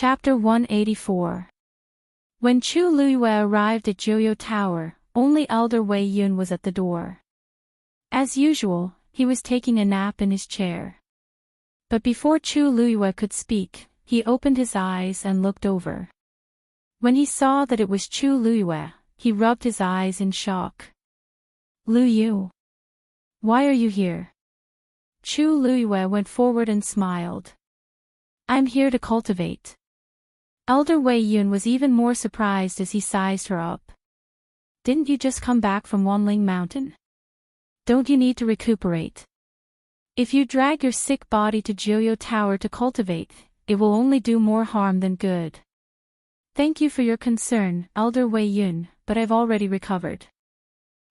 Chapter 184. When Chu Luiyue arrived at Joyo Tower, only Elder Wei Yun was at the door. As usual, he was taking a nap in his chair. But before Chu Luiyue could speak, he opened his eyes and looked over. When he saw that it was Chu Luiyue, he rubbed his eyes in shock. "Lu Yu, why are you here?" Chu Luiyue went forward and smiled. "I'm here to cultivate." Elder Wei Yun was even more surprised as he sized her up. "Didn't you just come back from Wanling Mountain? Don't you need to recuperate? If you drag your sick body to Joyo Tower to cultivate, it will only do more harm than good." "Thank you for your concern, Elder Wei Yun, but I've already recovered."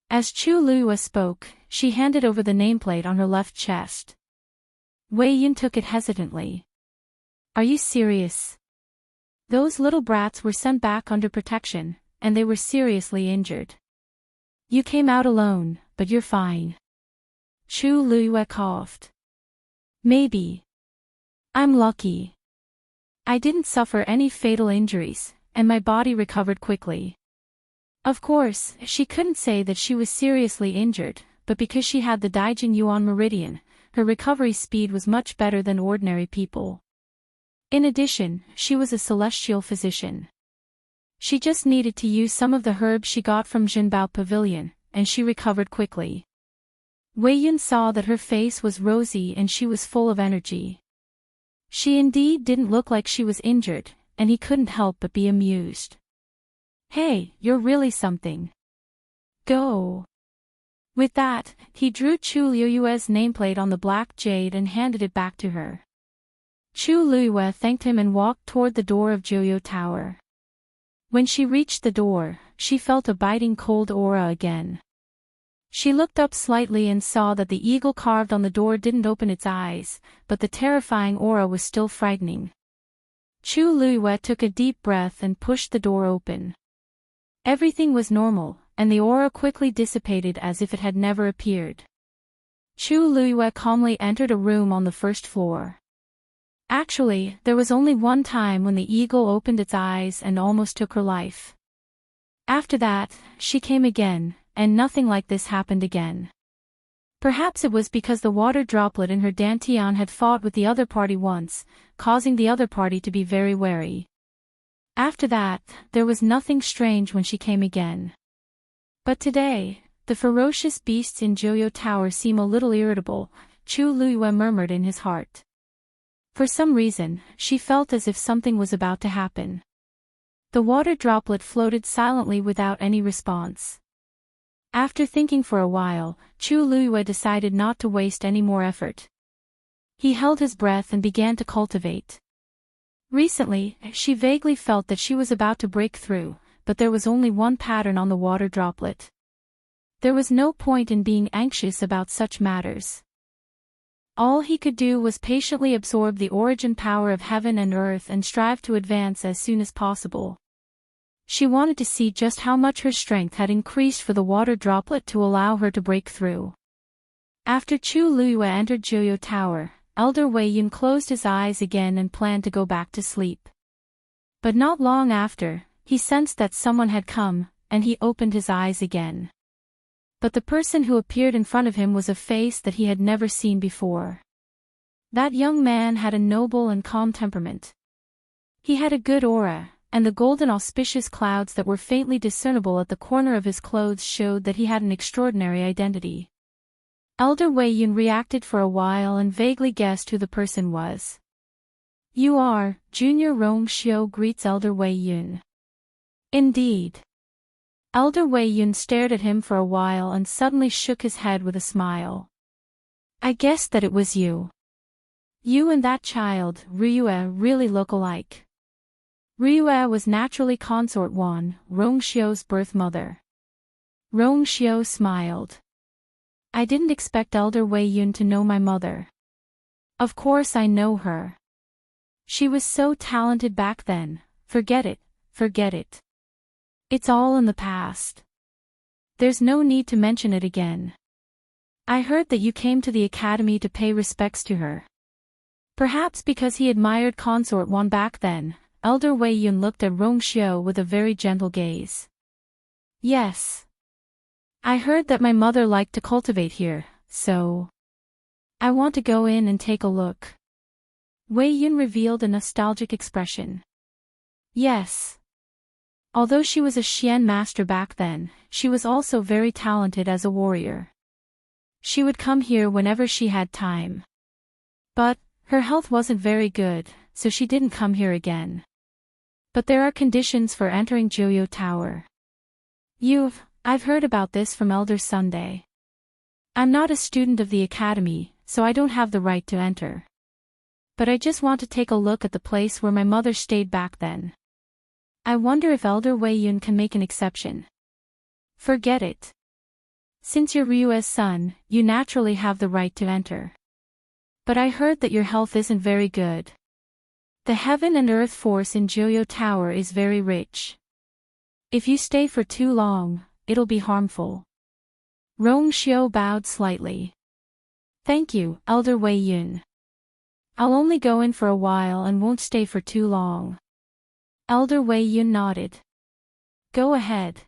As Chu Luiyue spoke, she handed over the nameplate on her left chest. Wei Yun took it hesitantly. "Are you serious? Those little brats were sent back under protection, and they were seriously injured. You came out alone, but you're fine." Chu Luiyue coughed. "Maybe. I'm lucky. I didn't suffer any fatal injuries, and my body recovered quickly." Of course, she couldn't say that she was seriously injured, but because she had the Daijin Yuan Meridian, her recovery speed was much better than ordinary people. In addition, she was a celestial physician. She just needed to use some of the herbs she got from Jinbao Pavilion, and she recovered quickly. Wei Yun saw that her face was rosy and she was full of energy. She indeed didn't look like she was injured, and he couldn't help but be amused. "Hey, you're really something. Go." With that, he drew Chu Luiyue's nameplate on the black jade and handed it back to her. Chu Luiyue thanked him and walked toward the door of Joyo Tower. When she reached the door, she felt a biting cold aura again. She looked up slightly and saw that the eagle carved on the door didn't open its eyes, but the terrifying aura was still frightening. Chu Luiyue took a deep breath and pushed the door open. Everything was normal, and the aura quickly dissipated as if it had never appeared. Chu Luiyue calmly entered a room on the first floor. Actually, there was only one time when the eagle opened its eyes and almost took her life. After that, she came again, and nothing like this happened again. Perhaps it was because the water droplet in her dantian had fought with the other party once, causing the other party to be very wary. After that, there was nothing strange when she came again. But today, the ferocious beasts in Joyo Tower seem a little irritable, Chu Luiyue murmured in his heart. For some reason, she felt as if something was about to happen. The water droplet floated silently without any response. After thinking for a while, Chu Luiyue decided not to waste any more effort. He held his breath and began to cultivate. Recently, she vaguely felt that she was about to break through, but there was only one pattern on the water droplet. There was no point in being anxious about such matters. All he could do was patiently absorb the origin power of heaven and earth and strive to advance as soon as possible. She wanted to see just how much her strength had increased for the water droplet to allow her to break through. After Chu Luiyue entered Joyo Tower, Elder Wei Yun closed his eyes again and planned to go back to sleep. But not long after, he sensed that someone had come, and he opened his eyes again. But the person who appeared in front of him was a face that he had never seen before. That young man had a noble and calm temperament. He had a good aura, and the golden auspicious clouds that were faintly discernible at the corner of his clothes showed that he had an extraordinary identity. Elder Wei Yun reacted for a while and vaguely guessed who the person was. "You are, Junior Rong Xiu," greets Elder Wei Yun. "Indeed." Elder Wei Yun stared at him for a while and suddenly shook his head with a smile. "I guessed that it was you. You and that child, Ryue, really look alike." Ryue was naturally Consort Wan, Rong Xiu's birth mother. Rong Xiu smiled. "I didn't expect Elder Wei Yun to know my mother. Of course I know her. She was so talented back then, forget it, forget it. It's all in the past. There's no need to mention it again. I heard that you came to the academy to pay respects to her." Perhaps because he admired Consort Wan back then, Elder Wei Yun looked at Rong Xiao with a very gentle gaze. Yes. I heard that my mother liked to cultivate here, so I want to go in and take a look. Wei Yun revealed a nostalgic expression. Yes. Although she was a Xian master back then, she was also very talented as a warrior. She would come here whenever she had time. But her health wasn't very good, so she didn't come here again. But there are conditions for entering Joyo Tower. I've heard about this from Elder Sunday. I'm not a student of the academy, so I don't have the right to enter. But I just want to take a look at the place where my mother stayed back then. I wonder if Elder Wei Yun can make an exception. Forget it. Since you're Ryue's son, you naturally have the right to enter. But I heard that your health isn't very good. The heaven and earth force in Joyo Tower is very rich. If you stay for too long, it'll be harmful. Rong Xiao bowed slightly. Thank you, Elder Wei Yun. I'll only go in for a while and won't stay for too long. Elder Wei Yun nodded. Go ahead.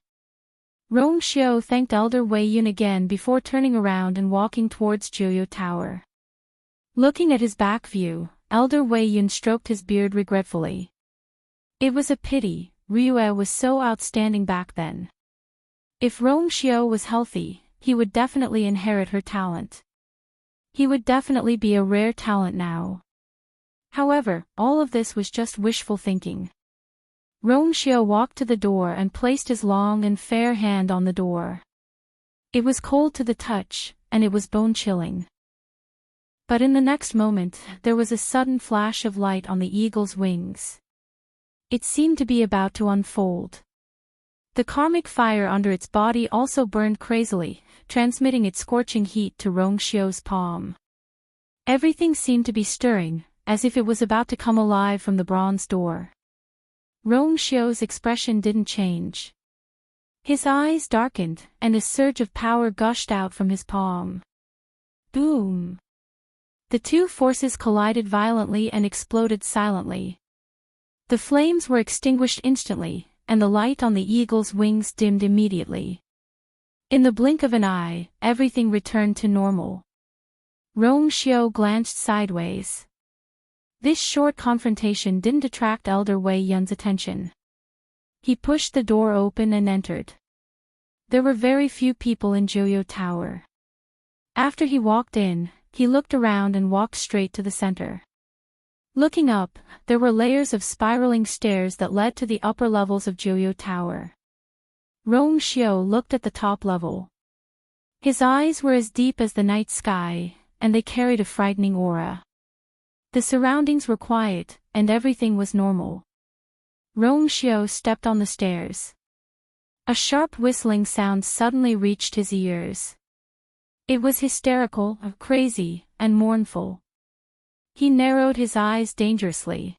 Rong Xiao thanked Elder Wei Yun again before turning around and walking towards Joyo Tower. Looking at his back view, Elder Wei Yun stroked his beard regretfully. It was a pity, Ryue was so outstanding back then. If Rong Xiao was healthy, he would definitely inherit her talent. He would definitely be a rare talent now. However, all of this was just wishful thinking. Rong Xiao walked to the door and placed his long and fair hand on the door. It was cold to the touch, and it was bone-chilling. But in the next moment, there was a sudden flash of light on the eagle's wings. It seemed to be about to unfold. The karmic fire under its body also burned crazily, transmitting its scorching heat to Rong Xiao's palm. Everything seemed to be stirring, as if it was about to come alive from the bronze door. Rong Xiao's expression didn't change. His eyes darkened, and a surge of power gushed out from his palm. Boom! The two forces collided violently and exploded silently. The flames were extinguished instantly, and the light on the eagle's wings dimmed immediately. In the blink of an eye, everything returned to normal. Rong Xiao glanced sideways. This short confrontation didn't attract Elder Wei Yun's attention. He pushed the door open and entered. There were very few people in Joyo Tower. After he walked in, he looked around and walked straight to the center. Looking up, there were layers of spiraling stairs that led to the upper levels of Joyo Tower. Rong Xiao looked at the top level. His eyes were as deep as the night sky, and they carried a frightening aura. The surroundings were quiet, and everything was normal. Rong Xiao stepped on the stairs. A sharp whistling sound suddenly reached his ears. It was hysterical, crazy, and mournful. He narrowed his eyes dangerously.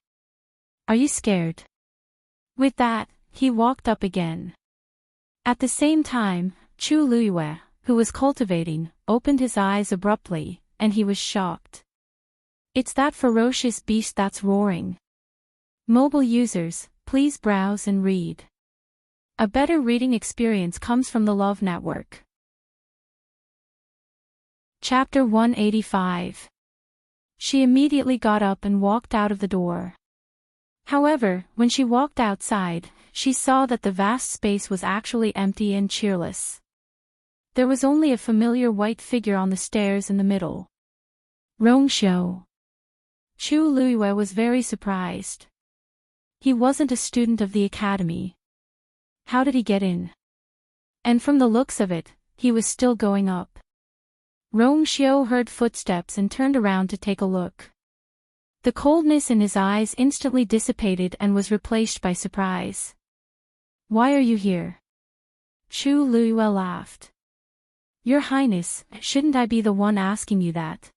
Are you scared? With that, he walked up again. At the same time, Chu Luyue, who was cultivating, opened his eyes abruptly, and he was shocked. It's that ferocious beast that's roaring. Mobile users, please browse and read. A better reading experience comes from the Love Network. Chapter 185. She immediately got up and walked out of the door. However, when she walked outside, she saw that the vast space was actually empty and cheerless. There was only a familiar white figure on the stairs in the middle. Rong Xiao. Chu Luyue was very surprised. He wasn't a student of the academy. How did he get in? And from the looks of it, he was still going up. Rong Xiao heard footsteps and turned around to take a look. The coldness in his eyes instantly dissipated and was replaced by surprise. Why are you here? Chu Luyue laughed. Your Highness, shouldn't I be the one asking you that?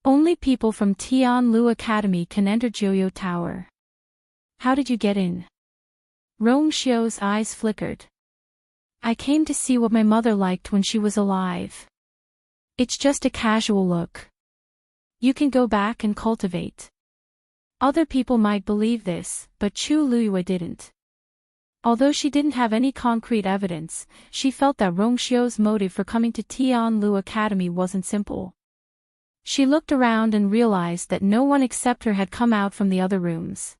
Only people from Tianlu Academy can enter Joyo Tower. How did you get in? Rong Xiao's eyes flickered. I came to see what my mother liked when she was alive. It's just a casual look. You can go back and cultivate. Other people might believe this, but Chu Luyue didn't. Although she didn't have any concrete evidence, she felt that Rongxiu's motive for coming to Tianlu Academy wasn't simple. She looked around and realized that no one except her had come out from the other rooms.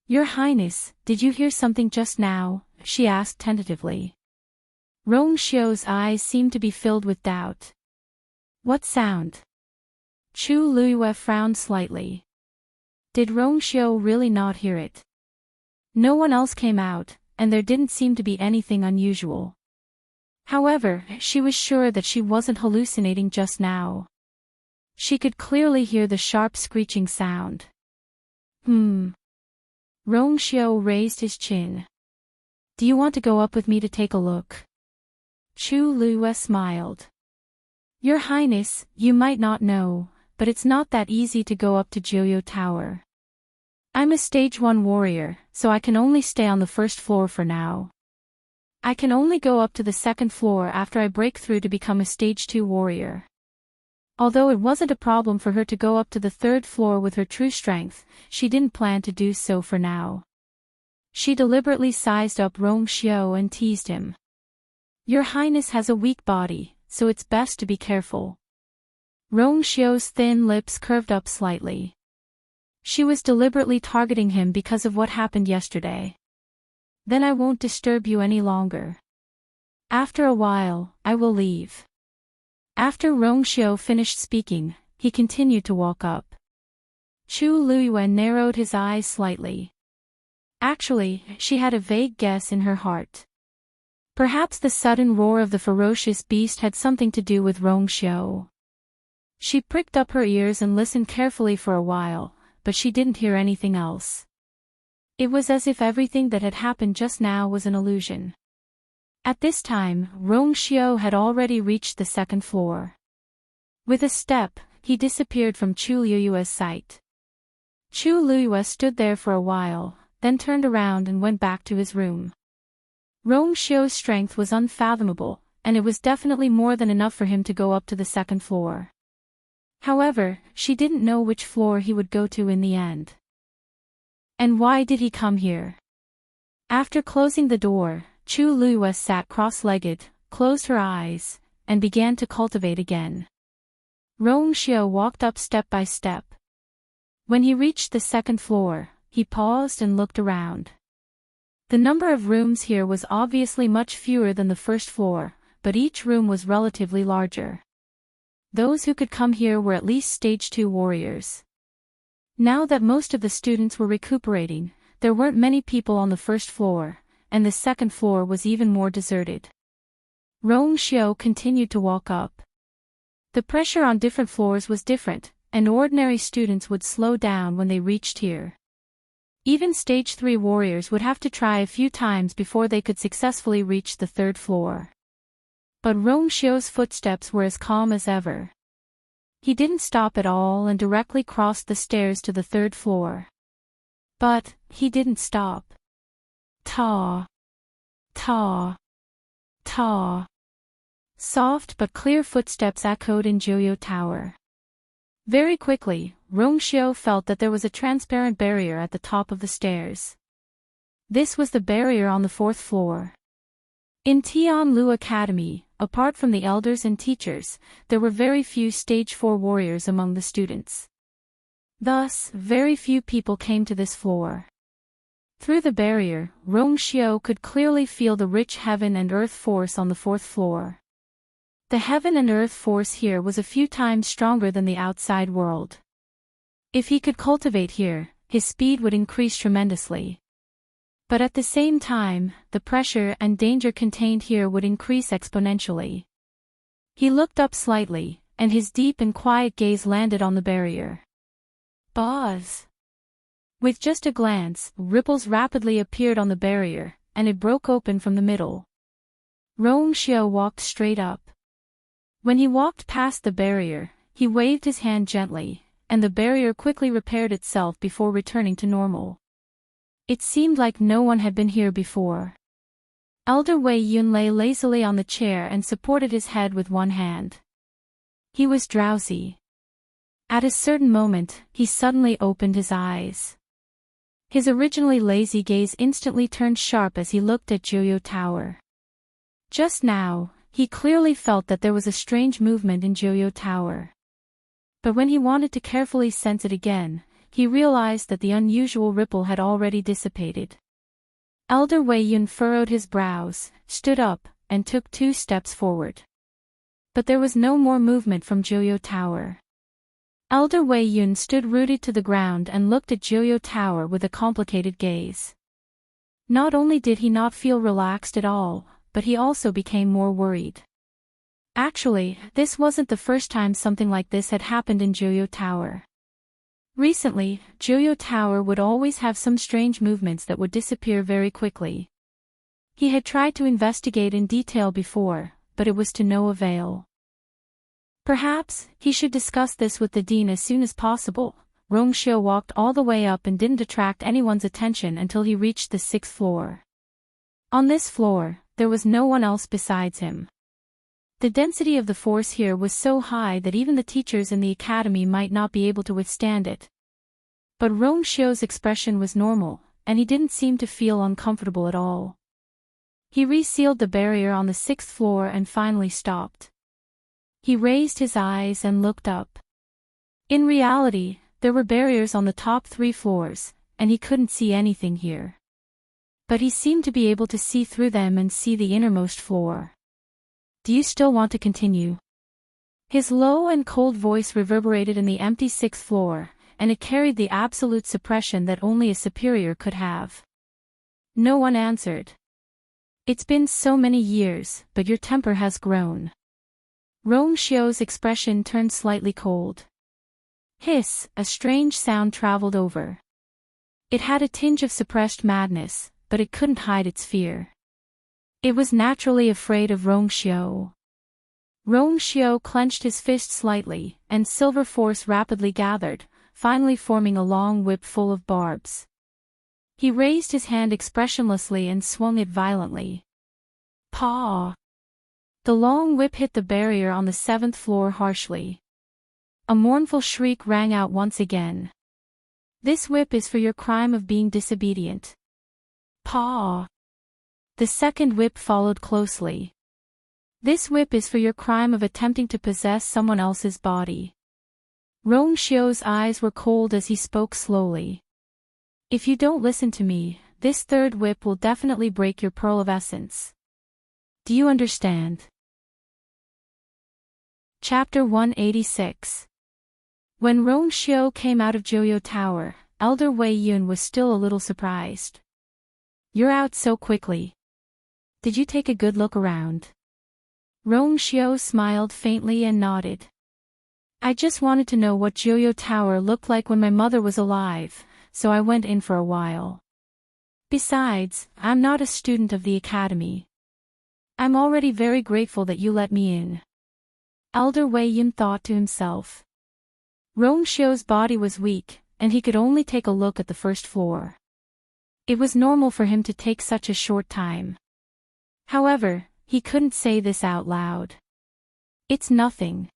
"Your Highness, did you hear something just now?" she asked tentatively. Rongxiu's eyes seemed to be filled with doubt. "What sound?" Chu Luyue frowned slightly. Did Rongxiu really not hear it? No one else came out, and there didn't seem to be anything unusual. However, she was sure that she wasn't hallucinating just now. She could clearly hear the sharp screeching sound. Rongxiu raised his chin. "Do you want to go up with me to take a look?" Chu Luyue smiled. "Your Highness, you might not know, but it's not that easy to go up to Joyo Tower. I'm a Stage 1 warrior, so I can only stay on the first floor for now. I can only go up to the second floor after I break through to become a Stage 2 warrior." Although it wasn't a problem for her to go up to the third floor with her true strength, she didn't plan to do so for now. She deliberately sized up Rongxiu and teased him. "Your Highness has a weak body, so it's best to be careful." Rongxiu's thin lips curved up slightly. She was deliberately targeting him because of what happened yesterday. "Then I won't disturb you any longer. After a while, I will leave." After Rongxiu finished speaking, he continued to walk up. Chu Luyue narrowed his eyes slightly. Actually, she had a vague guess in her heart. Perhaps the sudden roar of the ferocious beast had something to do with Rongxiu. She pricked up her ears and listened carefully for a while, but she didn't hear anything else. It was as if everything that had happened just now was an illusion. At this time, Rongxiu had already reached the second floor. With a step, he disappeared from Chu Luyue's sight. Chu Luyue stood there for a while, then turned around and went back to his room. Rongxiu's strength was unfathomable, and it was definitely more than enough for him to go up to the second floor. However, she didn't know which floor he would go to in the end. And why did he come here? After closing the door, Chu Luyue sat cross-legged, closed her eyes, and began to cultivate again. Rongxiu walked up step by step. When he reached the second floor, he paused and looked around. The number of rooms here was obviously much fewer than the first floor, but each room was relatively larger. Those who could come here were at least Stage 2 warriors. Now that most of the students were recuperating, there weren't many people on the first floor, and the second floor was even more deserted. Rongxiu continued to walk up. The pressure on different floors was different, and ordinary students would slow down when they reached here. Even Stage 3 warriors would have to try a few times before they could successfully reach the third floor. But Rongxiu's footsteps were as calm as ever. He didn't stop at all and directly crossed the stairs to the third floor. But he didn't stop. Ta. Ta. Ta. Soft but clear footsteps echoed in Joyo Tower. Very quickly, Rongxiu felt that there was a transparent barrier at the top of the stairs. This was the barrier on the fourth floor. In Tianlu Academy, apart from the elders and teachers, there were very few Stage 4 warriors among the students. Thus, very few people came to this floor. Through the barrier, Rongxiu could clearly feel the rich heaven and earth force on the fourth floor. The heaven and earth force here was a few times stronger than the outside world. If he could cultivate here, his speed would increase tremendously. But at the same time, the pressure and danger contained here would increase exponentially. He looked up slightly, and his deep and quiet gaze landed on the barrier. Buzz! With just a glance, ripples rapidly appeared on the barrier, and it broke open from the middle. Rongxiu walked straight up. When he walked past the barrier, he waved his hand gently, and the barrier quickly repaired itself before returning to normal. It seemed like no one had been here before. Elder Wei Yun lay lazily on the chair and supported his head with one hand. He was drowsy. At a certain moment, he suddenly opened his eyes. His originally lazy gaze instantly turned sharp as he looked at Joyo Tower. Just now, he clearly felt that there was a strange movement in Joyo Tower. But when he wanted to carefully sense it again, he realized that the unusual ripple had already dissipated. Elder Wei Yun furrowed his brows, stood up, and took 2 steps forward. But there was no more movement from Joyo Tower. Elder Wei Yun stood rooted to the ground and looked at Joyo Tower with a complicated gaze. Not only did he not feel relaxed at all, but he also became more worried. Actually, this wasn't the first time something like this had happened in Joyo Tower. Recently, Joyo Tower would always have some strange movements that would disappear very quickly. He had tried to investigate in detail before, but it was to no avail. Perhaps, he should discuss this with the dean as soon as possible. Rongxiu walked all the way up and didn't attract anyone's attention until he reached the 6th floor. On this floor, there was no one else besides him. The density of the force here was so high that even the teachers in the academy might not be able to withstand it. But Rongxiu's expression was normal, and he didn't seem to feel uncomfortable at all. He resealed the barrier on the 6th floor and finally stopped. He raised his eyes and looked up. In reality, there were barriers on the top 3 floors, and he couldn't see anything here. But he seemed to be able to see through them and see the innermost floor. Do you still want to continue? His low and cold voice reverberated in the empty 6th floor, and it carried the absolute suppression that only a superior could have. No one answered. It's been so many years, but your temper has grown. Rongxiu's expression turned slightly cold. Hiss, a strange sound traveled over. It had a tinge of suppressed madness, but it couldn't hide its fear. It was naturally afraid of Rongxiu. Rongxiu clenched his fist slightly, and silver force rapidly gathered, finally forming a long whip full of barbs. He raised his hand expressionlessly and swung it violently. Paw! The long whip hit the barrier on the 7th floor harshly. A mournful shriek rang out once again. This whip is for your crime of being disobedient. Paw! The 2nd whip followed closely. This whip is for your crime of attempting to possess someone else's body. Rongxiu's eyes were cold as he spoke slowly. If you don't listen to me, this 3rd whip will definitely break your pearl of essence. Do you understand? Chapter 186. When Rongxiu came out of Joyo Tower, Elder Wei Yun was still a little surprised. You're out so quickly. Did you take a good look around? Rongxiu smiled faintly and nodded. I just wanted to know what Joyo Tower looked like when my mother was alive, so I went in for a while. Besides, I'm not a student of the academy. I'm already very grateful that you let me in. Elder Wei Yun thought to himself. Rongxiu's body was weak, and he could only take a look at the 1st floor. It was normal for him to take such a short time. However, he couldn't say this out loud. It's nothing.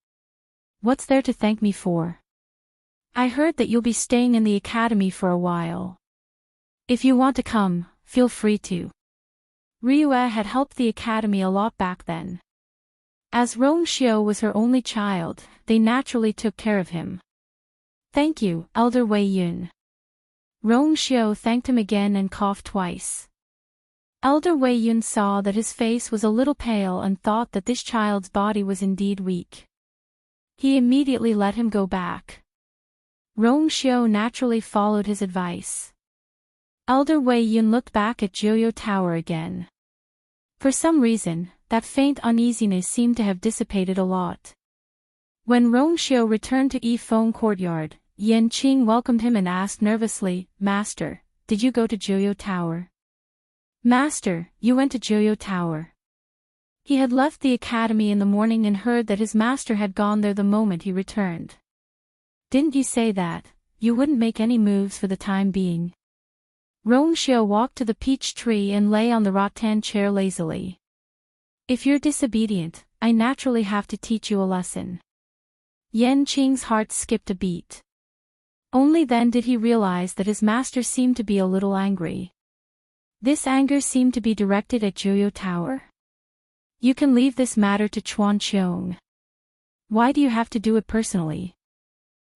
What's there to thank me for? I heard that you'll be staying in the academy for a while. If you want to come, feel free to. Ryue had helped the academy a lot back then. As Rongxiu was her only child, they naturally took care of him. Thank you, Elder Wei Yun. Rongxiu thanked him again and coughed twice. Elder Wei Yun saw that his face was a little pale and thought that this child's body was indeed weak. He immediately let him go back. Rongxiu naturally followed his advice. Elder Wei Yun looked back at Joyo Tower again. For some reason, that faint uneasiness seemed to have dissipated a lot. When Rongxiu returned to Yifeng Courtyard, Yan Qing welcomed him and asked nervously, Master, did you go to Joyo Tower? Master, you went to Joyo Tower. He had left the academy in the morning and heard that his master had gone there the moment he returned. Didn't you say that you wouldn't make any moves for the time being? Rongxiu walked to the peach tree and lay on the rattan chair lazily. If you're disobedient, I naturally have to teach you a lesson. Yan Qing's heart skipped a beat. Only then did he realize that his master seemed to be a little angry. This anger seemed to be directed at Joyo Tower. You can leave this matter to Chuan Qiong. Why do you have to do it personally?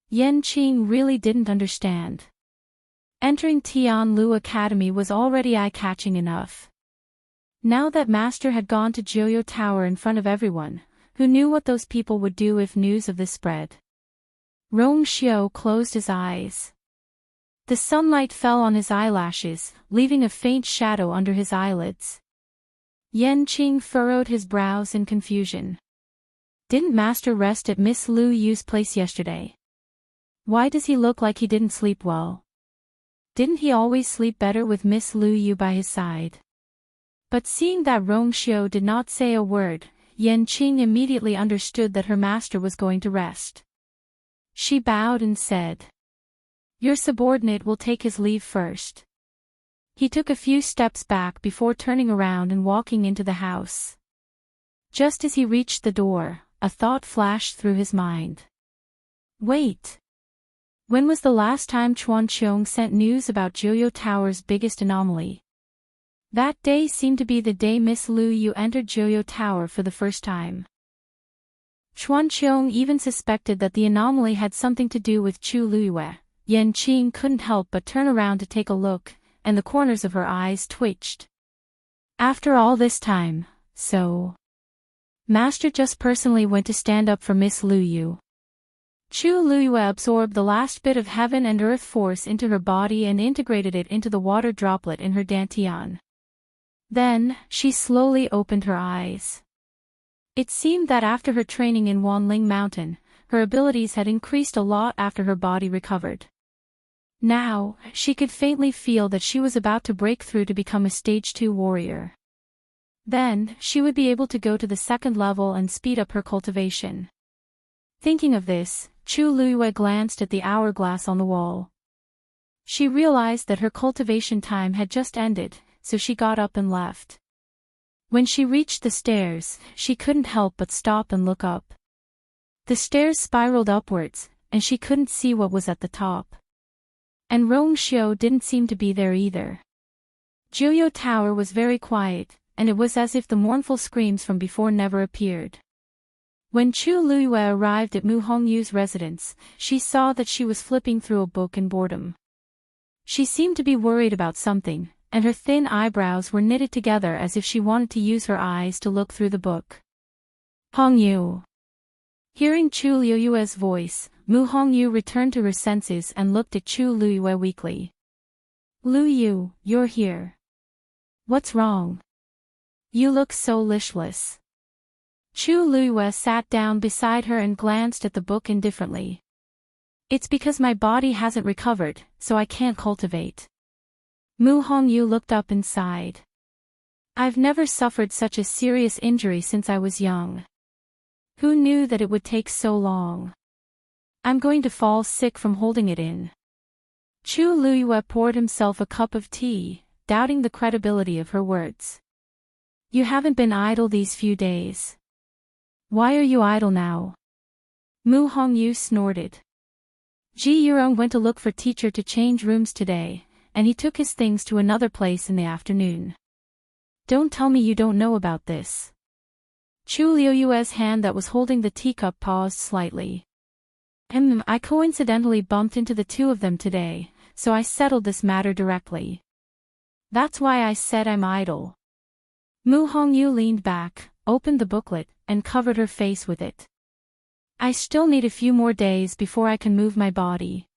Yan Qing really didn't understand. Entering Tianlu Academy was already eye-catching enough. Now that master had gone to Joyo Tower in front of everyone, who knew what those people would do if news of this spread? Rong Xiu closed his eyes. The sunlight fell on his eyelashes, leaving a faint shadow under his eyelids. Yan Qing furrowed his brows in confusion. Didn't master rest at Miss Lu Yu's place yesterday? Why does he look like he didn't sleep well? Didn't he always sleep better with Miss Lu Yu by his side? But seeing that Rong Xiu did not say a word, Yan Qing immediately understood that her master was going to rest. She bowed and said, "Your subordinate will take his leave first." He took a few steps back before turning around and walking into the house. Just as he reached the door, a thought flashed through his mind. Wait. When was the last time Chuan Qiong sent news about Joyo Tower's biggest anomaly? That day seemed to be the day Miss Lu Yu entered Joyo Tower for the first time. Chuan Qiong even suspected that the anomaly had something to do with Chu Luiyue. Yan Qing couldn't help but turn around to take a look, and the corners of her eyes twitched. After all this time, so... Master just personally went to stand up for Miss Lu Yu. Chu Luiyue absorbed the last bit of heaven and earth force into her body and integrated it into the water droplet in her dantian. Then, she slowly opened her eyes. It seemed that after her training in Wanling Mountain, her abilities had increased a lot after her body recovered. Now, she could faintly feel that she was about to break through to become a Stage 2 warrior. Then, she would be able to go to the second level and speed up her cultivation. Thinking of this, Chu Luiyue glanced at the hourglass on the wall. She realized that her cultivation time had just ended, so she got up and left. When she reached the stairs, she couldn't help but stop and look up. The stairs spiraled upwards, and she couldn't see what was at the top. And Rong Xiu didn't seem to be there either. Joyo Tower was very quiet, and it was as if the mournful screams from before never appeared. When Chu Luiyue arrived at Mu Hongyu's residence, she saw that she was flipping through a book in boredom. She seemed to be worried about something, and her thin eyebrows were knitted together as if she wanted to use her eyes to look through the book. Hongyu. Hearing Chu Luiyue's voice, Mu Hongyu returned to her senses and looked at Chu Luiyue weakly. Lu Yu, you're here. What's wrong? You look so listless. Chu Luiyue sat down beside her and glanced at the book indifferently. It's because my body hasn't recovered, so I can't cultivate. Mu Hongyu looked up and sighed. I've never suffered such a serious injury since I was young. Who knew that it would take so long? I'm going to fall sick from holding it in. Chu Luiyue poured himself a cup of tea, doubting the credibility of her words. You haven't been idle these few days. Why are you idle now? Mu Hongyu snorted. Ji Yurong went to look for teacher to change rooms today, and he took his things to another place in the afternoon. Don't tell me you don't know about this. Chu Luiyue's hand that was holding the teacup paused slightly. I coincidentally bumped into the two of them today, so I settled this matter directly. That's why I said I'm idle. Mu Hongyu leaned back, opened the booklet, and covered her face with it. I still need a few more days before I can move my body.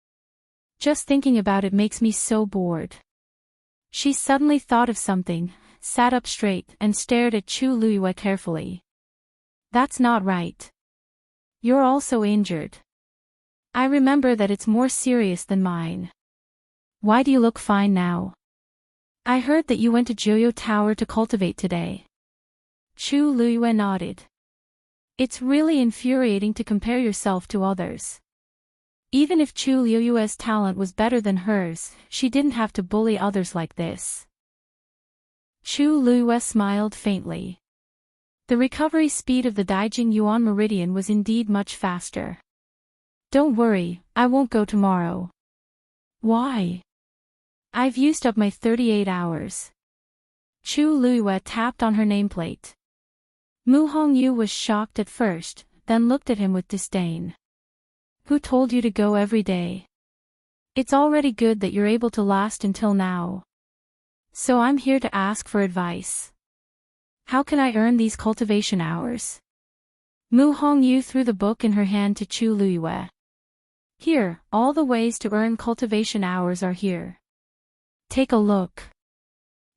Just thinking about it makes me so bored. She suddenly thought of something, sat up straight and stared at Chu Luiyue carefully. That's not right. You're also injured. I remember that it's more serious than mine. Why do you look fine now? I heard that you went to Joyo Tower to cultivate today. Chu Luiyue nodded. It's really infuriating to compare yourself to others. Even if Chu Luiyue's talent was better than hers, she didn't have to bully others like this. Chu Luiyue smiled faintly. The recovery speed of the Daijing Yuan Meridian was indeed much faster. Don't worry, I won't go tomorrow. Why? I've used up my 38 hours. Chu Luiyue tapped on her nameplate. Mu Hongyu was shocked at first, then looked at him with disdain. Who told you to go every day? It's already good that you're able to last until now. So I'm here to ask for advice. How can I earn these cultivation hours? Mu Hongyu threw the book in her hand to Chu Luiyue. Here, all the ways to earn cultivation hours are here. Take a look.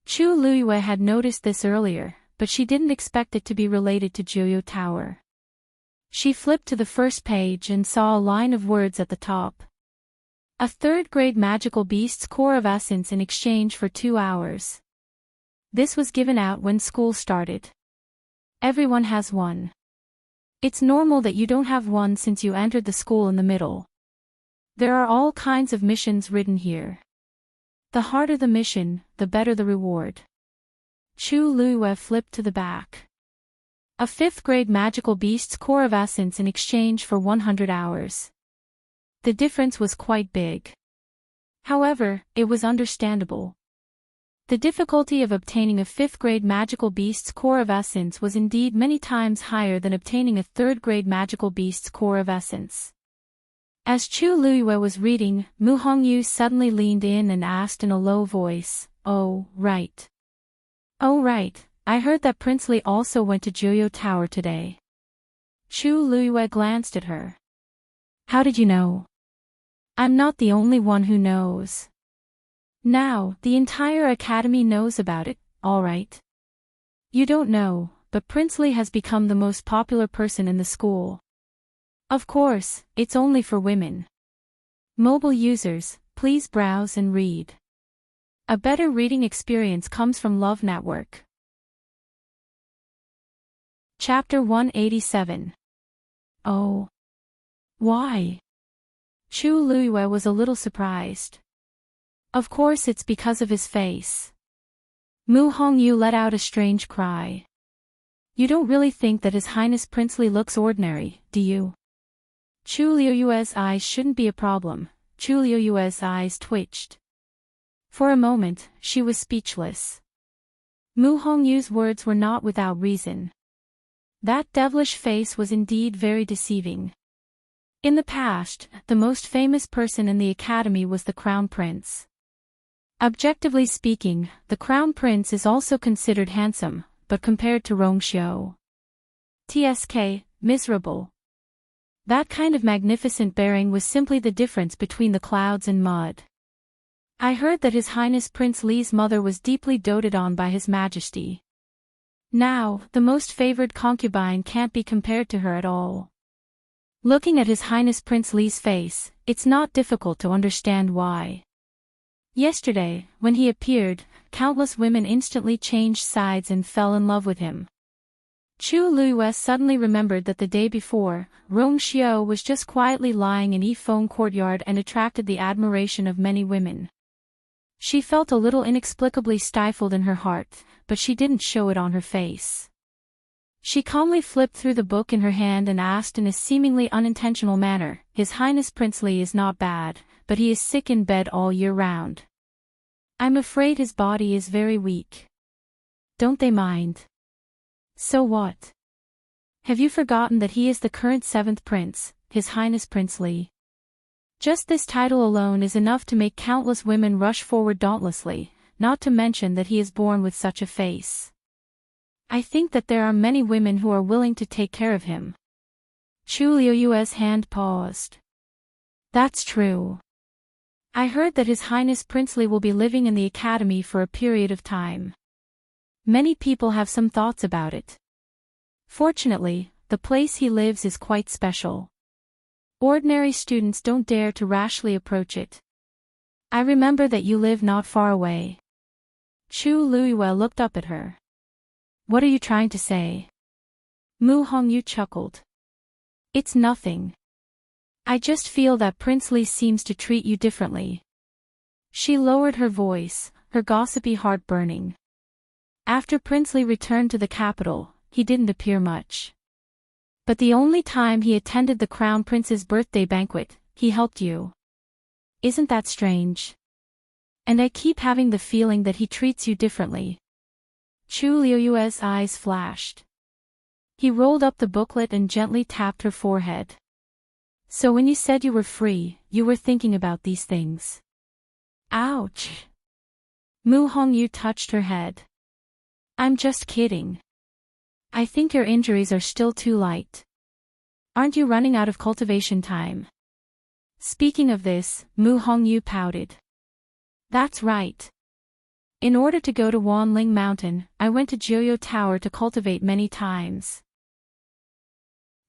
Chu Luiyue had noticed this earlier, but she didn't expect it to be related to Joyo Tower. She flipped to the first page and saw a line of words at the top. A third-grade magical beast's core of essence in exchange for 2 hours. This was given out when school started. Everyone has one. It's normal that you don't have one since you entered the school in the middle. There are all kinds of missions written here. The harder the mission, the better the reward. Chu Luiyue flipped to the back. A 5th-grade magical beast's core of essence in exchange for 100 hours. The difference was quite big. However, it was understandable. The difficulty of obtaining a 5th-grade magical beast's core of essence was indeed many times higher than obtaining a 3rd-grade magical beast's core of essence. As Chu Luiyue was reading, Mu Hongyu suddenly leaned in and asked in a low voice, "Oh, right. Oh right, I heard that Prince Li also went to Joyo Tower today." Chu Luiyue glanced at her. "How did you know?" "I'm not the only one who knows. Now, the entire academy knows about it, all right? You don't know, but Prince Li has become the most popular person in the school. Of course, it's only for women. Mobile users, please browse and read. A better reading experience comes from Love Network." Chapter 187. Oh. Why? Chu Luiyue was a little surprised. Of course it's because of his face. Mu Hongyu let out a strange cry. You don't really think that His Highness Prince Li looks ordinary, do you? Chu Luiyue's eyes shouldn't be a problem. Chu Luiyue's eyes twitched. For a moment, she was speechless. Mu Hongyu's words were not without reason. That devilish face was indeed very deceiving. In the past, the most famous person in the academy was the Crown Prince. Objectively speaking, the Crown Prince is also considered handsome, but compared to Rongxiu, TSK, miserable. That kind of magnificent bearing was simply the difference between the clouds and mud. I heard that His Highness Prince Li's mother was deeply doted on by His Majesty. Now, the most favored concubine can't be compared to her at all. Looking at His Highness Prince Li's face, it's not difficult to understand why. Yesterday, when he appeared, countless women instantly changed sides and fell in love with him. Chu Luiyue suddenly remembered that the day before, Rongxiu was just quietly lying in Yifeng courtyard and attracted the admiration of many women. She felt a little inexplicably stifled in her heart, but she didn't show it on her face. She calmly flipped through the book in her hand and asked in a seemingly unintentional manner, His Highness Prince Li is not bad, but he is sick in bed all year round. I'm afraid his body is very weak. Don't they mind? So what? Have you forgotten that he is the current 7th prince, His Highness Prince Li? Just this title alone is enough to make countless women rush forward dauntlessly, not to mention that he is born with such a face. I think that there are many women who are willing to take care of him. Chu Luiyue's hand paused. That's true. I heard that His Highness Prince Li will be living in the academy for a period of time. Many people have some thoughts about it. Fortunately, the place he lives is quite special. Ordinary students don't dare to rashly approach it. I remember that you live not far away. Chu Luiyue looked up at her. What are you trying to say? Mu Hongyu chuckled. It's nothing. I just feel that Prince Li seems to treat you differently. She lowered her voice, her gossipy heart burning. After Prince Li returned to the capital, he didn't appear much. But the only time he attended the Crown Prince's birthday banquet, he helped you. Isn't that strange? And I keep having the feeling that he treats you differently. Chu Liuyue's eyes flashed. He rolled up the booklet and gently tapped her forehead. So when you said you were free, you were thinking about these things. Ouch! Mu Hongyu touched her head. I'm just kidding. I think your injuries are still too light. Aren't you running out of cultivation time? Speaking of this, Mu Hongyu pouted. That's right. In order to go to Wanling Mountain, I went to Jiuyo Tower to cultivate many times.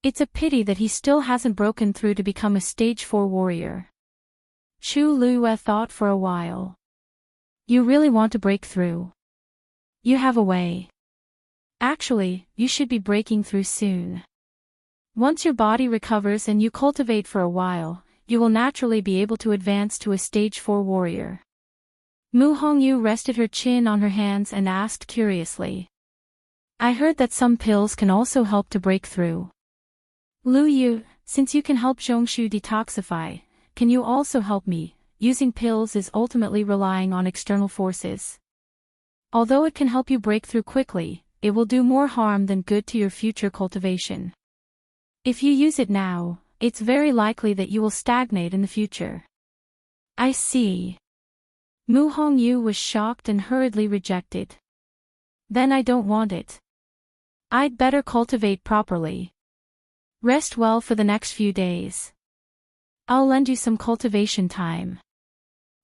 It's a pity that he still hasn't broken through to become a stage 4 warrior. Chu Luyue thought for a while. You really want to break through? You have a way. Actually, you should be breaking through soon. Once your body recovers and you cultivate for a while, you will naturally be able to advance to a stage 4 warrior. Mu Hongyu rested her chin on her hands and asked curiously. I heard that some pills can also help to break through. Lu Yu, since you can help Zhongshu detoxify, can you also help me? Using pills is ultimately relying on external forces. Although it can help you break through quickly, it will do more harm than good to your future cultivation. If you use it now, it's very likely that you will stagnate in the future. I see. Mu Hongyu was shocked and hurriedly rejected. Then I don't want it. I'd better cultivate properly. Rest well for the next few days. I'll lend you some cultivation time.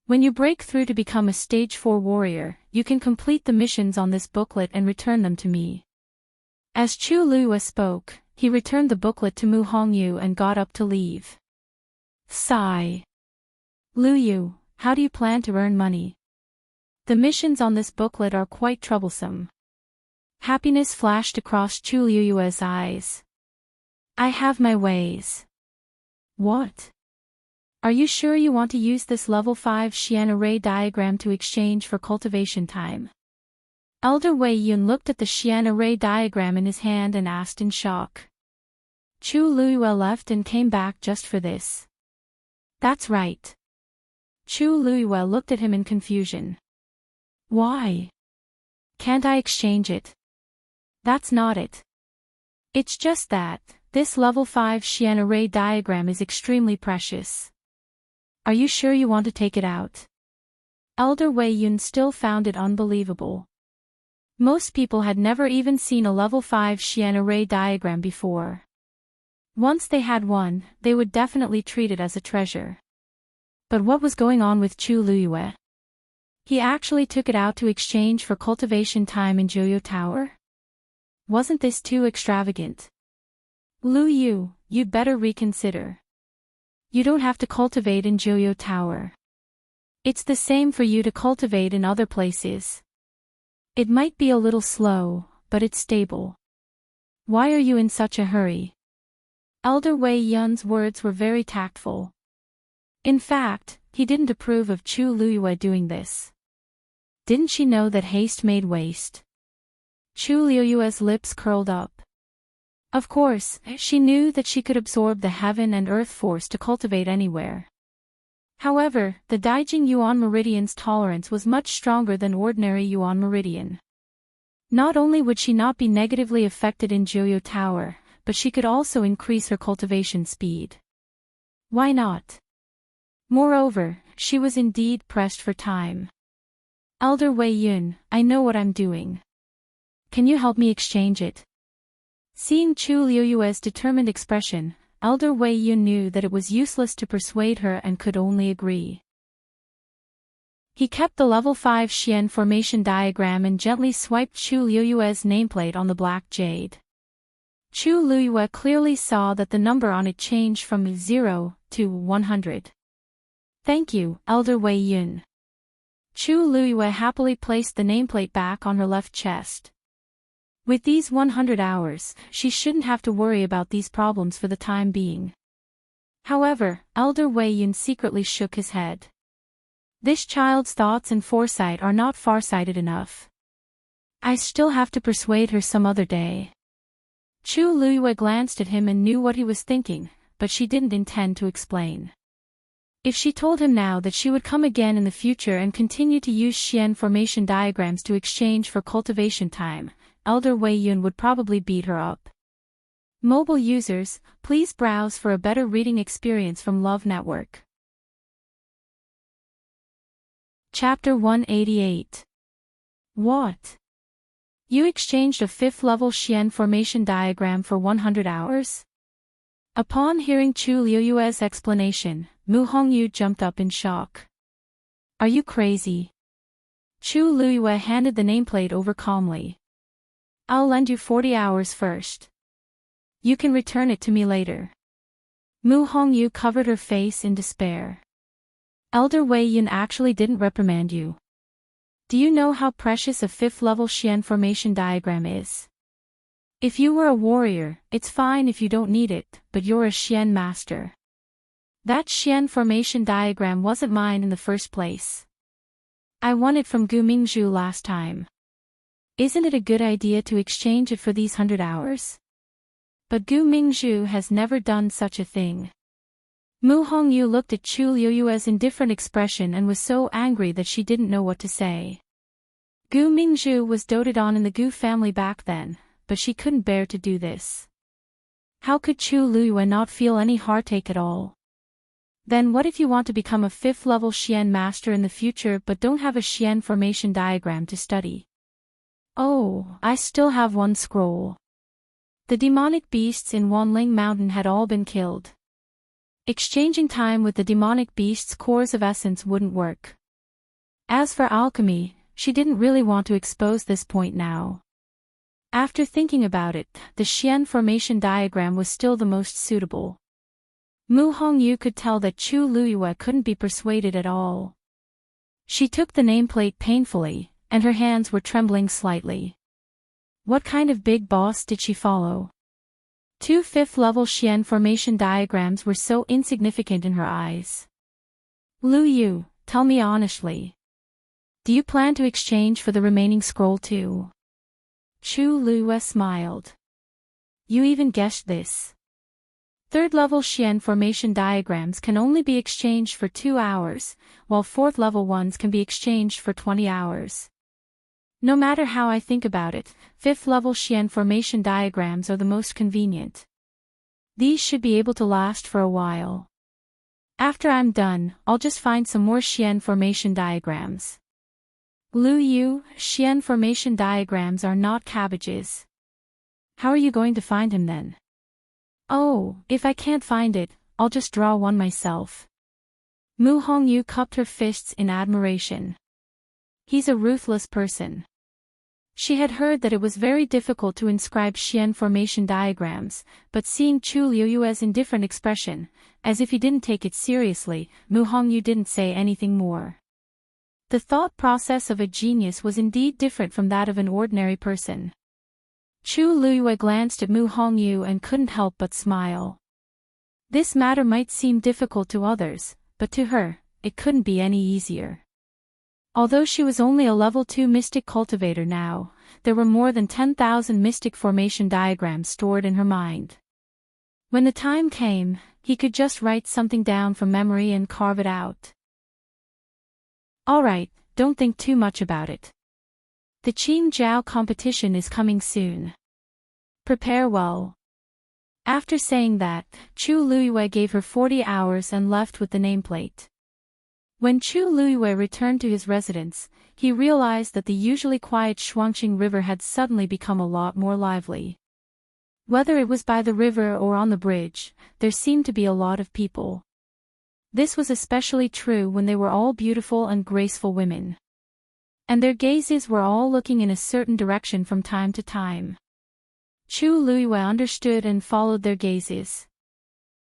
When you break through to become a stage 4 warrior, you can complete the missions on this booklet and return them to me. As Chu Luyue spoke, he returned the booklet to Mu Hongyu and got up to leave. Sigh. Lu Yu, how do you plan to earn money? The missions on this booklet are quite troublesome. Happiness flashed across Chu Luyue's eyes. I have my ways. What? Are you sure you want to use this level 5 Xian array diagram to exchange for cultivation time? Elder Wei Yun looked at the Xian array diagram in his hand and asked in shock. Chu Luyue left and came back just for this. That's right. Chu Luyue looked at him in confusion. Why? Can't I exchange it? That's not it. It's just that this level 5 Xian array diagram is extremely precious. Are you sure you want to take it out? Elder Wei Yun still found it unbelievable. Most people had never even seen a level 5 Xian array diagram before. Once they had one, they would definitely treat it as a treasure. But what was going on with Chu Luyue? He actually took it out to exchange for cultivation time in Jiuyo Tower? Wasn't this too extravagant? Lu Yu, you'd better reconsider. You don't have to cultivate in Jiuyo Tower. It's the same for you to cultivate in other places. It might be a little slow, but it's stable. Why are you in such a hurry? Elder Wei Yun's words were very tactful. In fact, he didn't approve of Chu Luyue doing this. Didn't she know that haste made waste? Chu Luyue's lips curled up. Of course, she knew that she could absorb the heaven and earth force to cultivate anywhere. However, the Daijing Yuan Meridian's tolerance was much stronger than ordinary Yuan Meridian. Not only would she not be negatively affected in Jiuyo Tower, but she could also increase her cultivation speed. Why not? Moreover, she was indeed pressed for time. Elder Wei Yun, I know what I'm doing. Can you help me exchange it? Seeing Chu Luyue's determined expression, Elder Wei Yun knew that it was useless to persuade her and could only agree. He kept the level 5 Xian formation diagram and gently swiped Chu Luyue's nameplate on the black jade. Chu Luyue clearly saw that the number on it changed from 0 to 100. Thank you, Elder Wei Yun. Chu Luyue happily placed the nameplate back on her left chest. With these 100 hours, she shouldn't have to worry about these problems for the time being. However, Elder Wei Yun secretly shook his head. This child's thoughts and foresight are not far-sighted enough. I still have to persuade her some other day. Chu Luiyue glanced at him and knew what he was thinking, but she didn't intend to explain. If she told him now that she would come again in the future and continue to use Xian formation diagrams to exchange for cultivation time, Elder Wei Yun would probably beat her up. Mobile users, please browse for a better reading experience from Love Network. Chapter 188. What? You exchanged a 5th level Xian formation diagram for 100 hours? Upon hearing Chu Luiyue's explanation, Mu Hongyu jumped up in shock. Are you crazy? Chu Luiyue handed the nameplate over calmly. I'll lend you 40 hours first. You can return it to me later. Mu Hongyu covered her face in despair. Elder Wei Yun actually didn't reprimand you. Do you know how precious a 5th level Xian formation diagram is? If you were a warrior, it's fine if you don't need it, but you're a Xian master. That Xian formation diagram wasn't mine in the first place. I won it from Gu Mingzhu last time. Isn't it a good idea to exchange it for these 100 hours? But Gu Mingzhu has never done such a thing. Mu Hongyu looked at Chu Luiyue's indifferent expression and was so angry that she didn't know what to say. Gu Mingzhu was doted on in the Gu family back then, but she couldn't bear to do this. How could Chu Luiyue not feel any heartache at all? Then what if you want to become a 5th level Xian master in the future but don't have a Xian formation diagram to study? Oh, I still have one scroll. The demonic beasts in Wanling Mountain had all been killed. Exchanging time with the demonic beasts' cores of essence wouldn't work. As for alchemy, she didn't really want to expose this point now. After thinking about it, the Xian formation diagram was still the most suitable. Mu Hongyu could tell that Chu Luiyue couldn't be persuaded at all. She took the nameplate painfully, and her hands were trembling slightly. What kind of big boss did she follow? 2 5th level Xian formation diagrams were so insignificant in her eyes. Lu Yu, tell me honestly. Do you plan to exchange for the remaining scroll too? Chu Luiyue smiled. You even guessed this. 3rd level Xian formation diagrams can only be exchanged for 2 hours, while 4th level ones can be exchanged for 20 hours. No matter how I think about it, 5th level Xian formation diagrams are the most convenient. These should be able to last for a while. After I'm done, I'll just find some more Xian formation diagrams. Lu Yu, Xian formation diagrams are not cabbages. How are you going to find him then? Oh, if I can't find it, I'll just draw one myself. Mu Hongyu cupped her fists in admiration. He's a ruthless person. She had heard that it was very difficult to inscribe Xian formation diagrams, but seeing Chu Luiyue's indifferent expression, as if he didn't take it seriously, Mu Hongyu didn't say anything more. The thought process of a genius was indeed different from that of an ordinary person. Chu Luiyue glanced at Mu Hongyu and couldn't help but smile. This matter might seem difficult to others, but to her, it couldn't be any easier. Although she was only a level 2 mystic cultivator now, there were more than 10,000 mystic formation diagrams stored in her mind. When the time came, he could just write something down from memory and carve it out. Alright, don't think too much about it. The Qing Jiao competition is coming soon. Prepare well. After saying that, Chu Luiyue gave her 40 hours and left with the nameplate. When Chu Luiyue returned to his residence, he realized that the usually quiet Shuangqing River had suddenly become a lot more lively. Whether it was by the river or on the bridge, there seemed to be a lot of people. This was especially true when they were all beautiful and graceful women. And their gazes were all looking in a certain direction from time to time. Chu Luiyue understood and followed their gazes.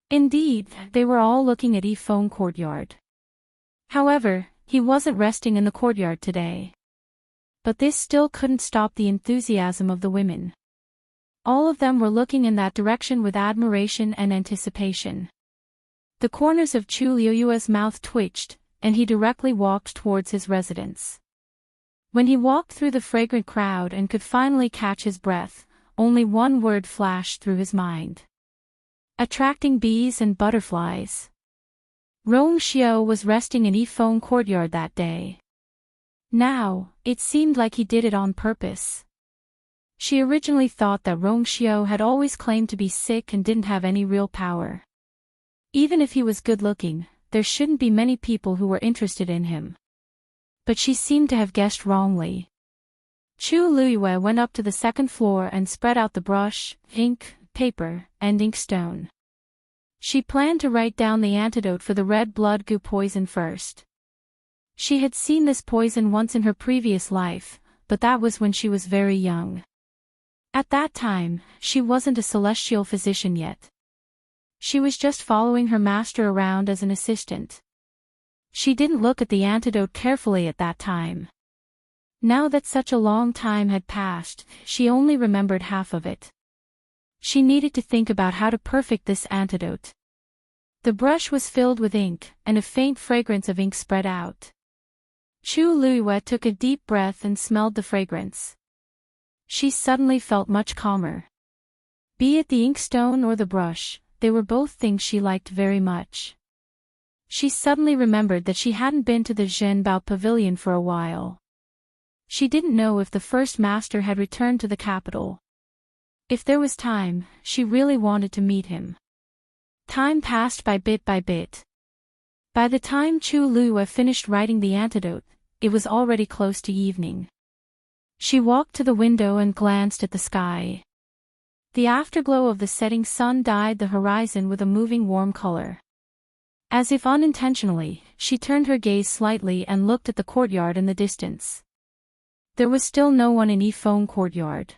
Indeed, they were all looking at Yifeng Courtyard. However, he wasn't resting in the courtyard today. But this still couldn't stop the enthusiasm of the women. All of them were looking in that direction with admiration and anticipation. The corners of Chu Luiyue's mouth twitched, and he directly walked towards his residence. When he walked through the fragrant crowd and could finally catch his breath, only one word flashed through his mind. Attracting bees and butterflies. Rong Xiao was resting in Yifeng courtyard that day. Now, it seemed like he did it on purpose. She originally thought that Rong Xiao had always claimed to be sick and didn't have any real power. Even if he was good-looking, there shouldn't be many people who were interested in him. But she seemed to have guessed wrongly. Chu Luiyue went up to the second floor and spread out the brush, ink, paper, and inkstone. She planned to write down the antidote for the red blood goo poison first. She had seen this poison once in her previous life, but that was when she was very young. At that time, she wasn't a celestial physician yet. She was just following her master around as an assistant. She didn't look at the antidote carefully at that time. Now that such a long time had passed, she only remembered half of it. She needed to think about how to perfect this antidote. The brush was filled with ink, and a faint fragrance of ink spread out. Chu Luiyue took a deep breath and smelled the fragrance. She suddenly felt much calmer. Be it the inkstone or the brush, they were both things she liked very much. She suddenly remembered that she hadn't been to the Zhenbao Pavilion for a while. She didn't know if the first master had returned to the capital. If there was time, she really wanted to meet him. Time passed by bit by bit. By the time Chu Luiyue finished writing the antidote, it was already close to evening. She walked to the window and glanced at the sky. The afterglow of the setting sun dyed the horizon with a moving warm color. As if unintentionally, she turned her gaze slightly and looked at the courtyard in the distance. There was still no one in Yifeng courtyard.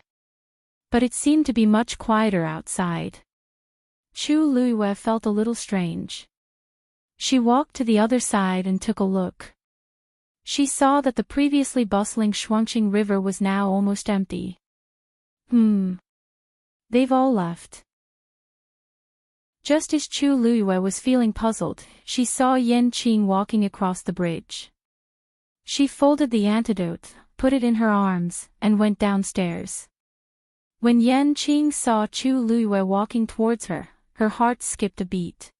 But it seemed to be much quieter outside. Chu Luiyue felt a little strange. She walked to the other side and took a look. She saw that the previously bustling Shuangqing River was now almost empty. They've all left. Just as Chu Luiyue was feeling puzzled, she saw Yan Qing walking across the bridge. She folded the antidote, put it in her arms, and went downstairs. When Yan Qing saw Chu Luiyue walking towards her, her heart skipped a beat.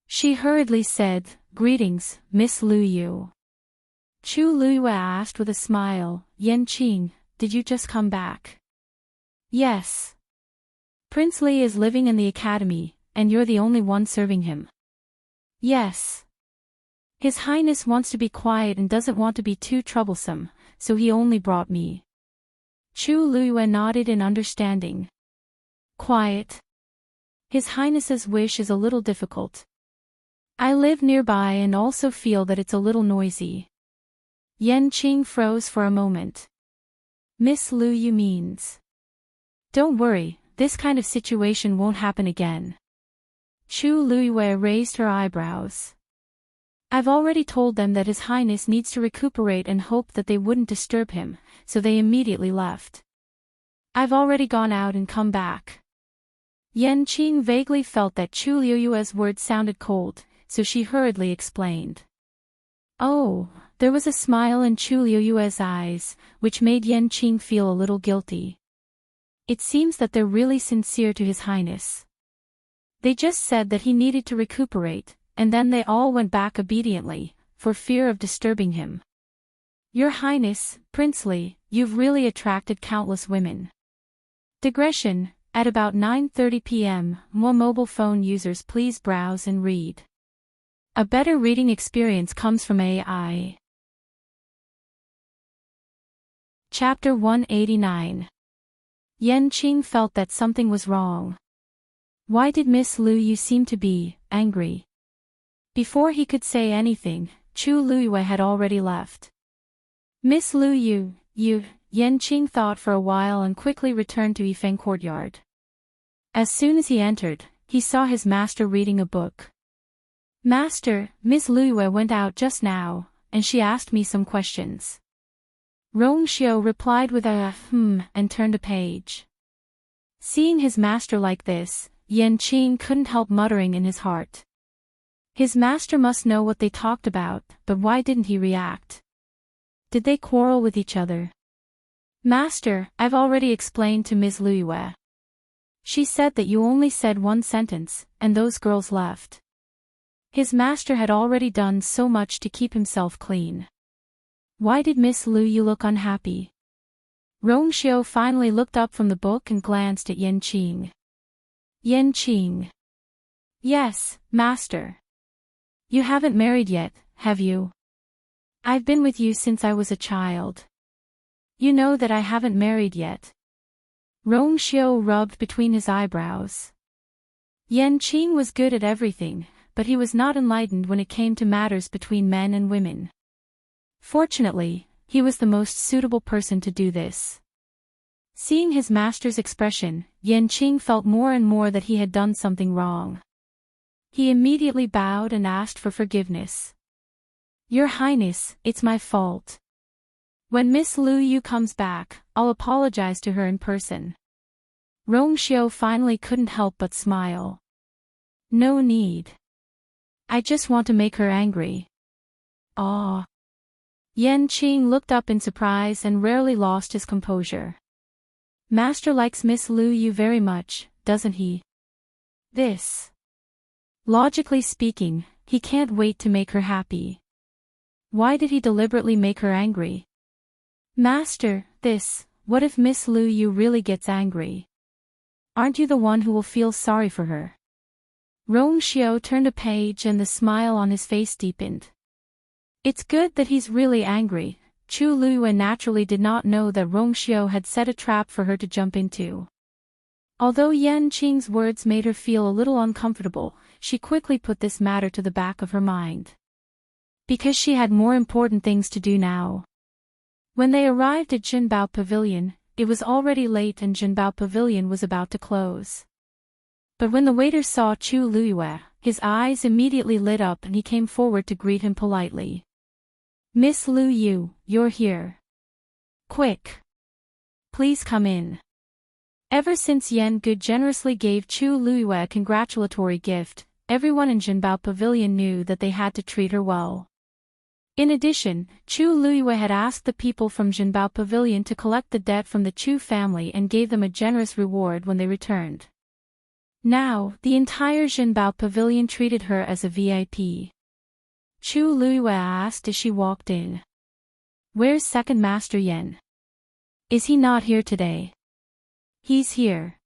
She hurriedly said, "Greetings, Miss Lu Yu." Chu Luiyue asked with a smile, "Yan Qing, did you just come back?" "Yes. Prince Li is living in the academy, and you're the only one serving him." "Yes. His Highness wants to be quiet and doesn't want to be too troublesome, so he only brought me." Chu Luiyue nodded in understanding. "Quiet. His Highness's wish is a little difficult. I live nearby and also feel that it's a little noisy." Yan Qing froze for a moment. "Miss Lu Yu means?" "Don't worry, this kind of situation won't happen again." Chu Luiyue raised her eyebrows. "I've already told them that His Highness needs to recuperate and hoped that they wouldn't disturb him, so they immediately left. I've already gone out and come back." Yan Qing vaguely felt that Chu Luiyue's words sounded cold, so she hurriedly explained. "Oh," there was a smile in Chu Luiyue's eyes, which made Yan Qing feel a little guilty. "It seems that they're really sincere to His Highness. They just said that he needed to recuperate, and then they all went back obediently, for fear of disturbing him. Your Highness, Prince Li, you've really attracted countless women." Digression. At about 9:30 p.m., more mobile phone users please browse and read. A better reading experience comes from AI. Chapter 189. Yan Qing felt that something was wrong. Why did Miss Lu Yu seem to be angry? Before he could say anything, Chu Luiyue had already left. "Miss Lu Yu, Yan Qing thought for a while and quickly returned to Yifeng courtyard. As soon as he entered, he saw his master reading a book. "Master, Miss Luiyue went out just now, and she asked me some questions." Rong Xiao replied with a and turned a page. Seeing his master like this, Yan Qing couldn't help muttering in his heart. His master must know what they talked about, but why didn't he react? Did they quarrel with each other? Master, I've already explained to Ms. Luyue. She said that you only said one sentence, and those girls left. His master had already done so much to keep himself clean. Why did Miss Luyue look unhappy? Rongxiu finally looked up from the book and glanced at Yanqing. Yanqing. Yes, master. You haven't married yet, have you? I've been with you since I was a child. You know that I haven't married yet. Rongxiu rubbed between his eyebrows. Yanqing was good at everything, but he was not enlightened when it came to matters between men and women. Fortunately, he was the most suitable person to do this. Seeing his master's expression, Yanqing felt more and more that he had done something wrong. He immediately bowed and asked for forgiveness. Your Highness, it's my fault. When Miss Luyue comes back, I'll apologize to her in person. Rongxiu finally couldn't help but smile. No need. I just want to make her angry. Ah. Yanqing looked up in surprise and rarely lost his composure. Master likes Miss Luyue very much, doesn't he? This. Logically speaking, he can't wait to make her happy. Why did he deliberately make her angry? Master, what if Miss Luyue really gets angry? Aren't you the one who will feel sorry for her? Rongxiu turned a page and the smile on his face deepened. It's good that he's really angry. Chu Luyue naturally did not know that Rongxiu had set a trap for her to jump into. Although Yanqing's words made her feel a little uncomfortable, she quickly put this matter to the back of her mind. Because she had more important things to do now. When they arrived at Jinbao Pavilion, it was already late and Jinbao Pavilion was about to close. But when the waiter saw Chu Luyue, his eyes immediately lit up and he came forward to greet him politely. Miss Luyue, you're here. Quick. Please come in. Ever since Yan Gu generously gave Chu Luyue a congratulatory gift, everyone in Jinbao Pavilion knew that they had to treat her well. In addition, Chu Luyue had asked the people from Jinbao Pavilion to collect the debt from the Chu family and gave them a generous reward when they returned. Now, the entire Jinbao Pavilion treated her as a VIP. Chu Luyue asked as she walked in. Where's Second Master Yan? Is he not here today? He's here.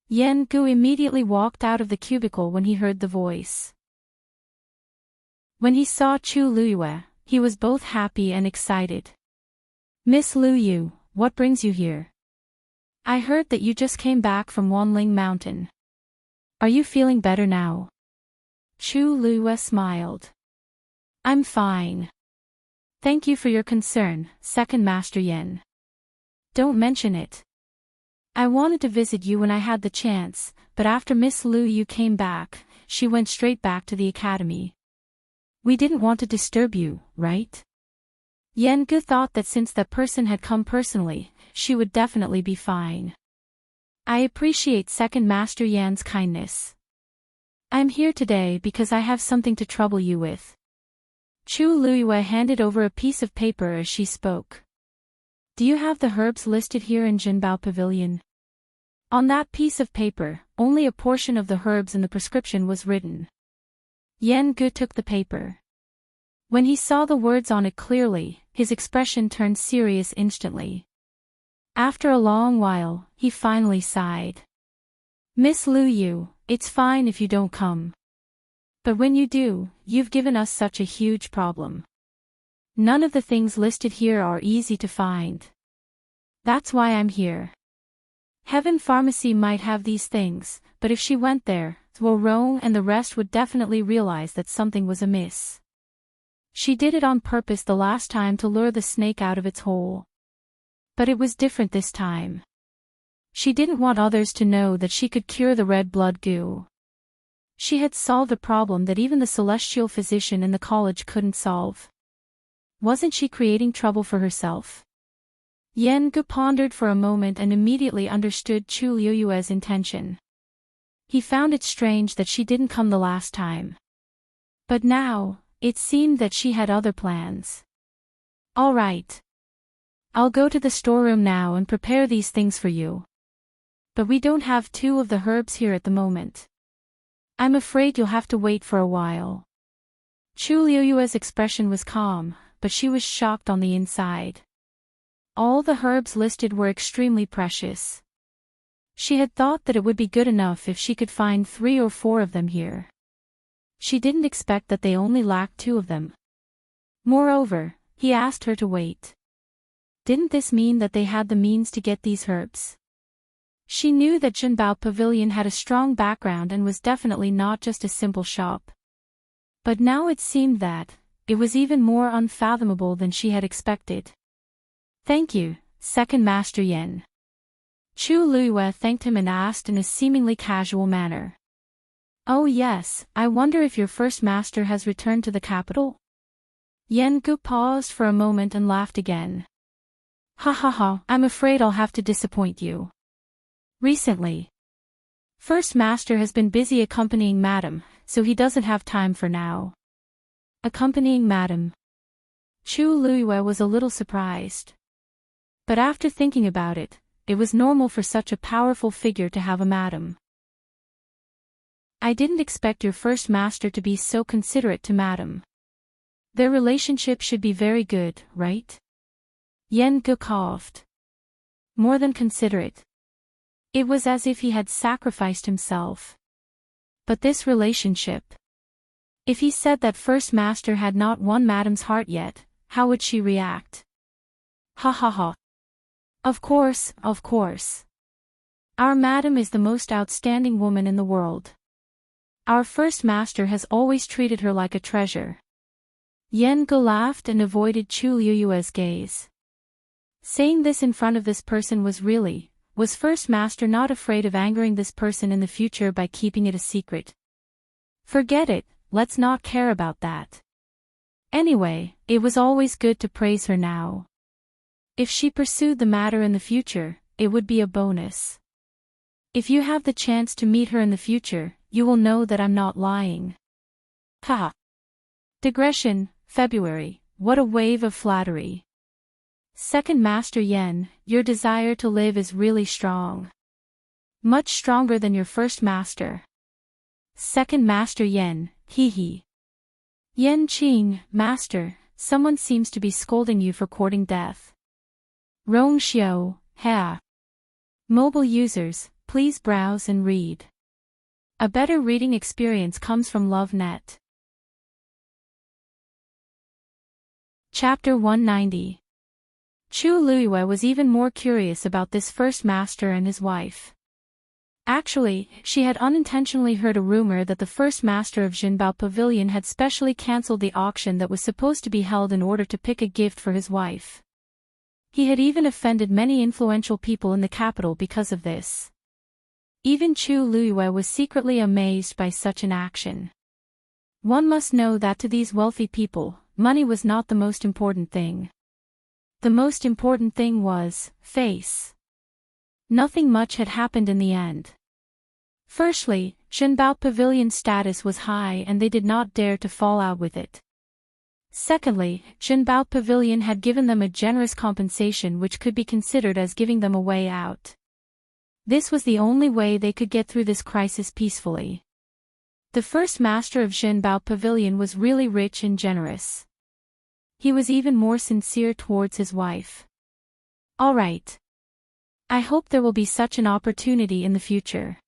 Yan Gu immediately walked out of the cubicle when he heard the voice. When he saw Chu Luyue, he was both happy and excited. Miss Luyue, what brings you here? I heard that you just came back from Wanling Mountain. Are you feeling better now? Chu Luyue smiled. I'm fine. Thank you for your concern, Second Master Yan. Don't mention it. I wanted to visit you when I had the chance, but after Miss Luyue came back, she went straight back to the academy. We didn't want to disturb you, right? Yan Gu thought that since that person had come personally, she would definitely be fine. I appreciate Second Master Yan's kindness. I'm here today because I have something to trouble you with. Chu Luyue handed over a piece of paper as she spoke. Do you have the herbs listed here in Jinbao Pavilion? On that piece of paper, only a portion of the herbs in the prescription was written. Yan Gu took the paper. When he saw the words on it clearly, his expression turned serious instantly. After a long while, he finally sighed. Miss Luyue, it's fine if you don't come. But when you do, you've given us such a huge problem. None of the things listed here are easy to find. That's why I'm here. Heaven Pharmacy might have these things, but if she went there, Rong and the rest would definitely realize that something was amiss. She did it on purpose the last time to lure the snake out of its hole. But it was different this time. She didn't want others to know that she could cure the red blood goo. She had solved a problem that even the celestial physician in the college couldn't solve. Wasn't she creating trouble for herself? Yan Gu pondered for a moment and immediately understood Chu Luyue's intention. He found it strange that she didn't come the last time. But now, it seemed that she had other plans. All right. I'll go to the storeroom now and prepare these things for you. But we don't have 2 of the herbs here at the moment. I'm afraid you'll have to wait for a while. Chu Liuyue's expression was calm, but she was shocked on the inside. All the herbs listed were extremely precious. She had thought that it would be good enough if she could find 3 or 4 of them here. She didn't expect that they only lacked 2 of them. Moreover, he asked her to wait. Didn't this mean that they had the means to get these herbs? She knew that Jinbao Pavilion had a strong background and was definitely not just a simple shop. But now it seemed that it was even more unfathomable than she had expected. Thank you, Second Master Yen. Chu Liyue thanked him and asked in a seemingly casual manner. Oh yes, I wonder if your first master has returned to the capital? Yen Gu paused for a moment and laughed again. Ha ha ha, I'm afraid I'll have to disappoint you. Recently, First Master has been busy accompanying Madam, so he doesn't have time for now. Accompanying Madam. Chu Liyue was a little surprised. But after thinking about it, it was normal for such a powerful figure to have a madam. I didn't expect your first master to be so considerate to Madam. Their relationship should be very good, right? Yen Gu coughed. More than considerate. It was as if he had sacrificed himself. But this relationship. If he said that First Master had not won Madam's heart yet, how would she react? Ha ha ha. Of course, of course. Our Madam is the most outstanding woman in the world. Our First Master has always treated her like a treasure. Yen Gu laughed and avoided Chu Liyue's gaze. Saying this in front of this person was First Master not afraid of angering this person in the future by keeping it a secret? Forget it, let's not care about that. Anyway, it was always good to praise her now. If she pursued the matter in the future, it would be a bonus. If you have the chance to meet her in the future, you will know that I'm not lying. Ha! Digression, February, what a wave of flattery. Second Master Yen, your desire to live is really strong. Much stronger than your first master. Second Master Yen, hee hee. Yen Qing, Master, someone seems to be scolding you for courting death. Rong Xiao, ha. Mobile users, please browse and read. A better reading experience comes from LoveNet. Chapter 190. Chu Liyue was even more curious about this first master and his wife. Actually, she had unintentionally heard a rumor that the first master of Jinbao Pavilion had specially cancelled the auction that was supposed to be held in order to pick a gift for his wife. He had even offended many influential people in the capital because of this. Even Chu Liyue was secretly amazed by such an action. One must know that to these wealthy people, money was not the most important thing. The most important thing was face. Nothing much had happened in the end. Firstly, Jinbao Pavilion's status was high and they did not dare to fall out with it. Secondly, Jinbao Pavilion had given them a generous compensation which could be considered as giving them a way out. This was the only way they could get through this crisis peacefully. The first master of Jinbao Pavilion was really rich and generous. He was even more sincere towards his wife. All right. I hope there will be such an opportunity in the future.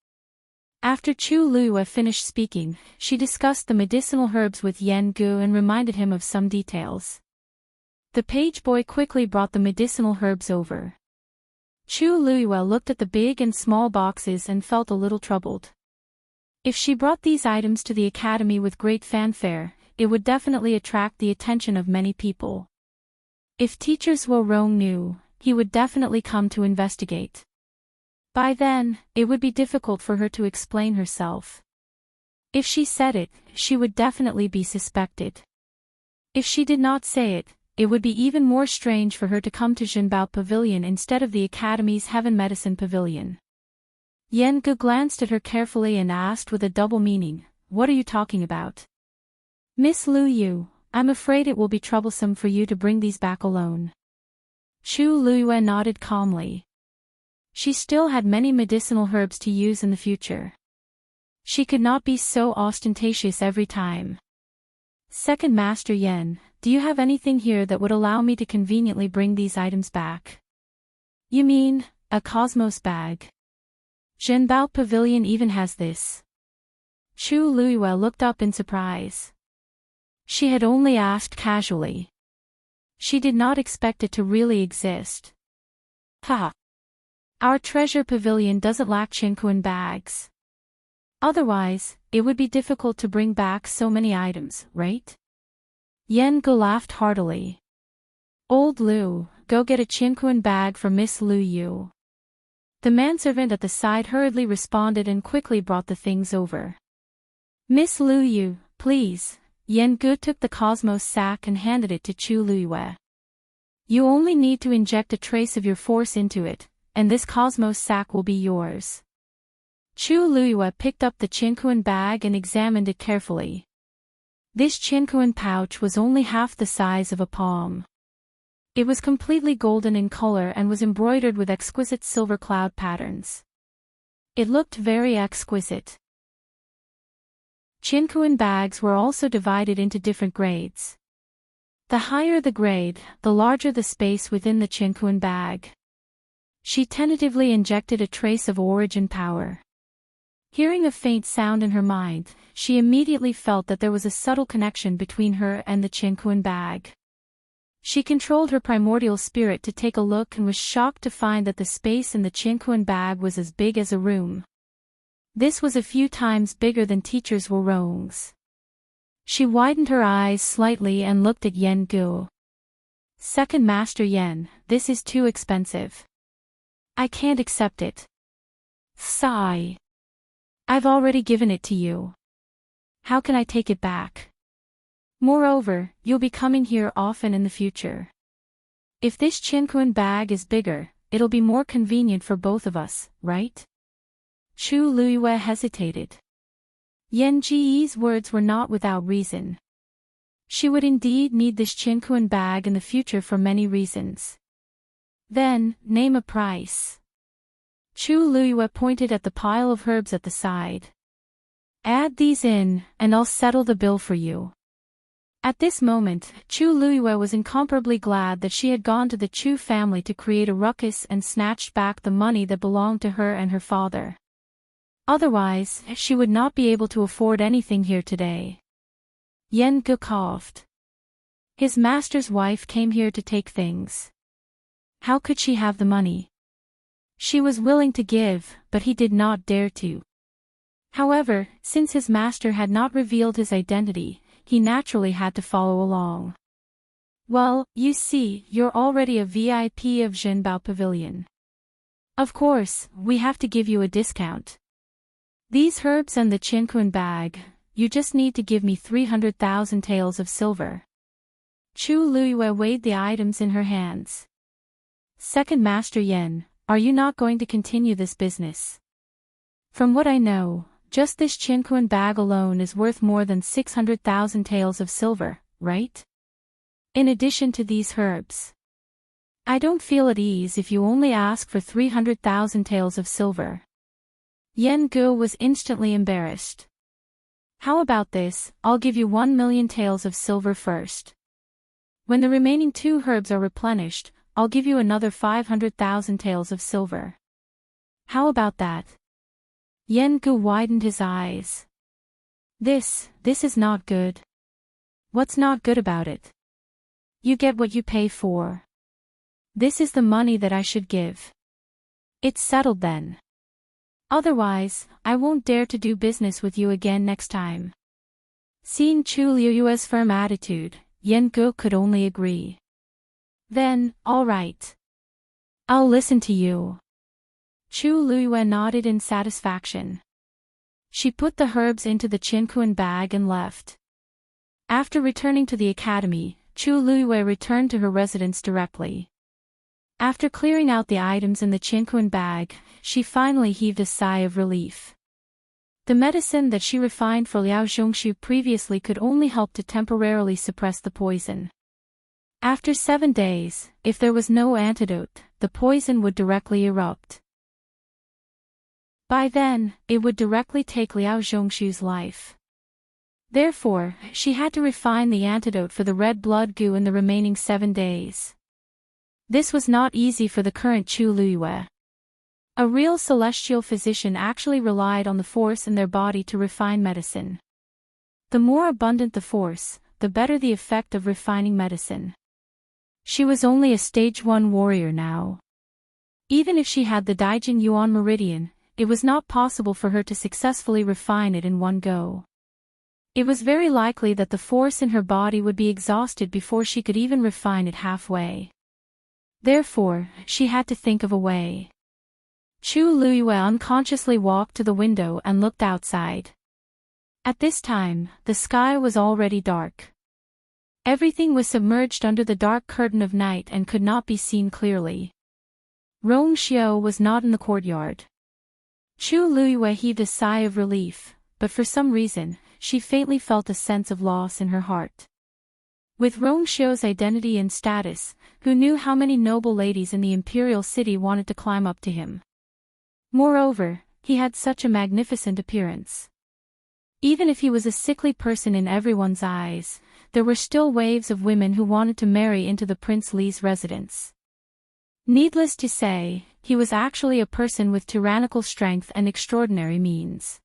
After Chu Liyue finished speaking, she discussed the medicinal herbs with Yen Gu and reminded him of some details. The page boy quickly brought the medicinal herbs over. Chu Liyue looked at the big and small boxes and felt a little troubled. If she brought these items to the academy with great fanfare, it would definitely attract the attention of many people. If Teacher Zhuo Rong knew, he would definitely come to investigate. By then, it would be difficult for her to explain herself. If she said it, she would definitely be suspected. If she did not say it, it would be even more strange for her to come to Jinbao Pavilion instead of the Academy's Heaven Medicine Pavilion. Yen Gu glanced at her carefully and asked with a double meaning, "What are you talking about?" "Miss Lu Yu, I'm afraid it will be troublesome for you to bring these back alone." Chu Luiyue nodded calmly. She still had many medicinal herbs to use in the future. She could not be so ostentatious every time. Second Master Yen, do you have anything here that would allow me to conveniently bring these items back? You mean, a Cosmos bag? Zhenbao Pavilion even has this. Chu Luiyue looked up in surprise. She had only asked casually. She did not expect it to really exist. Ha! Our treasure pavilion doesn't lack Qinquan bags. Otherwise, it would be difficult to bring back so many items, right? Yen Ge laughed heartily. Old Lu, go get a Qinquan bag for Miss Lu Yu. The manservant at the side hurriedly responded and quickly brought the things over. Miss Lu Yu, please. Yen Ge took the Cosmos sack and handed it to Chu Luiyue. You only need to inject a trace of your force into it, and this Cosmos sack will be yours. Chu Luiyue picked up the Qinquan bag and examined it carefully. This Qinquan pouch was only half the size of a palm. It was completely golden in color and was embroidered with exquisite silver cloud patterns. It looked very exquisite. Qinquan bags were also divided into different grades. The higher the grade, the larger the space within the Qinquan bag. She tentatively injected a trace of origin power. Hearing a faint sound in her mind, she immediately felt that there was a subtle connection between her and the Qinquan bag. She controlled her primordial spirit to take a look and was shocked to find that the space in the Qinquan bag was as big as a room. This was a few times bigger than Teacher's Warong's. She widened her eyes slightly and looked at Yen Ge. Second Master Yen, this is too expensive. I can't accept it. Sigh. I've already given it to you. How can I take it back? Moreover, you'll be coming here often in the future. If this Qinquan bag is bigger, it'll be more convenient for both of us, right? Chu Luiyue hesitated. Yen Ge's words were not without reason. She would indeed need this Qinquan bag in the future for many reasons. Then, name a price. Chu Luiyue pointed at the pile of herbs at the side. Add these in, and I'll settle the bill for you. At this moment, Chu Luiyue was incomparably glad that she had gone to the Chu family to create a ruckus and snatched back the money that belonged to her and her father. Otherwise, she would not be able to afford anything here today. Yen Ge coughed. His master's wife came here to take things. How could she have the money? She was willing to give, but he did not dare to. However, since his master had not revealed his identity, he naturally had to follow along. Well, you see, you're already a VIP of Zhenbao Pavilion. Of course, we have to give you a discount. These herbs and the Qinquan bag, you just need to give me 300,000 taels of silver. Chu Luiyue weighed the items in her hands. Second Master Yen, are you not going to continue this business? From what I know, just this Qinquan bag alone is worth more than 600,000 taels of silver, right? In addition to these herbs. I don't feel at ease if you only ask for 300,000 taels of silver. Yen Ge was instantly embarrassed. How about this, I'll give you 1 million taels of silver first. When the remaining 2 herbs are replenished, I'll give you another 500,000 taels of silver. How about that? Yen Ge widened his eyes. This is not good. What's not good about it? You get what you pay for. This is the money that I should give. It's settled then. Otherwise, I won't dare to do business with you again next time. Seeing Chu Luiyue's firm attitude, Yen Ge could only agree. Then, all right. I'll listen to you. Chu Luiyue nodded in satisfaction. She put the herbs into the Qinquan bag and left. After returning to the academy, Chu Luiyue returned to her residence directly. After clearing out the items in the Qinquan bag, she finally heaved a sigh of relief. The medicine that she refined for Liao Zhongshu previously could only help to temporarily suppress the poison. After 7 days, if there was no antidote, the poison would directly erupt. By then, it would directly take Liao Zhongshu's life. Therefore, she had to refine the antidote for the red blood goo in the remaining 7 days. This was not easy for the current Chu Luyue. A real celestial physician actually relied on the force in their body to refine medicine. The more abundant the force, the better the effect of refining medicine. She was only a stage 1 warrior now. Even if she had the Daijin Yuan Meridian, it was not possible for her to successfully refine it in one go. It was very likely that the force in her body would be exhausted before she could even refine it halfway. Therefore, she had to think of a way. Chu Luyue unconsciously walked to the window and looked outside. At this time, the sky was already dark. Everything was submerged under the dark curtain of night and could not be seen clearly. Rong Xiao was not in the courtyard. Chu Luyue heaved a sigh of relief, but for some reason, she faintly felt a sense of loss in her heart. With Rong Xiao's identity and status, who knew how many noble ladies in the Imperial city wanted to climb up to him? Moreover, he had such a magnificent appearance. Even if he was a sickly person in everyone's eyes, there were still waves of women who wanted to marry into the Prince Li's residence. Needless to say, he was actually a person with tyrannical strength and extraordinary means.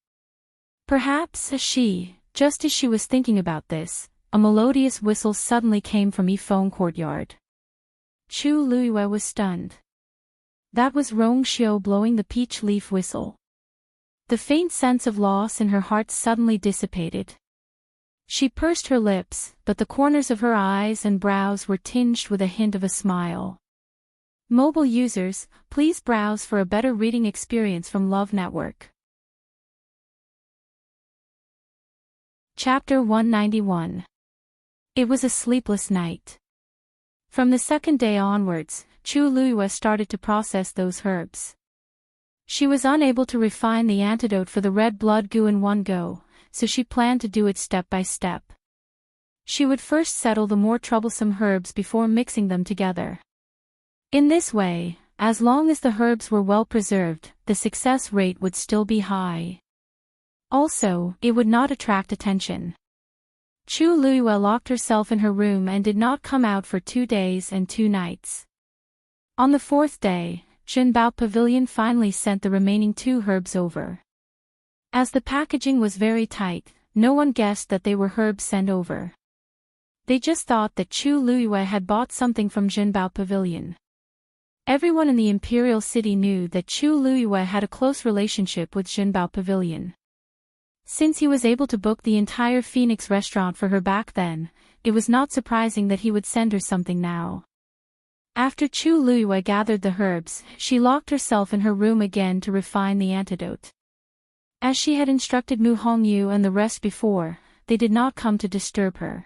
Perhaps just as she was thinking about this, a melodious whistle suddenly came from Yifeng courtyard. Chu Luyue was stunned. That was Rong Xiao blowing the peach leaf whistle. The faint sense of loss in her heart suddenly dissipated. She pursed her lips, but the corners of her eyes and brows were tinged with a hint of a smile. Mobile users, please browse for a better reading experience from Love Network. Chapter 191. It was a sleepless night. From the second day onwards, Chu Luyue started to process those herbs. She was unable to refine the antidote for the red blood goo in one go, so she planned to do it step by step. She would first settle the more troublesome herbs before mixing them together. In this way, as long as the herbs were well preserved, the success rate would still be high. Also, it would not attract attention. Chu Luyue locked herself in her room and did not come out for 2 days and 2 nights. On the 4th day, Jinbao Pavilion finally sent the remaining 2 herbs over. As the packaging was very tight, no one guessed that they were herbs sent over. They just thought that Chu Luyue had bought something from Jinbao Pavilion. Everyone in the Imperial city knew that Chu Luyue had a close relationship with Jinbao Pavilion. Since he was able to book the entire Phoenix restaurant for her back then, it was not surprising that he would send her something now. After Chu Luyue gathered the herbs, she locked herself in her room again to refine the antidote. As she had instructed Mu Hongyu and the rest before, they did not come to disturb her.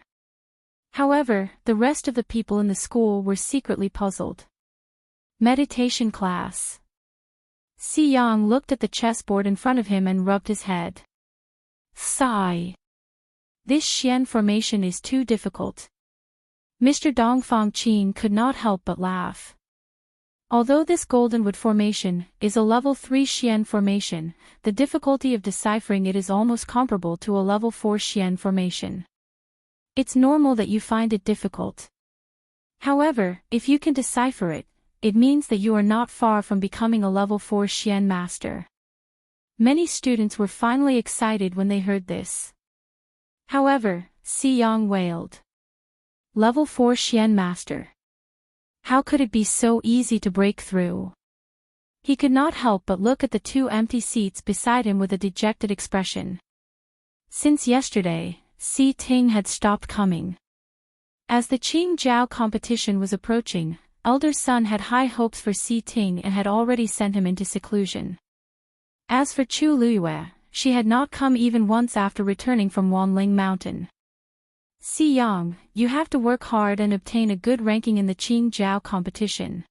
However, the rest of the people in the school were secretly puzzled. Meditation class. Si Yang looked at the chessboard in front of him and rubbed his head. Sigh. This Xian formation is too difficult. Mr. Dongfang Qin could not help but laugh. Although this goldenwood formation is a level 3 Xian formation, the difficulty of deciphering it is almost comparable to a level 4 Xian formation. It's normal that you find it difficult. However, if you can decipher it, it means that you are not far from becoming a level 4 Xian master. Many students were finally excited when they heard this. However, Si Yang wailed. Level 4 Xian master. How could it be so easy to break through? He could not help but look at the 2 empty seats beside him with a dejected expression. Since yesterday, Si Ting had stopped coming. As the Qingjiao competition was approaching, Elder Sun had high hopes for Si Ting and had already sent him into seclusion. As for Chu Luyue, she had not come even once after returning from Wanling Mountain. Si Yang, you have to work hard and obtain a good ranking in the Qingjiao competition.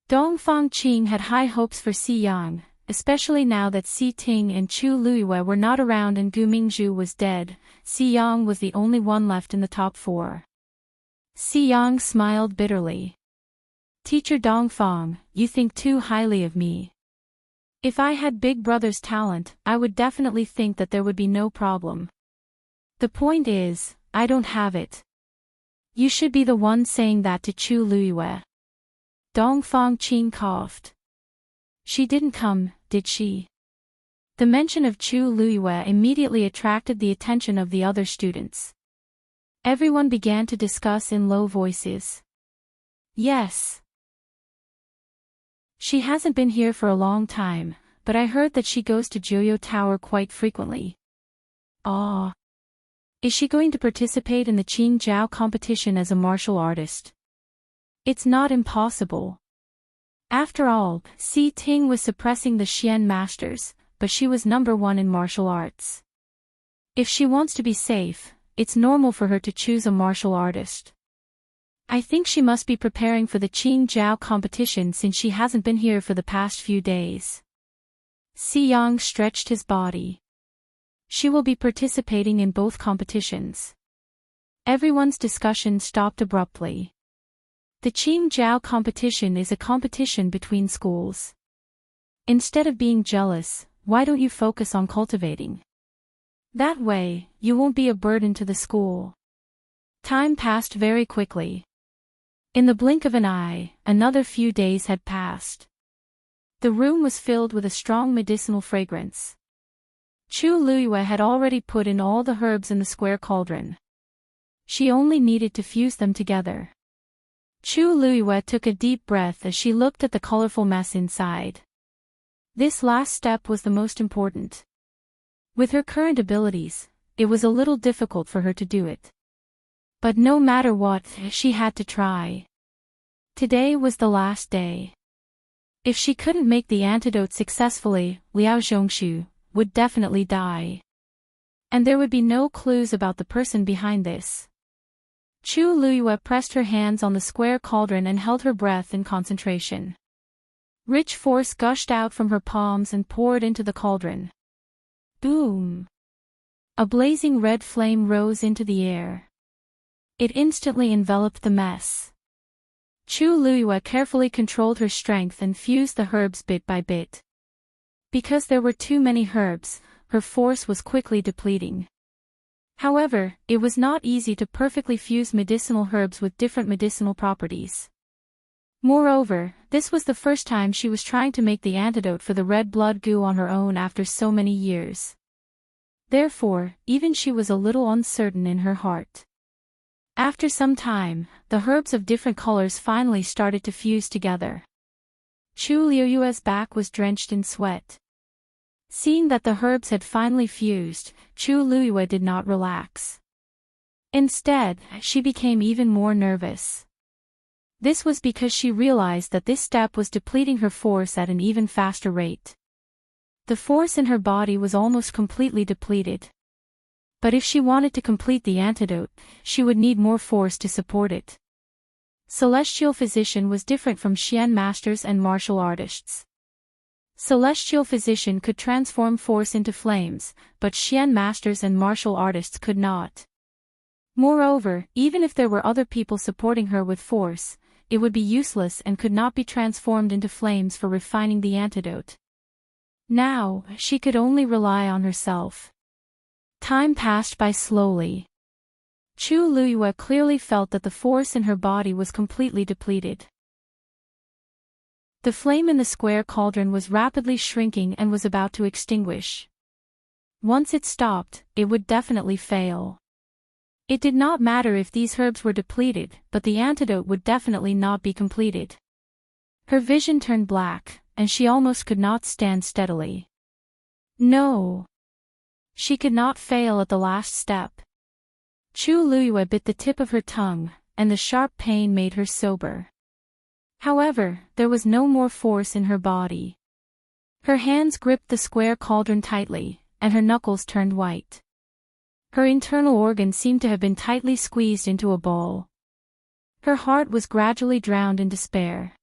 Dongfang Qing had high hopes for Si Yang, especially now that Si Ting and Chu Luyue were not around and Gu Mingzhu was dead. Si Yang was the only one left in the top 4. Si Yang smiled bitterly. Teacher Dongfang, you think too highly of me. If I had Big Brother's talent, I would definitely think that there would be no problem. The point is, I don't have it. You should be the one saying that to Chu Luiyue. Dongfang Qin coughed. She didn't come, did she? The mention of Chu Luiyue immediately attracted the attention of the other students. Everyone began to discuss in low voices. Yes. She hasn't been here for a long time, but I heard that she goes to Joyo Tower quite frequently. Ah. Is she going to participate in the Qing Jiao competition as a martial artist? It's not impossible. After all, Si Ting was suppressing the Xian masters, but she was #1 in martial arts. If she wants to be safe, it's normal for her to choose a martial artist. I think she must be preparing for the Qing Jiao competition since she hasn't been here for the past few days. Si Yang stretched his body. She will be participating in both competitions. Everyone's discussion stopped abruptly. The Qing Jiao competition is a competition between schools. Instead of being jealous, why don't you focus on cultivating? That way, you won't be a burden to the school. Time passed very quickly. In the blink of an eye, another few days had passed. The room was filled with a strong medicinal fragrance. Chu Luiyue had already put in all the herbs in the square cauldron. She only needed to fuse them together. Chu Luiyue took a deep breath as she looked at the colorful mess inside. This last step was the most important. With her current abilities, it was a little difficult for her to do it. But no matter what, she had to try. Today was the last day. If she couldn't make the antidote successfully, Liao Zhongshu would definitely die. And there would be no clues about the person behind this. Chu Luiyue pressed her hands on the square cauldron and held her breath in concentration. Rich force gushed out from her palms and poured into the cauldron. Boom! A blazing red flame rose into the air. It instantly enveloped the mess. Chu Luiyue carefully controlled her strength and fused the herbs bit by bit. Because there were too many herbs, her force was quickly depleting. However, it was not easy to perfectly fuse medicinal herbs with different medicinal properties. Moreover, this was the first time she was trying to make the antidote for the red blood goo on her own after so many years. Therefore, even she was a little uncertain in her heart. After some time, the herbs of different colors finally started to fuse together. Chu Luiyue's back was drenched in sweat. Seeing that the herbs had finally fused, Chu Luiyue did not relax. Instead, she became even more nervous. This was because she realized that this step was depleting her force at an even faster rate. The force in her body was almost completely depleted. But if she wanted to complete the antidote, she would need more force to support it. Celestial Physician was different from Xian masters and martial artists. Celestial Physician could transform force into flames, but Xian masters and martial artists could not. Moreover, even if there were other people supporting her with force, it would be useless and could not be transformed into flames for refining the antidote. Now, she could only rely on herself. Time passed by slowly. Chu Luiyue clearly felt that the force in her body was completely depleted. The flame in the square cauldron was rapidly shrinking and was about to extinguish. Once it stopped, it would definitely fail. It did not matter if these herbs were depleted, but the antidote would definitely not be completed. Her vision turned black, and she almost could not stand steadily. No! She could not fail at the last step. Chu Luiyue bit the tip of her tongue, and the sharp pain made her sober. However, there was no more force in her body. Her hands gripped the square cauldron tightly, and her knuckles turned white. Her internal organs seemed to have been tightly squeezed into a ball. Her heart was gradually drowned in despair.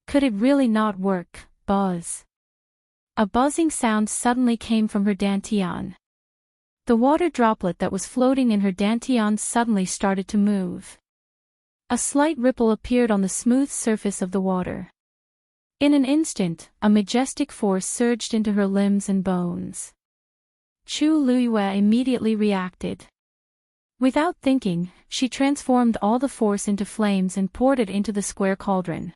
Could it really not work? Buzz. A buzzing sound suddenly came from her dantian. The water droplet that was floating in her dantian suddenly started to move. A slight ripple appeared on the smooth surface of the water. In an instant, a majestic force surged into her limbs and bones. Chu Luiyue immediately reacted. Without thinking, she transformed all the force into flames and poured it into the square cauldron.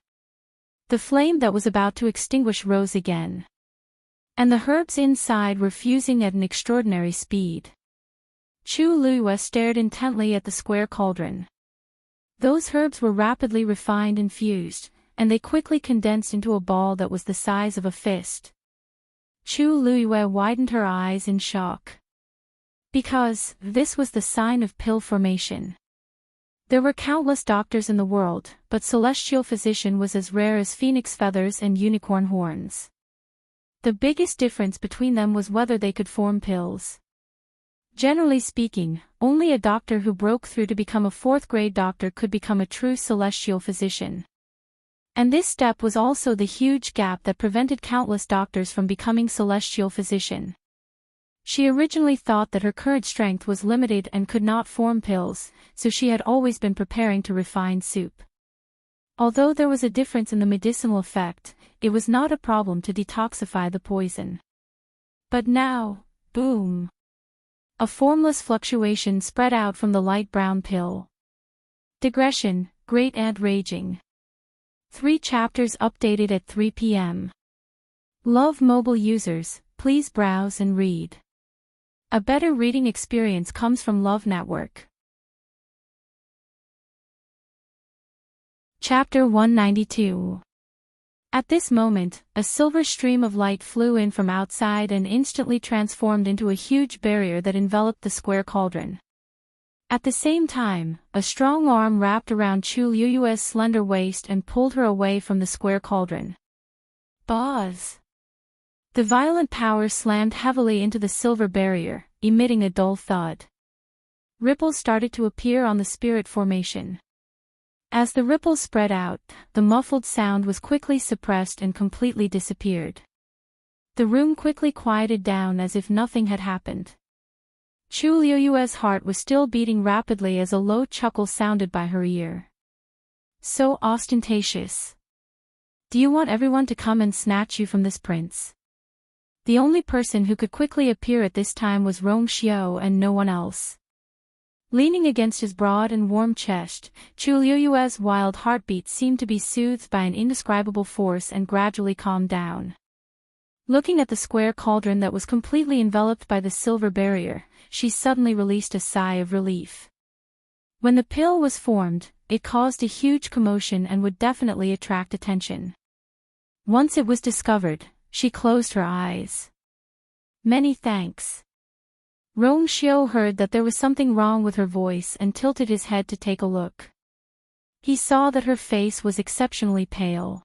The flame that was about to extinguish rose again. And the herbs inside were fusing at an extraordinary speed. Chu Luiyue stared intently at the square cauldron. Those herbs were rapidly refined and fused, and they quickly condensed into a ball that was the size of a fist. Chu Luiyue widened her eyes in shock. Because this was the sign of pill formation. There were countless doctors in the world, but celestial physician was as rare as phoenix feathers and unicorn horns. The biggest difference between them was whether they could form pills. Generally speaking, only a doctor who broke through to become a fourth-grade doctor could become a true celestial physician. And this step was also the huge gap that prevented countless doctors from becoming celestial physician. She originally thought that her current strength was limited and could not form pills, so she had always been preparing to refine soup. Although there was a difference in the medicinal effect, it was not a problem to detoxify the poison. But now, boom! A formless fluctuation spread out from the light brown pill. Digression, Great Ant Raging. 3 chapters updated at 3 p.m. Love mobile users, please browse and read. A better reading experience comes from Love Network. Chapter 192. At this moment, a silver stream of light flew in from outside and instantly transformed into a huge barrier that enveloped the square cauldron. At the same time, a strong arm wrapped around Chu Luiyue's slender waist and pulled her away from the square cauldron. Buzz! The violent power slammed heavily into the silver barrier, emitting a dull thud. Ripples started to appear on the spirit formation. As the ripples spread out, the muffled sound was quickly suppressed and completely disappeared. The room quickly quieted down as if nothing had happened. Chu Luiyue's heart was still beating rapidly as a low chuckle sounded by her ear. So ostentatious. Do you want everyone to come and snatch you from this prince? The only person who could quickly appear at this time was Rong Xiao and no one else. Leaning against his broad and warm chest, Chu Luiyue's wild heartbeat seemed to be soothed by an indescribable force and gradually calmed down. Looking at the square cauldron that was completely enveloped by the silver barrier, she suddenly released a sigh of relief. When the pill was formed, it caused a huge commotion and would definitely attract attention. Once it was discovered, she closed her eyes. Many thanks. Rong Xiao heard that there was something wrong with her voice and tilted his head to take a look. He saw that her face was exceptionally pale.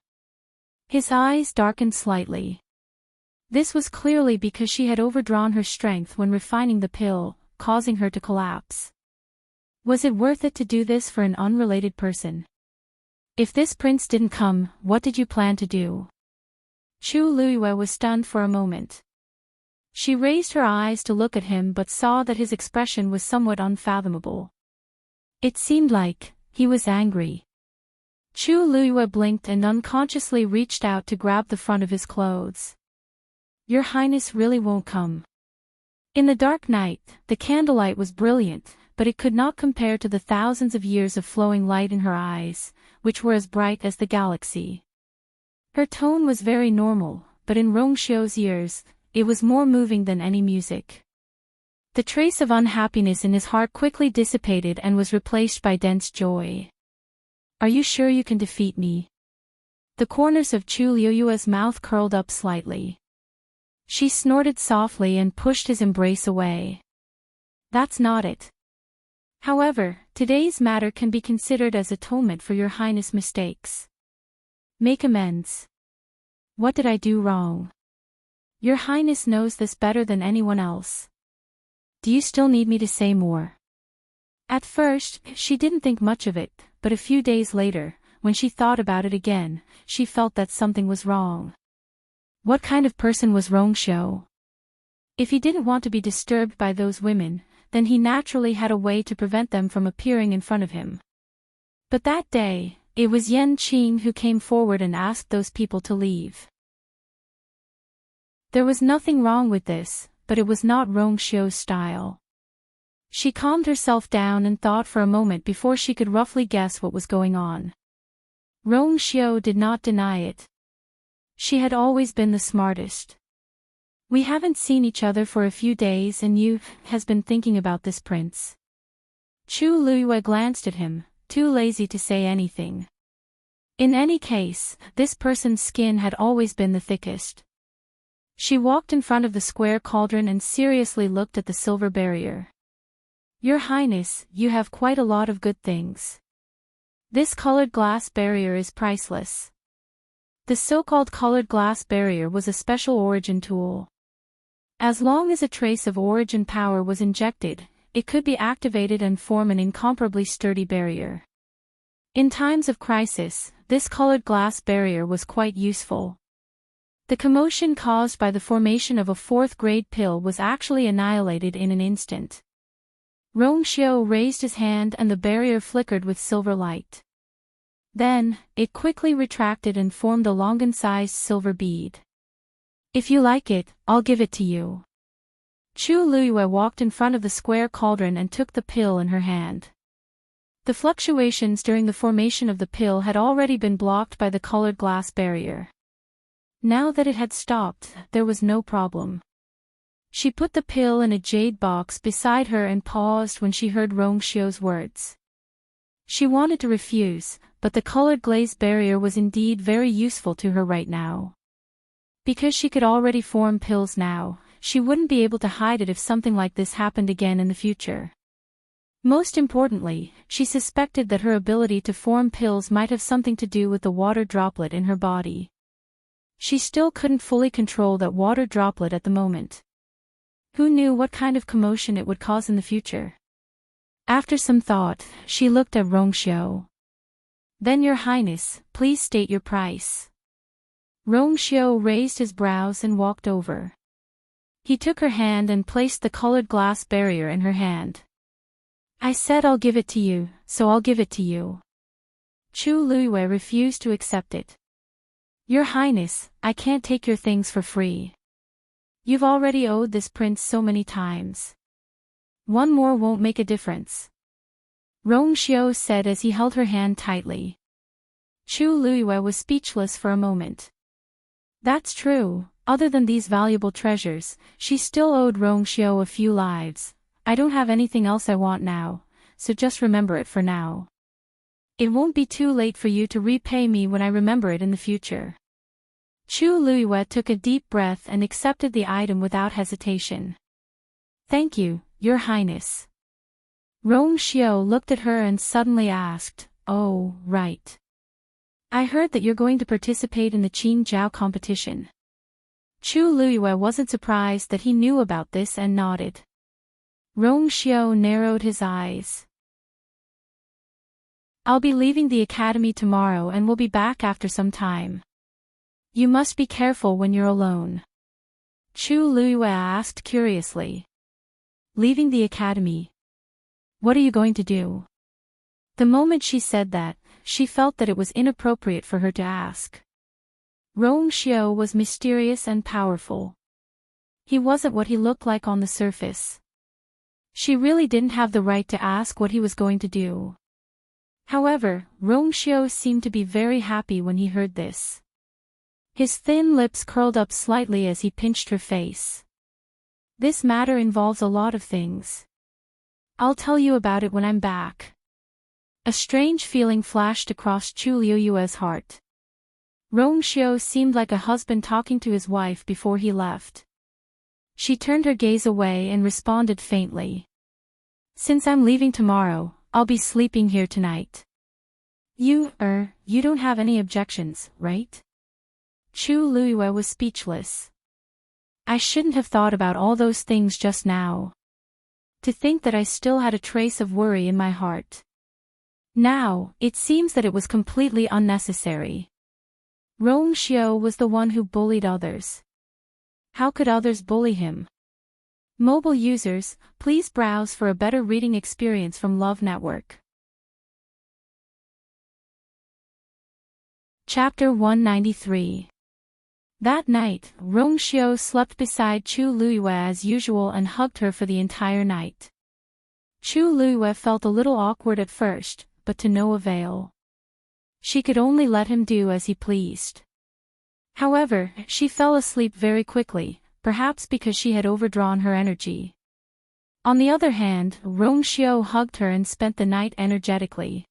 His eyes darkened slightly. This was clearly because she had overdrawn her strength when refining the pill, causing her to collapse. Was it worth it to do this for an unrelated person? If this prince didn't come, what did you plan to do? Chu Luiyue was stunned for a moment. She raised her eyes to look at him but saw that his expression was somewhat unfathomable. It seemed like he was angry. Chu Luiyue blinked and unconsciously reached out to grab the front of his clothes. Your Highness really won't come. In the dark night, the candlelight was brilliant, but it could not compare to the thousands of years of flowing light in her eyes, which were as bright as the galaxy. Her tone was very normal, but in Rong Xiao's ears, it was more moving than any music. The trace of unhappiness in his heart quickly dissipated and was replaced by dense joy. Are you sure you can defeat me? The corners of Chu Luiyue's mouth curled up slightly. She snorted softly and pushed his embrace away. That's not it. However, today's matter can be considered as atonement for your Highness' mistakes. Make amends. What did I do wrong? Your Highness knows this better than anyone else. Do you still need me to say more? At first, she didn't think much of it, but a few days later, when she thought about it again, she felt that something was wrong. What kind of person was Rong Xiao? If he didn't want to be disturbed by those women, then he naturally had a way to prevent them from appearing in front of him. But that day, it was Enchanting who came forward and asked those people to leave. There was nothing wrong with this, but it was not Rongxiu's style. She calmed herself down and thought for a moment before she could roughly guess what was going on. Rongxiu did not deny it. She had always been the smartest. We haven't seen each other for a few days and you has been thinking about this prince. Chu Luiyue glanced at him, too lazy to say anything. In any case, this person's skin had always been the thickest. She walked in front of the square cauldron and seriously looked at the silver barrier. Your Highness, you have quite a lot of good things. This colored glass barrier is priceless. The so-called colored glass barrier was a special origin tool. As long as a trace of origin power was injected, it could be activated and form an incomparably sturdy barrier. In times of crisis, this colored glass barrier was quite useful. The commotion caused by the formation of a fourth-grade pill was actually annihilated in an instant. Rongxiu raised his hand and the barrier flickered with silver light. Then, it quickly retracted and formed a longan-sized silver bead. If you like it, I'll give it to you. Chu Luiyue walked in front of the square cauldron and took the pill in her hand. The fluctuations during the formation of the pill had already been blocked by the colored glass barrier. Now that it had stopped, there was no problem. She put the pill in a jade box beside her and paused when she heard Rongxiu's words. She wanted to refuse, but the colored glaze barrier was indeed very useful to her right now. Because she could already form pills now, she wouldn't be able to hide it if something like this happened again in the future. Most importantly, she suspected that her ability to form pills might have something to do with the water droplet in her body. She still couldn't fully control that water droplet at the moment. Who knew what kind of commotion it would cause in the future? After some thought, she looked at Rongxiu. Then Your Highness, please state your price. Rongxiu raised his brows and walked over. He took her hand and placed the colored glass barrier in her hand. I said I'll give it to you, so I'll give it to you. Chu Luiyue refused to accept it. Your Highness, I can't take your things for free. You've already owed this prince so many times. One more won't make a difference. Rongxiu said as he held her hand tightly. Chu Luiyue was speechless for a moment. That's true, other than these valuable treasures, she still owed Rongxiu a few lives. I don't have anything else I want now, so just remember it for now. It won't be too late for you to repay me when I remember it in the future. Chu Luiyue took a deep breath and accepted the item without hesitation. Thank you, Your Highness. Rongxiu looked at her and suddenly asked, Oh, right. I heard that you're going to participate in the Qin Jiao competition. Chu Luiyue wasn't surprised that he knew about this and nodded. Rongxiu narrowed his eyes. I'll be leaving the academy tomorrow and will be back after some time. You must be careful when you're alone. Chu Luiyue asked curiously. Leaving the academy? What are you going to do? The moment she said that, she felt that it was inappropriate for her to ask. Rongxiu was mysterious and powerful. He wasn't what he looked like on the surface. She really didn't have the right to ask what he was going to do. However, Rongxiu seemed to be very happy when he heard this. His thin lips curled up slightly as he pinched her face. This matter involves a lot of things. I'll tell you about it when I'm back. A strange feeling flashed across Chu Luiyue's heart. Rongxiu seemed like a husband talking to his wife before he left. She turned her gaze away and responded faintly. Since I'm leaving tomorrow, I'll be sleeping here tonight. You don't have any objections, right? Chu Luiyue was speechless. I shouldn't have thought about all those things just now. To think that I still had a trace of worry in my heart. Now, it seems that it was completely unnecessary. Rongxiu was the one who bullied others. How could others bully him? Mobile users, please browse for a better reading experience from Love Network. Chapter 193. That night, Rongxiu slept beside Chu Luiyue as usual and hugged her for the entire night. Chu Luiyue felt a little awkward at first, but to no avail. She could only let him do as he pleased. However, she fell asleep very quickly, perhaps because she had overdrawn her energy. On the other hand, Rongxiu hugged her and spent the night energetically.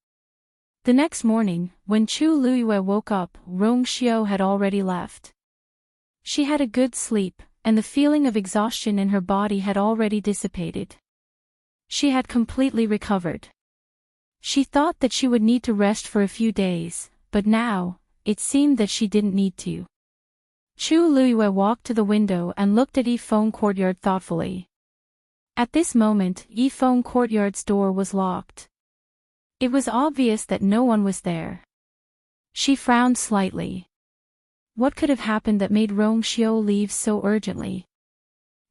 The next morning, when Chu Luiyue woke up, Rongxiu had already left. She had a good sleep, and the feeling of exhaustion in her body had already dissipated. She had completely recovered. She thought that she would need to rest for a few days, but now, it seemed that she didn't need to. Chu Luiyue walked to the window and looked at Yifeng Courtyard thoughtfully. At this moment, Yifeng Courtyard's door was locked. It was obvious that no one was there. She frowned slightly. What could have happened that made Rongxiu leave so urgently?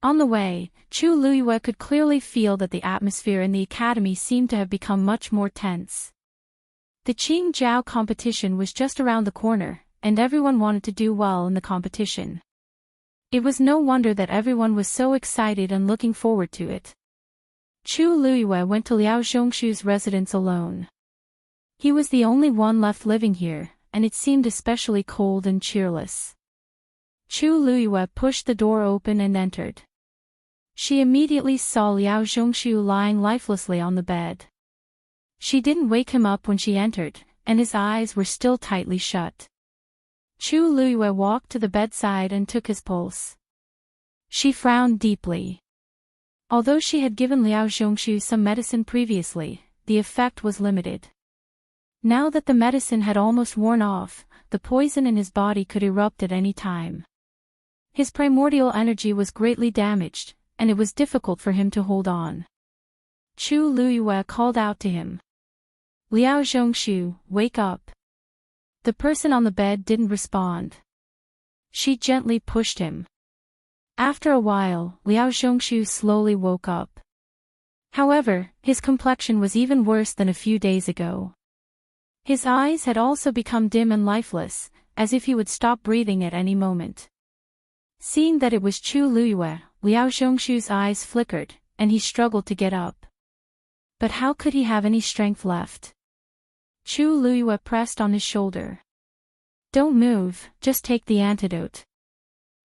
On the way, Chu Luiyue could clearly feel that the atmosphere in the academy seemed to have become much more tense. The Qingjiao competition was just around the corner, and everyone wanted to do well in the competition. It was no wonder that everyone was so excited and looking forward to it. Chu Luiyue went to Liao Zhongshu's residence alone. He was the only one left living here, and it seemed especially cold and cheerless. Chu Luiyue pushed the door open and entered. She immediately saw Liao Zhongshu lying lifelessly on the bed. She didn't wake him up when she entered, and his eyes were still tightly shut. Chu Luiyue walked to the bedside and took his pulse. She frowned deeply. Although she had given Liao Zhongshu some medicine previously, the effect was limited. Now that the medicine had almost worn off, the poison in his body could erupt at any time. His primordial energy was greatly damaged, and it was difficult for him to hold on. Chu Luiyue called out to him. Liao Zhongshu, wake up. The person on the bed didn't respond. She gently pushed him. After a while, Liao Zhongshu slowly woke up. However, his complexion was even worse than a few days ago. His eyes had also become dim and lifeless, as if he would stop breathing at any moment. Seeing that it was Chu Luiyue, Liao Zhongshu's eyes flickered, and he struggled to get up. But how could he have any strength left? Chu Luiyue pressed on his shoulder. Don't move, just take the antidote.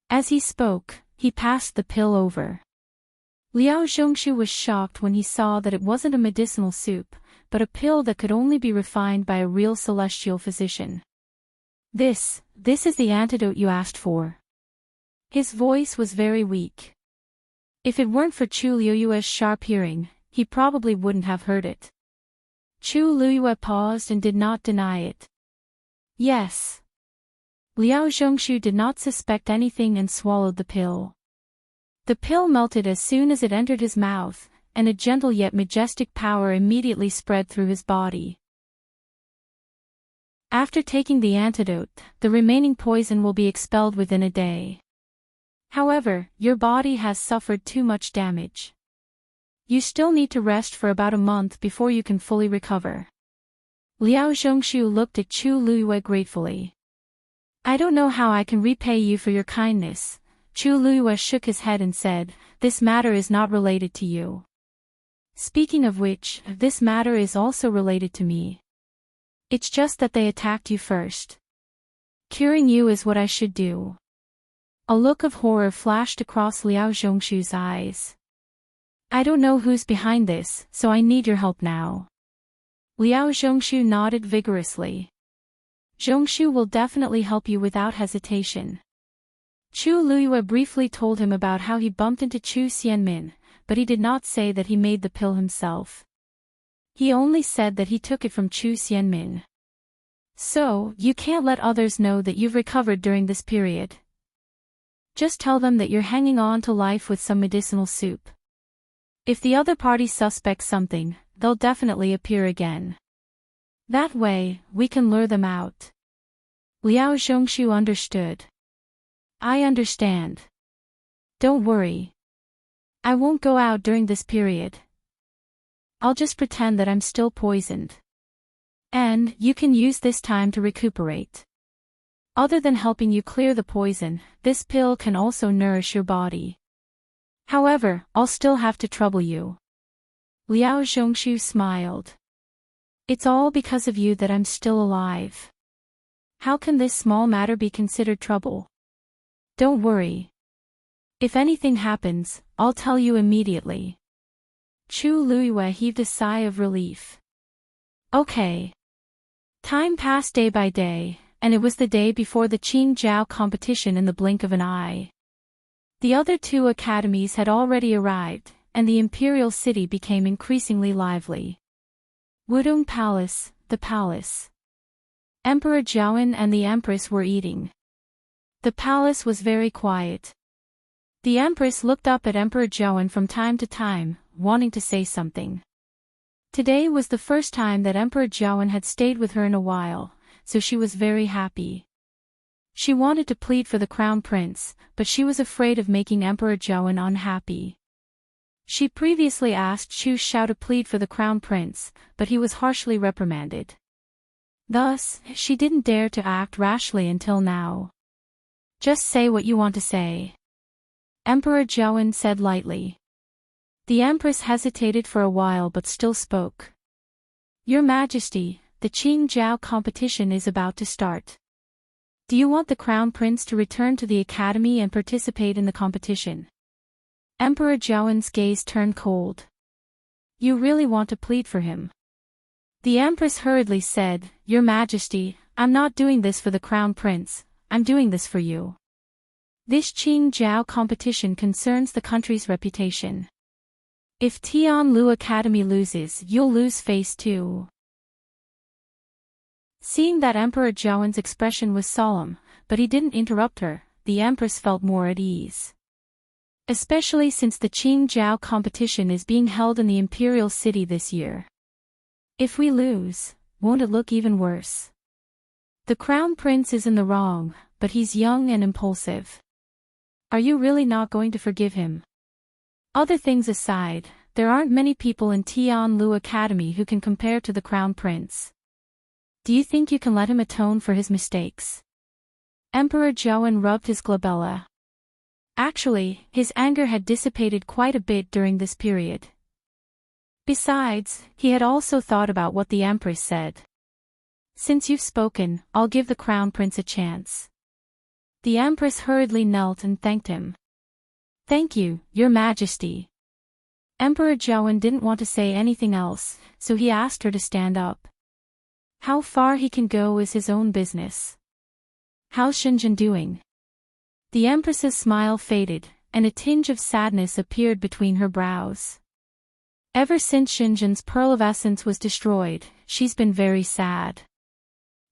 As he spoke, he passed the pill over. Liao Zhongshu was shocked when he saw that it wasn't a medicinal soup, but a pill that could only be refined by a real celestial physician. This is the antidote you asked for. His voice was very weak. If it weren't for Chu Luiyue's sharp hearing, he probably wouldn't have heard it. Chu Luiyue paused and did not deny it. Yes. Liao Zhongshu did not suspect anything and swallowed the pill. The pill melted as soon as it entered his mouth, and a gentle yet majestic power immediately spread through his body. After taking the antidote, the remaining poison will be expelled within a day. However, your body has suffered too much damage. You still need to rest for about a month before you can fully recover. Liao Zhongshu looked at Chu Luiyue gratefully. I don't know how I can repay you for your kindness. Chu Luiyue shook his head and said, this matter is not related to you. Speaking of which, this matter is also related to me. It's just that they attacked you first. Curing you is what I should do. A look of horror flashed across Liao Zhongshu's eyes. I don't know who's behind this, so I need your help now. Liao Zhongshu nodded vigorously. Zhongshu will definitely help you without hesitation. Chu Luiyue briefly told him about how he bumped into Chu Xianmin, but he did not say that he made the pill himself. He only said that he took it from Chu Xianmin. So, you can't let others know that you've recovered during this period. Just tell them that you're hanging on to life with some medicinal soup. If the other party suspects something, they'll definitely appear again. That way, we can lure them out. Liao Zhongshu understood. I understand. Don't worry. I won't go out during this period. I'll just pretend that I'm still poisoned. And you can use this time to recuperate. Other than helping you clear the poison, this pill can also nourish your body. However, I'll still have to trouble you. Liao Zhongshu smiled. It's all because of you that I'm still alive. How can this small matter be considered trouble? Don't worry. If anything happens, I'll tell you immediately. Chu Luiyue heaved a sigh of relief. Okay. Time passed day by day, and it was the day before the Qingjiao competition in the blink of an eye. The other two academies had already arrived, and the Imperial city became increasingly lively. Wudong Palace, the palace. Emperor Zhaoan and the Empress were eating. The palace was very quiet. The Empress looked up at Emperor Zhaoan from time to time, wanting to say something. Today was the first time that Emperor Zhaoan had stayed with her in a while, so she was very happy. She wanted to plead for the crown prince, but she was afraid of making Emperor Zhaoan unhappy. She previously asked Chu Xiao to plead for the crown prince, but he was harshly reprimanded. Thus, she didn't dare to act rashly until now. Just say what you want to say. Emperor Zhaoan said lightly. The Empress hesitated for a while but still spoke. Your Majesty, the Qingjiao competition is about to start. Do you want the Crown Prince to return to the academy and participate in the competition? Emperor Zhaoan's gaze turned cold. You really want to plead for him? The Empress hurriedly said, Your Majesty, I'm not doing this for the Crown Prince, I'm doing this for you. This Qingjiao competition concerns the country's reputation. If Tianlu Academy loses, you'll lose face too. Seeing that Emperor Zhaoan's expression was solemn, but he didn't interrupt her, the Empress felt more at ease. Especially since the Qingjiao competition is being held in the Imperial city this year. If we lose, won't it look even worse? The Crown Prince is in the wrong, but he's young and impulsive. Are you really not going to forgive him? Other things aside, there aren't many people in Tianlu Academy who can compare to the Crown Prince. Do you think you can let him atone for his mistakes? Emperor Zhaoan rubbed his glabella. Actually, his anger had dissipated quite a bit during this period. Besides, he had also thought about what the Empress said. Since you've spoken, I'll give the Crown Prince a chance. The Empress hurriedly knelt and thanked him. Thank you, Your Majesty. Emperor Zhaoan didn't want to say anything else, so he asked her to stand up. How far he can go is his own business. How's Shenzhen doing? The Empress's smile faded, and a tinge of sadness appeared between her brows. Ever since Shenzhen's pearl of essence was destroyed, she's been very sad.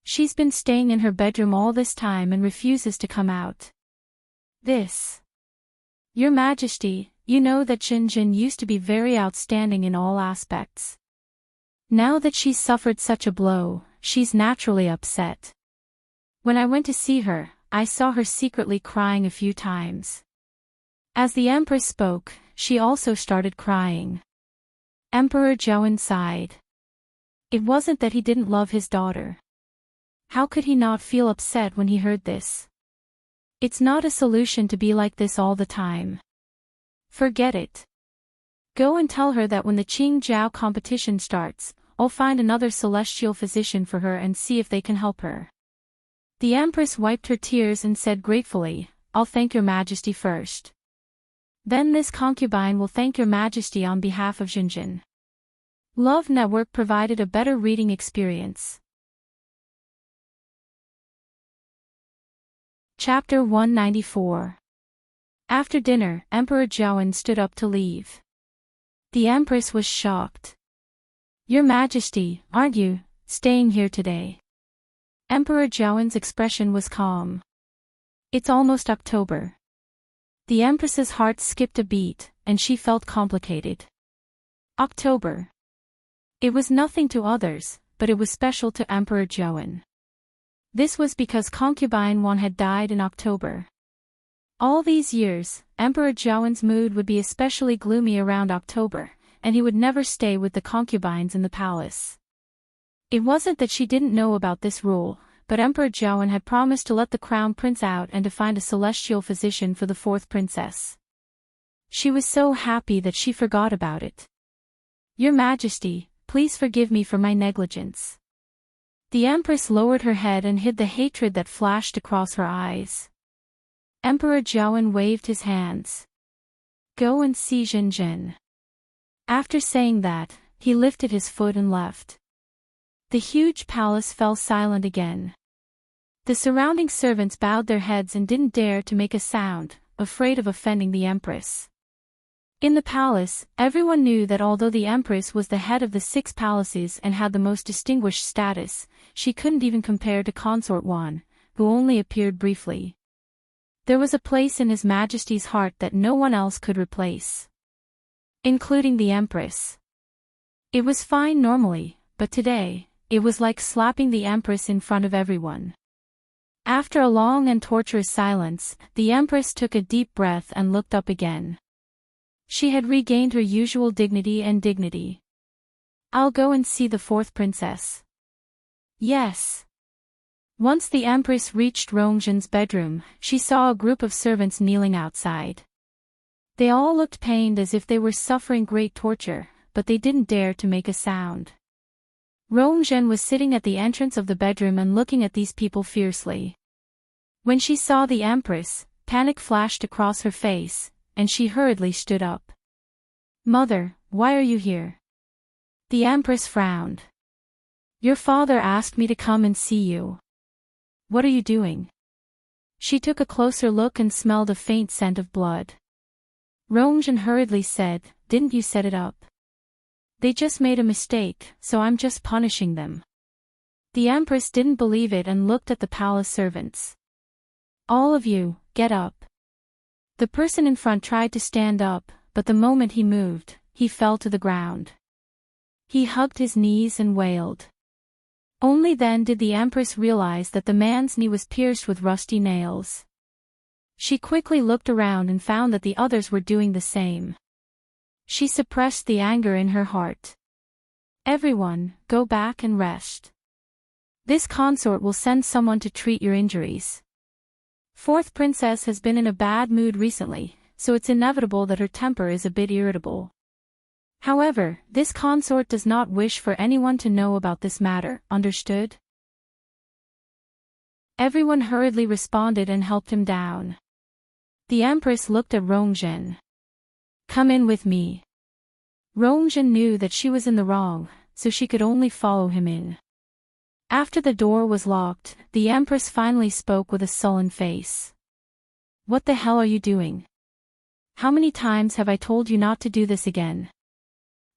She's been staying in her bedroom all this time and refuses to come out. Your Majesty, you know that Shenzhen used to be very outstanding in all aspects. Now that she's suffered such a blow, she's naturally upset. When I went to see her, I saw her secretly crying a few times. As the Empress spoke, she also started crying. Emperor Zhaoan sighed. It wasn't that he didn't love his daughter. How could he not feel upset when he heard this? It's not a solution to be like this all the time. Forget it. Go and tell her that when the Qingjiao competition starts, I'll find another celestial physician for her and see if they can help her. The Empress wiped her tears and said gratefully, I'll thank Your Majesty first. Then this concubine will thank Your Majesty on behalf of Shenzhen. Love Network provided a better reading experience. Chapter 194. After dinner, Emperor Zhaoan stood up to leave. The Empress was shocked. Your Majesty, aren't you staying here today? Emperor Zhaoan's expression was calm. It's almost October. The Empress's heart skipped a beat, and she felt complicated. October. It was nothing to others, but it was special to Emperor Zhaoan. This was because concubine 1 had died in October. All these years, Emperor Zhaoan's mood would be especially gloomy around October, and he would never stay with the concubines in the palace. It wasn't that she didn't know about this rule, but Emperor Zhaoan had promised to let the crown prince out and to find a celestial physician for the fourth princess. She was so happy that she forgot about it. Your Majesty, please forgive me for my negligence. The Empress lowered her head and hid the hatred that flashed across her eyes. Emperor Zhaoan waved his hands. Go and see Zhen. After saying that, he lifted his foot and left. The huge palace fell silent again. The surrounding servants bowed their heads and didn't dare to make a sound, afraid of offending the Empress. In the palace, everyone knew that although the Empress was the head of the 6 palaces and had the most distinguished status, she couldn't even compare to Consort Wan, who only appeared briefly. There was a place in His Majesty's heart that no one else could replace, including the Empress. It was fine normally, but today, it was like slapping the Empress in front of everyone. After a long and torturous silence, the Empress took a deep breath and looked up again. She had regained her usual dignity. I'll go and see the fourth princess. Yes. Once the Empress reached Rongzhen's bedroom, she saw a group of servants kneeling outside. They all looked pained as if they were suffering great torture, but they didn't dare to make a sound. Rongzhen was sitting at the entrance of the bedroom and looking at these people fiercely. When she saw the Empress, panic flashed across her face, and she hurriedly stood up. Mother, why are you here? The Empress frowned. Your father asked me to come and see you. What are you doing? She took a closer look and smelled a faint scent of blood. Rongzhen hurriedly said, Didn't you set it up? They just made a mistake, so I'm just punishing them. The Empress didn't believe it and looked at the palace servants. All of you, get up. The person in front tried to stand up, but the moment he moved, he fell to the ground. He hugged his knees and wailed. Only then did the Empress realize that the man's knee was pierced with rusty nails. She quickly looked around and found that the others were doing the same. She suppressed the anger in her heart. Everyone, go back and rest. This consort will send someone to treat your injuries. Fourth princess has been in a bad mood recently, so it's inevitable that her temper is a bit irritable. However, this consort does not wish for anyone to know about this matter, understood? Everyone hurriedly responded and helped him down. The Empress looked at Rongzhen. Come in with me. Rongzhen knew that she was in the wrong, so she could only follow him in. After the door was locked, the Empress finally spoke with a sullen face. What the hell are you doing? How many times have I told you not to do this again?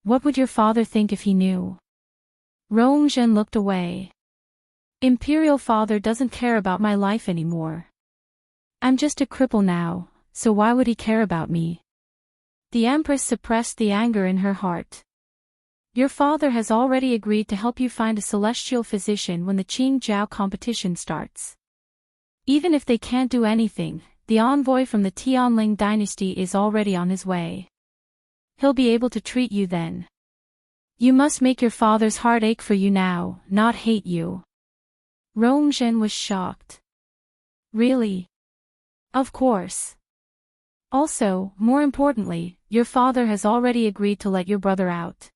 What would your father think if he knew? Rongzhen looked away. Imperial father doesn't care about my life anymore. I'm just a cripple now, so why would he care about me? The Empress suppressed the anger in her heart. Your father has already agreed to help you find a celestial physician when the Qingjiao competition starts. Even if they can't do anything, the envoy from the Tianling dynasty is already on his way. He'll be able to treat you then. You must make your father's heart ache for you now, not hate you. Rongzhen was shocked. Really? Of course. Also, more importantly, your father has already agreed to let your brother out.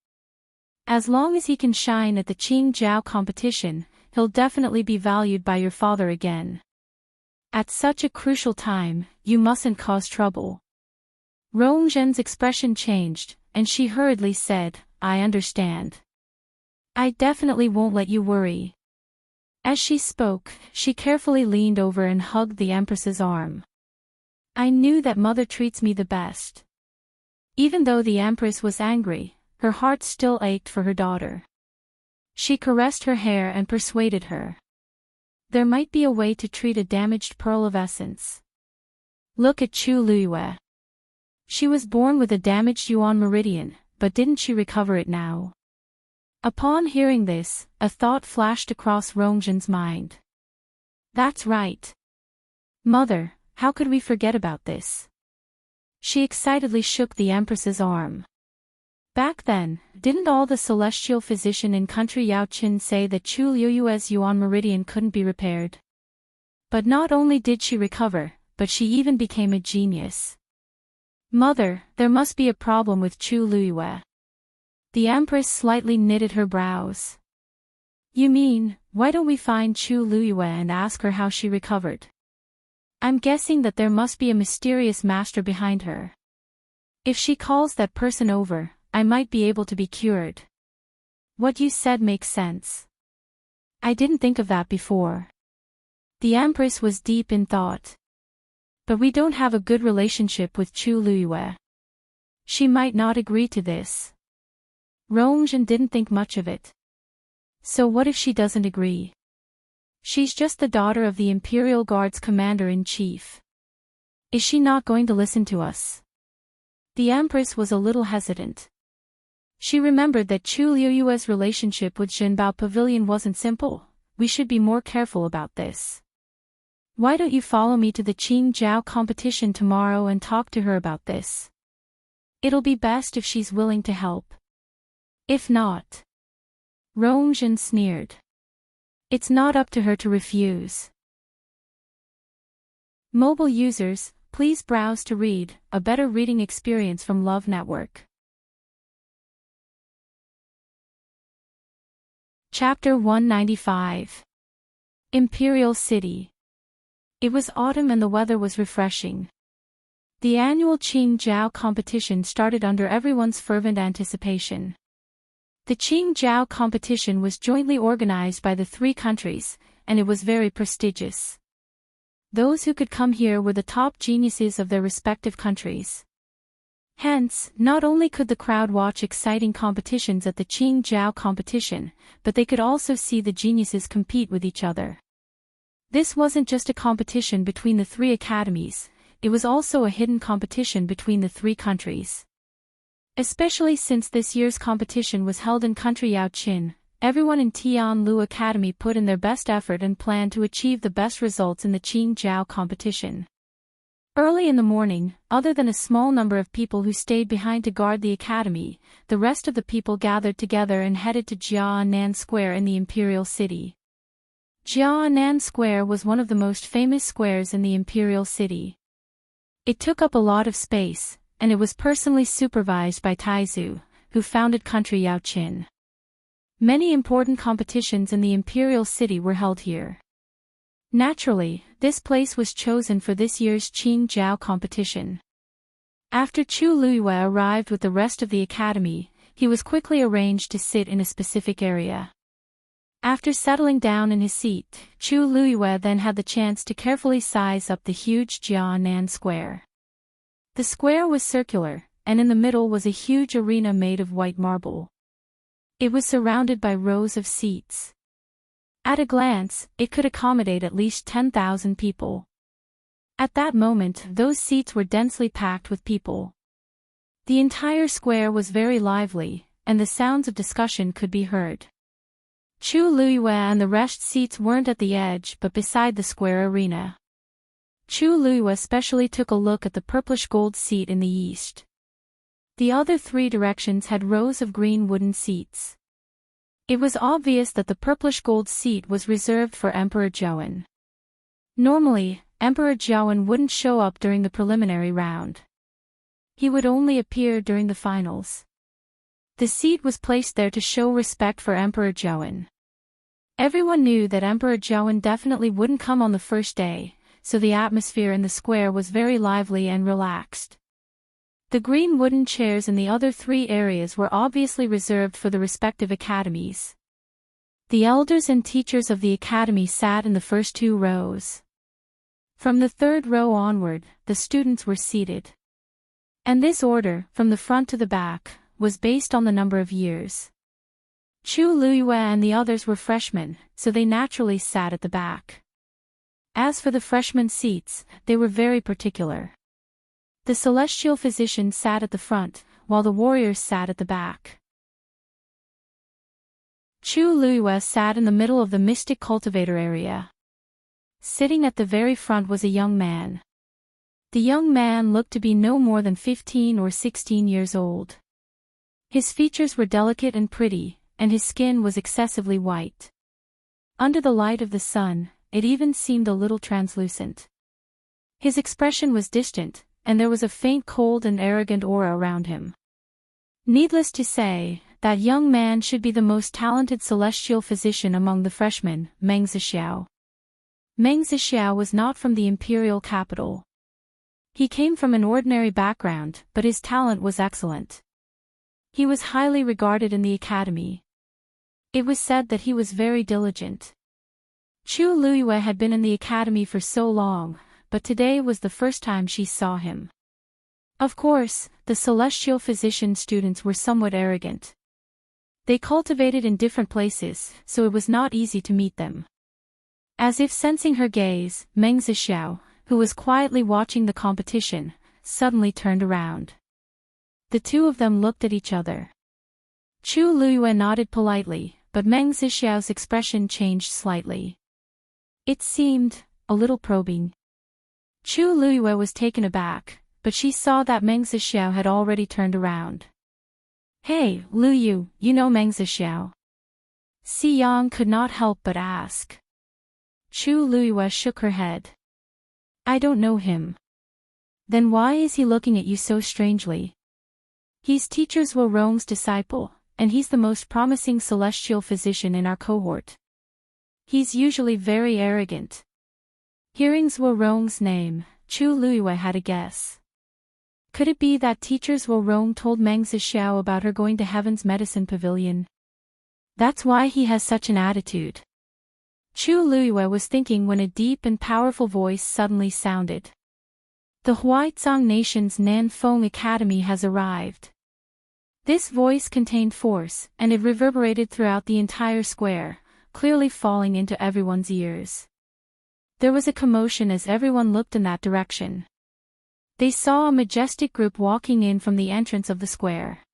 As long as he can shine at the Qingjiao competition, he'll definitely be valued by your father again. At such a crucial time, you mustn't cause trouble. Rongzhen's expression changed, and she hurriedly said, I understand. I definitely won't let you worry. As she spoke, she carefully leaned over and hugged the Empress's arm. I knew that mother treats me the best. Even though the Empress was angry, her heart still ached for her daughter. She caressed her hair and persuaded her. There might be a way to treat a damaged pearl of essence. Look at Chu Luiyue. She was born with a damaged yuan meridian, but didn't she recover it now? Upon hearing this, a thought flashed across Rongzhen's mind. That's right. Mother, how could we forget about this? She excitedly shook the Empress's arm. Back then, didn't all the celestial physician in country Yao Qin say that Chu Liuyue's Yuan meridian couldn't be repaired? But not only did she recover, but she even became a genius. Mother, there must be a problem with Chu Liyue. The Empress slightly knitted her brows. You mean, why don't we find Chu Liyue and ask her how she recovered? I'm guessing that there must be a mysterious master behind her. If she calls that person over, I might be able to be cured. What you said makes sense. I didn't think of that before. The Empress was deep in thought. But we don't have a good relationship with Chu Liyue. She might not agree to this. Rongzhen didn't think much of it. So what if she doesn't agree? She's just the daughter of the Imperial Guard's commander-in-chief. Is she not going to listen to us? The Empress was a little hesitant. She remembered that Chu Liyue's relationship with Jinbao Pavilion wasn't simple. We should be more careful about this. Why don't you follow me to the Qingjiao competition tomorrow and talk to her about this? It'll be best if she's willing to help. If not. Rongzhen sneered. It's not up to her to refuse. Mobile users, please browse to read a better reading experience from Love Network. Chapter 195. Imperial City. It was autumn and the weather was refreshing. The annual Qingjiao competition started under everyone's fervent anticipation. The Qingjiao competition was jointly organized by the three countries, and it was very prestigious. Those who could come here were the top geniuses of their respective countries. Hence, not only could the crowd watch exciting competitions at the Qingjiao competition, but they could also see the geniuses compete with each other. This wasn't just a competition between the three academies, it was also a hidden competition between the three countries. Especially since this year's competition was held in country Yao Qin, everyone in Tianlu Academy put in their best effort and planned to achieve the best results in the Qingjiao competition. Early in the morning, other than a small number of people who stayed behind to guard the academy, the rest of the people gathered together and headed to Jianan Square in the Imperial City. Jianan Square was one of the most famous squares in the Imperial City. It took up a lot of space, and it was personally supervised by Taizu, who founded country Yao Qin. Many important competitions in the Imperial City were held here. Naturally, this place was chosen for this year's Qingjiao competition. After Chu Liyue arrived with the rest of the academy, he was quickly arranged to sit in a specific area. After settling down in his seat, Chu Liyue then had the chance to carefully size up the huge Jianan Square. The square was circular, and in the middle was a huge arena made of white marble. It was surrounded by rows of seats. At a glance, it could accommodate at least 10,000 people. At that moment, those seats were densely packed with people. The entire square was very lively, and the sounds of discussion could be heard. Chu Liyue and the rest seats weren't at the edge but beside the square arena. Chu Liyue especially took a look at the purplish gold seat in the east. The other three directions had rows of green wooden seats. It was obvious that the purplish gold seat was reserved for Emperor Zhouwen. Normally, Emperor Zhouwen wouldn't show up during the preliminary round. He would only appear during the finals. The seat was placed there to show respect for Emperor Zhouwen. Everyone knew that Emperor Zhouwen definitely wouldn't come on the first day, so the atmosphere in the square was very lively and relaxed. The green wooden chairs in the other three areas were obviously reserved for the respective academies. The elders and teachers of the academy sat in the first two rows. From the third row onward, the students were seated. And this order, from the front to the back, was based on the number of years. Chu Liyue and the others were freshmen, so they naturally sat at the back. As for the freshman seats, they were very particular. The celestial physician sat at the front, while the warriors sat at the back. Chu Liyue sat in the middle of the mystic cultivator area. Sitting at the very front was a young man. The young man looked to be no more than 15 or 16 years old. His features were delicate and pretty, and his skin was excessively white. Under the light of the sun, it even seemed a little translucent. His expression was distant, and there was a faint cold and arrogant aura around him. Needless to say, that young man should be the most talented celestial physician among the freshmen, Meng Zixiao. Meng Zixiao was not from the Imperial capital. He came from an ordinary background, but his talent was excellent. He was highly regarded in the academy. It was said that he was very diligent. Chu Luiyue had been in the academy for so long, but today was the first time she saw him. Of course, the celestial physician students were somewhat arrogant. They cultivated in different places, so it was not easy to meet them. As if sensing her gaze, Meng Zixiao, who was quietly watching the competition, suddenly turned around. The two of them looked at each other. Chu Luiyue nodded politely, but Meng Zixiao's expression changed slightly. It seemed a little probing. Chu Luiyue was taken aback, but she saw that Meng Zixiao had already turned around. "Hey, Lu Yu, you know Meng Zixiao?" Si Yang could not help but ask. Chu Luiyue shook her head. "I don't know him." "Then why is he looking at you so strangely?" "He's teacher Zhuo Rong's disciple, and he's the most promising celestial physician in our cohort. He's usually very arrogant." Hearing Zhuo Rong's name, Chu Luiyue had a guess. Could it be that teacher Zhuo Rong told Meng Zixiao about her going to Heaven's Medicine Pavilion? That's why he has such an attitude. Chu Luiyue was thinking when a deep and powerful voice suddenly sounded. "The Huaizong Nation's Nanfeng Academy has arrived." This voice contained force, and it reverberated throughout the entire square, clearly falling into everyone's ears. There was a commotion as everyone looked in that direction. They saw a majestic group walking in from the entrance of the square.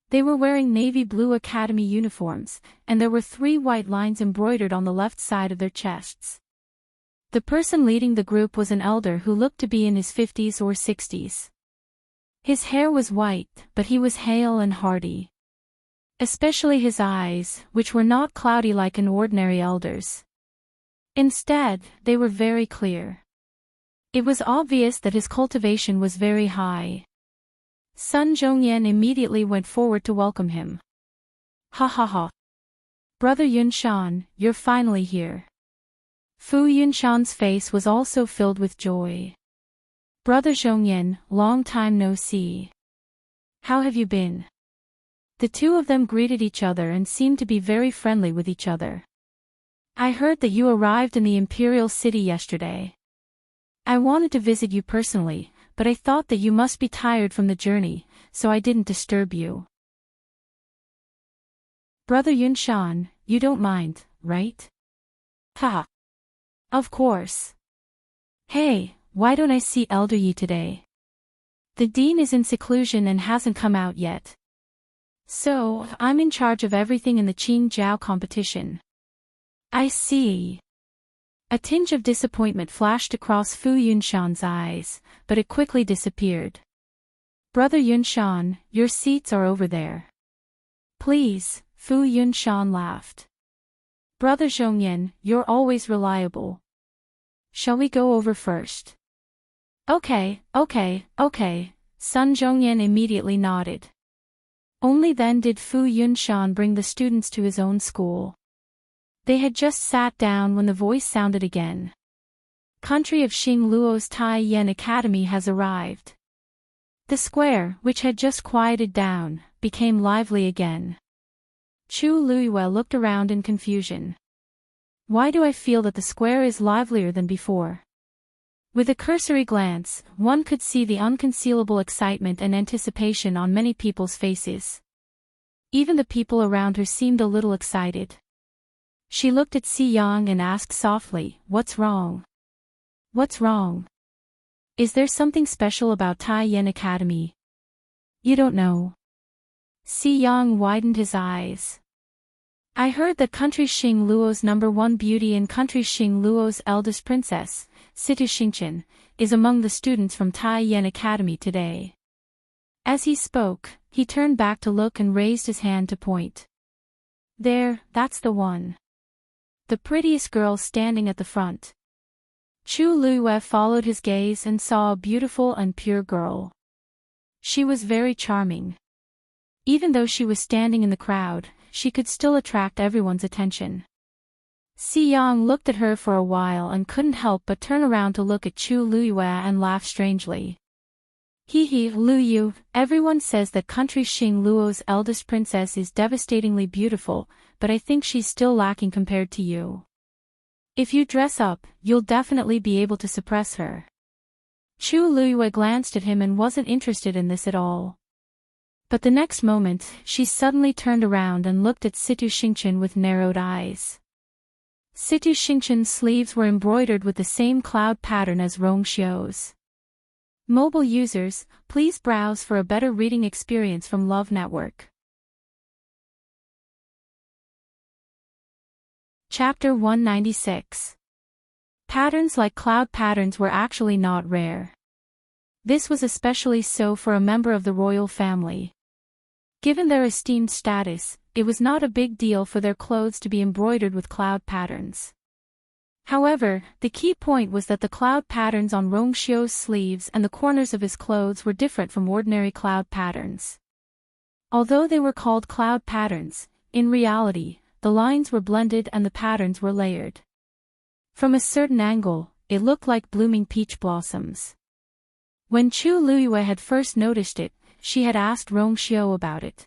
They were wearing navy blue academy uniforms, and there were 3 white lines embroidered on the left side of their chests. The person leading the group was an elder who looked to be in his 50s or 60s. His hair was white, but he was hale and hearty. Especially his eyes, which were not cloudy like an ordinary elder's. Instead, they were very clear. It was obvious that his cultivation was very high. Sun Zhongyan immediately went forward to welcome him. "Ha ha ha. Brother Yunshan, you're finally here." Fu Yunshan's face was also filled with joy. "Brother Zhongyan, long time no see. How have you been?" The two of them greeted each other and seemed to be very friendly with each other. "I heard that you arrived in the Imperial city yesterday. I wanted to visit you personally, but I thought that you must be tired from the journey, so I didn't disturb you." "Brother Yunshan, you don't mind, right?" "Ha! Of course. Hey, why don't I see Elder Yi today? The dean is in seclusion and hasn't come out yet. So, I'm in charge of everything in the Qingjiao competition." "I see." A tinge of disappointment flashed across Fu Yunshan's eyes, but it quickly disappeared. "Brother Yunshan, your seats are over there." "Please," Fu Yunshan laughed. "Brother Zhongyan, you're always reliable. Shall we go over first?" Okay, Sun Zhongyan immediately nodded. Only then did Fu Yunshan bring the students to his own school. They had just sat down when the voice sounded again. "Country of Xing Luo's Tai Yen Academy has arrived." The square, which had just quieted down, became lively again. Chu Luiyue looked around in confusion. Why do I feel that the square is livelier than before? With a cursory glance, one could see the unconcealable excitement and anticipation on many people's faces. Even the people around her seemed a little excited. She looked at Si Yang and asked softly, "What's wrong? What's wrong? Is there something special about Tai Yen Academy?" "You don't know." Si Yang widened his eyes. "I heard that country Xing Luo's #1 beauty and country Xing Luo's eldest princess, Situ Xingchen, is among the students from Tai Yen Academy today." As he spoke, he turned back to look and raised his hand to point. There, that's the one. The prettiest girl standing at the front. Chu Luiyue followed his gaze and saw a beautiful and pure girl. She was very charming. Even though she was standing in the crowd, she could still attract everyone's attention. Si Yang looked at her for a while and couldn't help but turn around to look at Chu Luiyue and laugh strangely. Hee, Lu Yu, everyone says that country Xing Luo's eldest princess is devastatingly beautiful, but I think she's still lacking compared to you. If you dress up, you'll definitely be able to suppress her. Chu Luiyue glanced at him and wasn't interested in this at all. But the next moment, she suddenly turned around and looked at Situ Xingchen with narrowed eyes. Situ Xingchen's sleeves were embroidered with the same cloud pattern as Rongxiu's. Mobile users, please browse for a better reading experience from Love Network. Chapter 196. Patterns like cloud patterns were actually not rare. This was especially so for a member of the royal family. Given their esteemed status, it was not a big deal for their clothes to be embroidered with cloud patterns. However, the key point was that the cloud patterns on Rongxiu's sleeves and the corners of his clothes were different from ordinary cloud patterns. Although they were called cloud patterns, in reality, the lines were blended and the patterns were layered. From a certain angle, it looked like blooming peach blossoms. When Chu Luiyue had first noticed it, she had asked Rongxiu about it.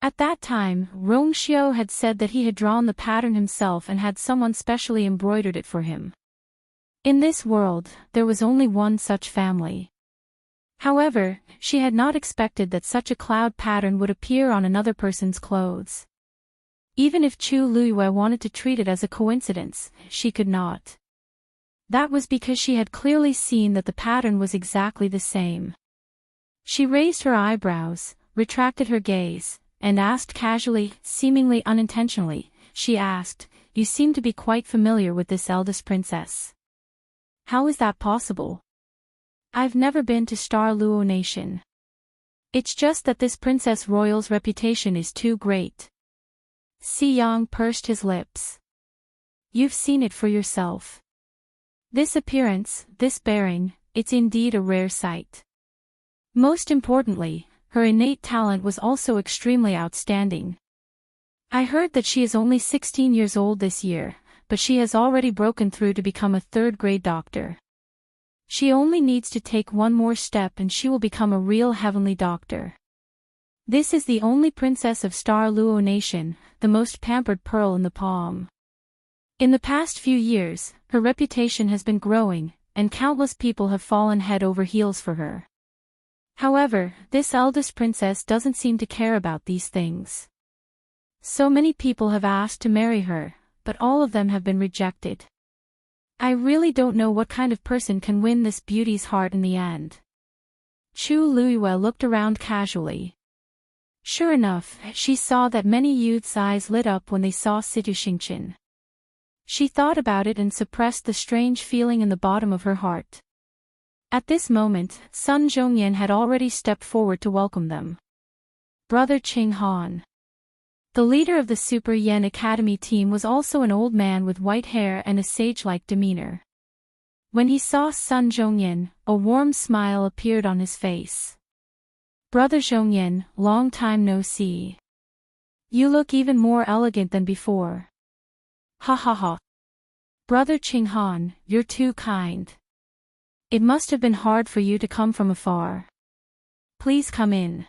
At that time, Rongxiu had said that he had drawn the pattern himself and had someone specially embroidered it for him. In this world, there was only one such family. However, she had not expected that such a cloud pattern would appear on another person's clothes. Even if Chu Luiyue wanted to treat it as a coincidence, she could not. That was because she had clearly seen that the pattern was exactly the same. She raised her eyebrows, retracted her gaze, and asked casually, seemingly unintentionally, she asked, "You seem to be quite familiar with this eldest princess. How is that possible? I've never been to Star Luo Nation. It's just that this Princess Royal's reputation is too great." Si Yang pursed his lips. "You've seen it for yourself. This appearance, this bearing, it's indeed a rare sight. Most importantly, her innate talent was also extremely outstanding. I heard that she is only 16 years old this year, but she has already broken through to become a third-grade doctor. She only needs to take one more step and she will become a real heavenly doctor. This is the only princess of Star Luo Nation, the most pampered pearl in the palm. In the past few years, her reputation has been growing, and countless people have fallen head over heels for her. However, this eldest princess doesn't seem to care about these things. So many people have asked to marry her, but all of them have been rejected. I really don't know what kind of person can win this beauty's heart in the end." Chu Luiyue looked around casually. Sure enough, she saw that many youths' eyes lit up when they saw Situ Xingchen. She thought about it and suppressed the strange feeling in the bottom of her heart. At this moment, Sun Zhongyan had already stepped forward to welcome them. Brother Qing Han. The leader of the Super Yen Academy team was also an old man with white hair and a sage-like demeanor. When he saw Sun Zhongyan, a warm smile appeared on his face. "Brother Zhongyan, long time no see. You look even more elegant than before." "Ha ha ha. Brother Qing Han, you're too kind. It must have been hard for you to come from afar. Please come in."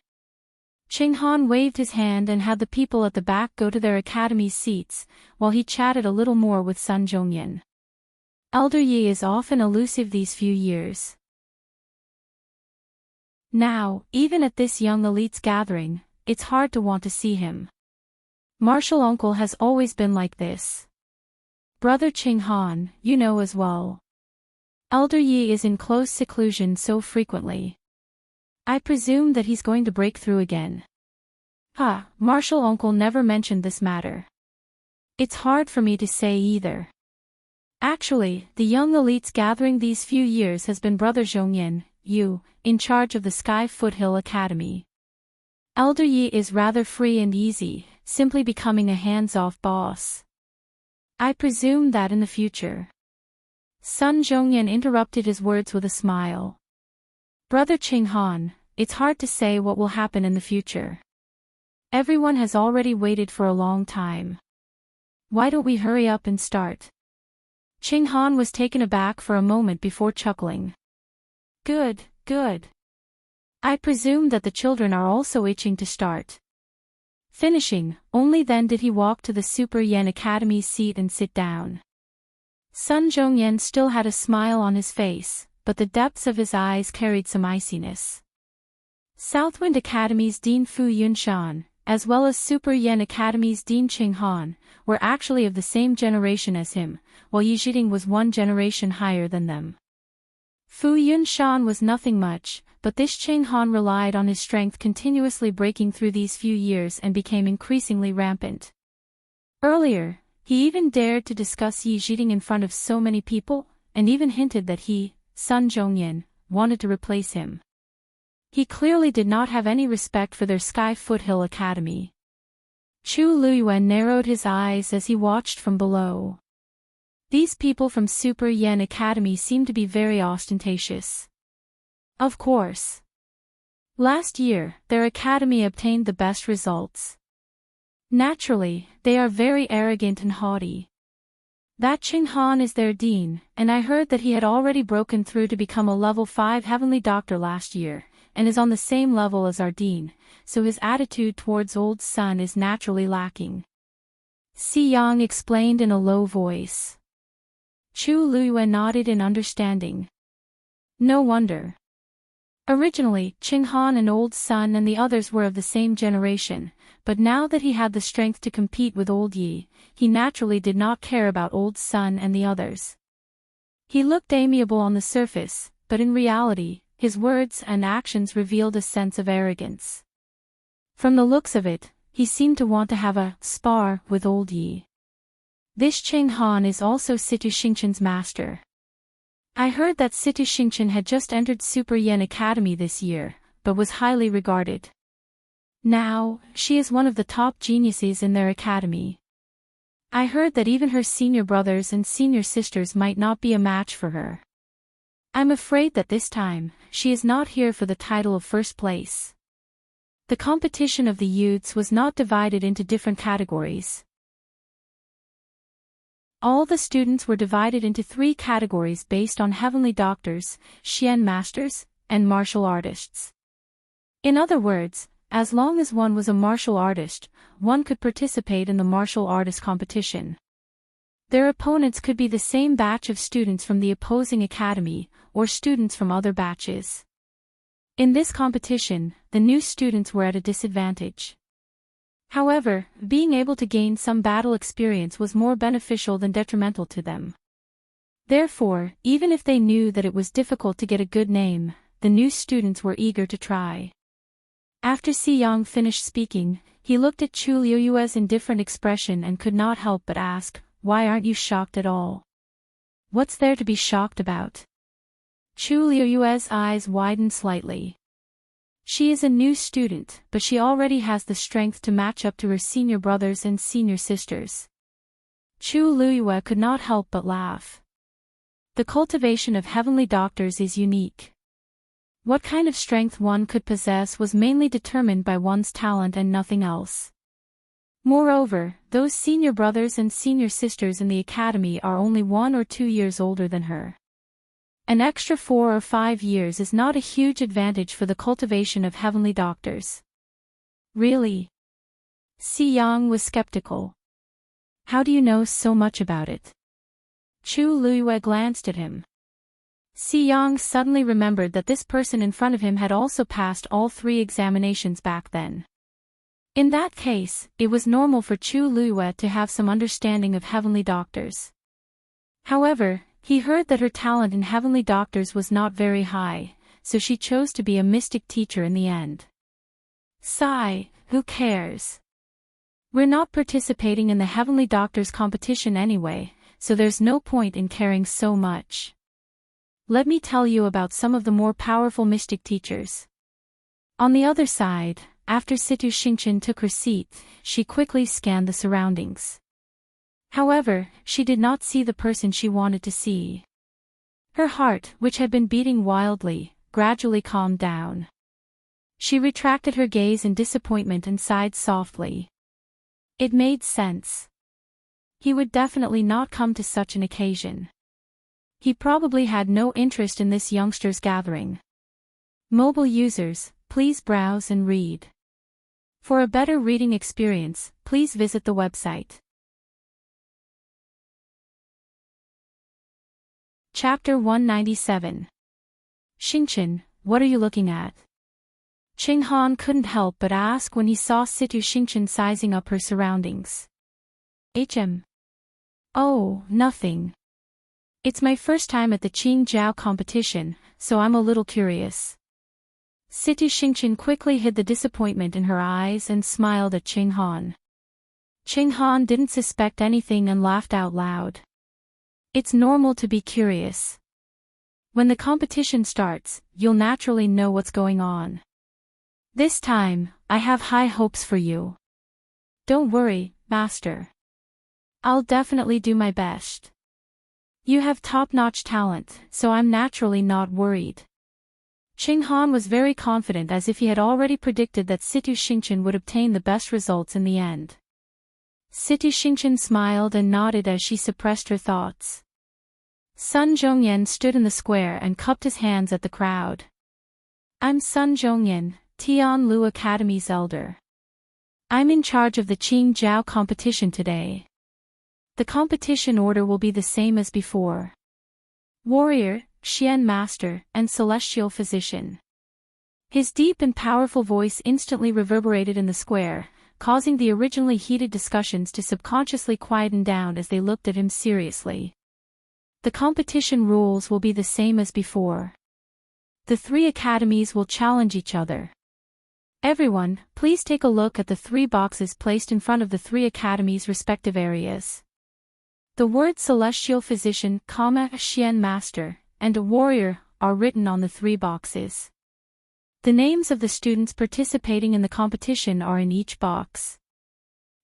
Qing Han waved his hand and had the people at the back go to their academy seats, while he chatted a little more with Sun Zhongyan. Elder Yi is often elusive these few years. Now, even at this young elite's gathering, it's hard to want to see him. Martial uncle has always been like this. Brother Qing Han, you know as well. Elder Yi is in close seclusion so frequently. I presume that he's going to break through again. Martial uncle never mentioned this matter. It's hard for me to say either. Actually, the young elite's gathering these few years has been Brother Zhongyan, Yu, in charge of the Sky Foothill Academy. Elder Yi is rather free and easy, simply becoming a hands-off boss. I presume that in the future. Sun Zhongyan interrupted his words with a smile. Brother Qinghan, it's hard to say what will happen in the future. Everyone has already waited for a long time. Why don't we hurry up and start? Qinghan was taken aback for a moment before chuckling. Good, good. I presume that the children are also itching to start. Finishing, only then did he walk to the Super Yen Academy's seat and sit down. Sun Zhongyan still had a smile on his face, but the depths of his eyes carried some iciness. Southwind Academy's Dean Fu Yunshan, as well as Super Yen Academy's Dean Qinghan, were actually of the same generation as him, while Yi Zhiding was one generation higher than them. Fu Yunshan was nothing much, but this Qinghan relied on his strength continuously breaking through these few years and became increasingly rampant. Earlier, he even dared to discuss Yi Zhiding in front of so many people, and even hinted that he, Sun Zhongyan, wanted to replace him. He clearly did not have any respect for their Sky Foothill Academy. Chu Luyuan narrowed his eyes as he watched from below. These people from Super Yen Academy seemed to be very ostentatious. Of course. Last year, their academy obtained the best results. Naturally, they are very arrogant and haughty. That Qinghan is their dean, and I heard that he had already broken through to become a level 5 heavenly doctor last year, and is on the same level as our dean, so his attitude towards old Sun is naturally lacking. Si Yang explained in a low voice. Chu Luyuan nodded in understanding. No wonder. Originally, Qinghan and old Sun and the others were of the same generation, but now that he had the strength to compete with old Yi, he naturally did not care about old Sun and the others. He looked amiable on the surface, but in reality, his words and actions revealed a sense of arrogance. From the looks of it, he seemed to want to have a spar with old Yi. This Qinghan is also Situ Xingchen's master. I heard that Situ Xingchen had just entered Super Yen Academy this year, but was highly regarded. Now, she is one of the top geniuses in their academy. I heard that even her senior brothers and senior sisters might not be a match for her. I'm afraid that this time, she is not here for the title of first place. The competition of the youths was not divided into different categories. All the students were divided into 3 categories based on heavenly doctors, Xian masters, and martial artists. In other words, as long as one was a martial artist, one could participate in the martial artist competition. Their opponents could be the same batch of students from the opposing academy, or students from other batches. In this competition, the new students were at a disadvantage. However, being able to gain some battle experience was more beneficial than detrimental to them. Therefore, even if they knew that it was difficult to get a good name, the new students were eager to try. After Si Yang finished speaking, he looked at Chu Liuyue's indifferent expression and could not help but ask, "Why aren't you shocked at all? What's there to be shocked about?" Chu Liuyue's eyes widened slightly. She is a new student, but she already has the strength to match up to her senior brothers and senior sisters. Chu Luyue could not help but laugh. The cultivation of heavenly doctors is unique. What kind of strength one could possess was mainly determined by one's talent and nothing else. Moreover, those senior brothers and senior sisters in the academy are only 1 or 2 years older than her. An extra 4 or 5 years is not a huge advantage for the cultivation of heavenly doctors. Really? Si Yang was skeptical. How do you know so much about it? Chu Luyue glanced at him. Si Yang suddenly remembered that this person in front of him had also passed all 3 examinations back then. In that case, it was normal for Chu Luyue to have some understanding of heavenly doctors. However, he heard that her talent in heavenly doctors was not very high, so she chose to be a mystic teacher in the end. Sigh, who cares? We're not participating in the heavenly doctors competition anyway, so there's no point in caring so much. Let me tell you about some of the more powerful mystic teachers. On the other side, after Situ Xingchen took her seat, she quickly scanned the surroundings. However, she did not see the person she wanted to see. Her heart, which had been beating wildly, gradually calmed down. She retracted her gaze in disappointment and sighed softly. It made sense. He would definitely not come to such an occasion. He probably had no interest in this youngster's gathering. Mobile users, please browse and read. For a better reading experience, please visit the website. Chapter 197. Xingchen, what are you looking at? Qing Han couldn't help but ask when he saw Situ Xingchen sizing up her surroundings. Oh, nothing. It's my first time at the Qing Jiao competition, so I'm a little curious. Situ Xingchen quickly hid the disappointment in her eyes and smiled at Qing Han. Qing Han didn't suspect anything and laughed out loud. It's normal to be curious. When the competition starts, you'll naturally know what's going on. This time, I have high hopes for you. Don't worry, Master. I'll definitely do my best. You have top-notch talent, so I'm naturally not worried. Qing Han was very confident, as if he had already predicted that Situ Xingchen would obtain the best results in the end. Situ Xingchen smiled and nodded as she suppressed her thoughts. Sun Zhongyan stood in the square and cupped his hands at the crowd. I'm Sun Zhongyan, Tianlu Academy's elder. I'm in charge of the Qing Jiao competition today. The competition order will be the same as before. Warrior, Xian Master, and Celestial Physician. His deep and powerful voice instantly reverberated in the square, causing the originally heated discussions to subconsciously quieten down as they looked at him seriously. The competition rules will be the same as before. The three academies will challenge each other. Everyone, please take a look at the three boxes placed in front of the three academies' respective areas. The words Celestial Physician, Xian Master, and a Warrior are written on the three boxes. The names of the students participating in the competition are in each box.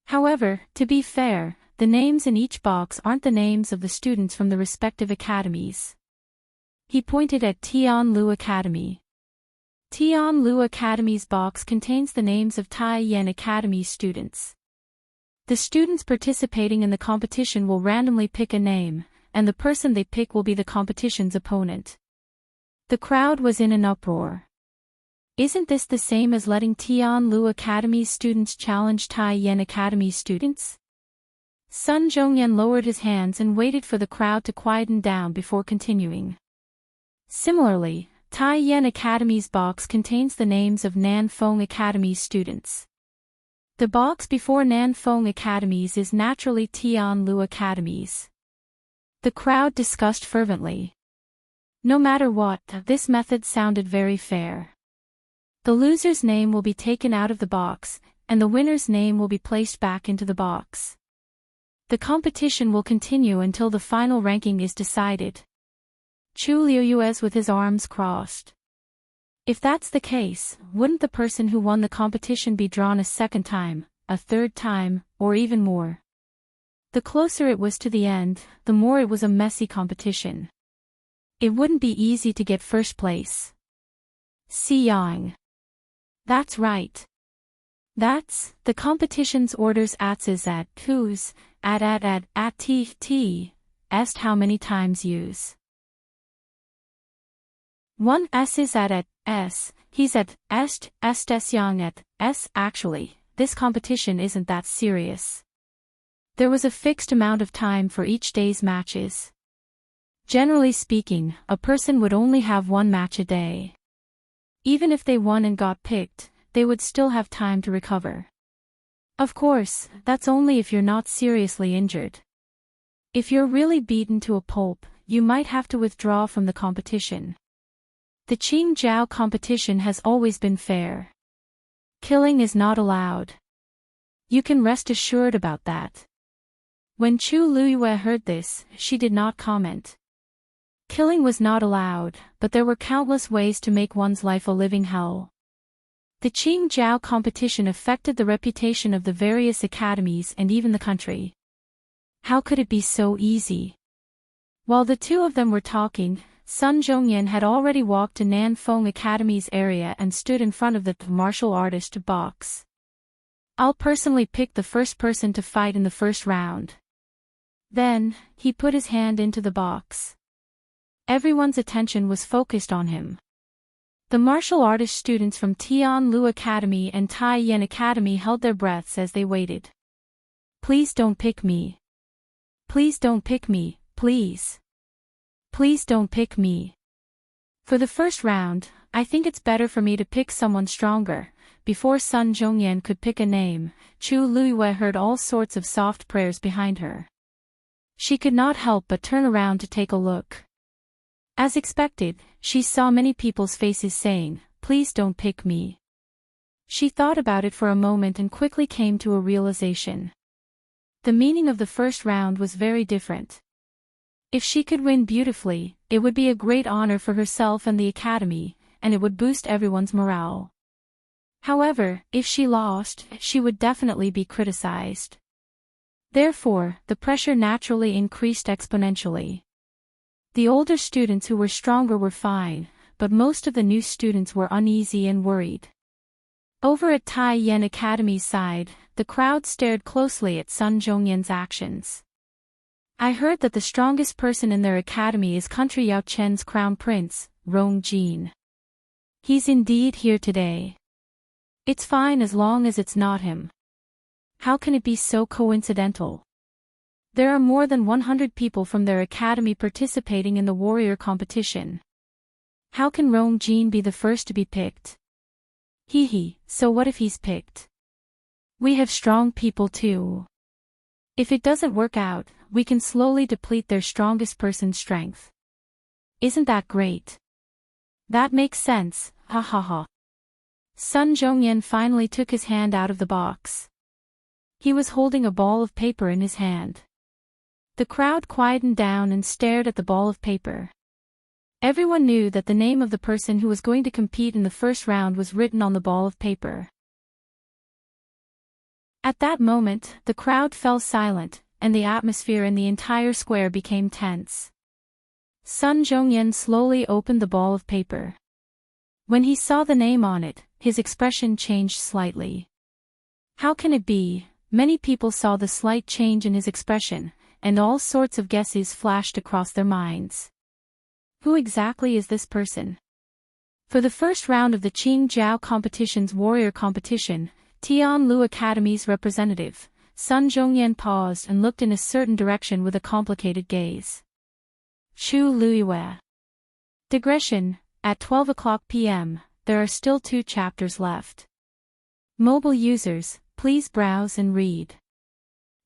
However, to be fair, the names in each box aren't the names of the students from the respective academies. He pointed at Tianlu Academy. Tianlu Academy's box contains the names of Taiyan Academy students. The students participating in the competition will randomly pick a name, and the person they pick will be the competition's opponent. The crowd was in an uproar. Isn't this the same as letting Tianlu Academy's students challenge Taiyan Academy students? Sun Zhongyan lowered his hands and waited for the crowd to quieten down before continuing. Similarly, Taiyan Academy's box contains the names of Nanfeng Academy's students. The box before Nanfeng Academy's is naturally Tianlu Academy's. The crowd discussed fervently. No matter what, this method sounded very fair. The loser's name will be taken out of the box, and the winner's name will be placed back into the box. The competition will continue until the final ranking is decided. Chu Liuyuez with his arms crossed. If that's the case, wouldn't the person who won the competition be drawn a second time, a third time, or even more? The closer it was to the end, the more it was a messy competition. It wouldn't be easy to get first place. Si Yang. That's right. That's, the competition's orders is at whose, at t, est how many times use. 1 s is at s, he's at est yang at s. Actually, this competition isn't that serious. There was a fixed amount of time for each day's matches. Generally speaking, a person would only have one match a day. Even if they won and got picked, they would still have time to recover. Of course, that's only if you're not seriously injured. If you're really beaten to a pulp, you might have to withdraw from the competition. The Qing Jiao competition has always been fair. Killing is not allowed. You can rest assured about that. When Chu Luyue heard this, she did not comment. Killing was not allowed, but there were countless ways to make one's life a living hell. The Qingjiao competition affected the reputation of the various academies and even the country. How could it be so easy? While the two of them were talking, Sun Zhongyan had already walked to Nanfeng Academy's area and stood in front of the martial artist box. I'll personally pick the first person to fight in the first round. Then, he put his hand into the box. Everyone's attention was focused on him. The martial artist students from Tianlu Academy and Taiyan Academy held their breaths as they waited. Please don't pick me. Please don't pick me, please. Please don't pick me. For the first round, I think it's better for me to pick someone stronger. Before Sun Zhongyan could pick a name, Chu Luiyue heard all sorts of soft prayers behind her. She could not help but turn around to take a look. As expected, she saw many people's faces saying, "Please don't pick me." She thought about it for a moment and quickly came to a realization. The meaning of the first round was very different. If she could win beautifully, it would be a great honor for herself and the academy, and it would boost everyone's morale. However, if she lost, she would definitely be criticized. Therefore, the pressure naturally increased exponentially. The older students who were stronger were fine, but most of the new students were uneasy and worried. Over at Taiyan Academy's side, the crowd stared closely at Sun Zhongyan's actions. I heard that the strongest person in their academy is Country Yao Chen's crown prince, Rong Jin. He's indeed here today. It's fine as long as it's not him. How can it be so coincidental? There are more than 100 people from their academy participating in the warrior competition. How can Rong Jin be the first to be picked? So what if he's picked? We have strong people too. If it doesn't work out, we can slowly deplete their strongest person's strength. Isn't that great? That makes sense, ha ha ha. Sun Zhongyan finally took his hand out of the box. He was holding a ball of paper in his hand. The crowd quietened down and stared at the ball of paper. Everyone knew that the name of the person who was going to compete in the first round was written on the ball of paper. At that moment, the crowd fell silent, and the atmosphere in the entire square became tense. Sun Zhongyan slowly opened the ball of paper. When he saw the name on it, his expression changed slightly. How can it be? Many people saw the slight change in his expression, and all sorts of guesses flashed across their minds. Who exactly is this person? For the first round of the Qingjiao competition's warrior competition, Tianlu Academy's representative, Sun Zhongyan paused and looked in a certain direction with a complicated gaze. Chu Luiyue. Digression, at 12 p.m., there are still 2 chapters left. Mobile users, please browse and read.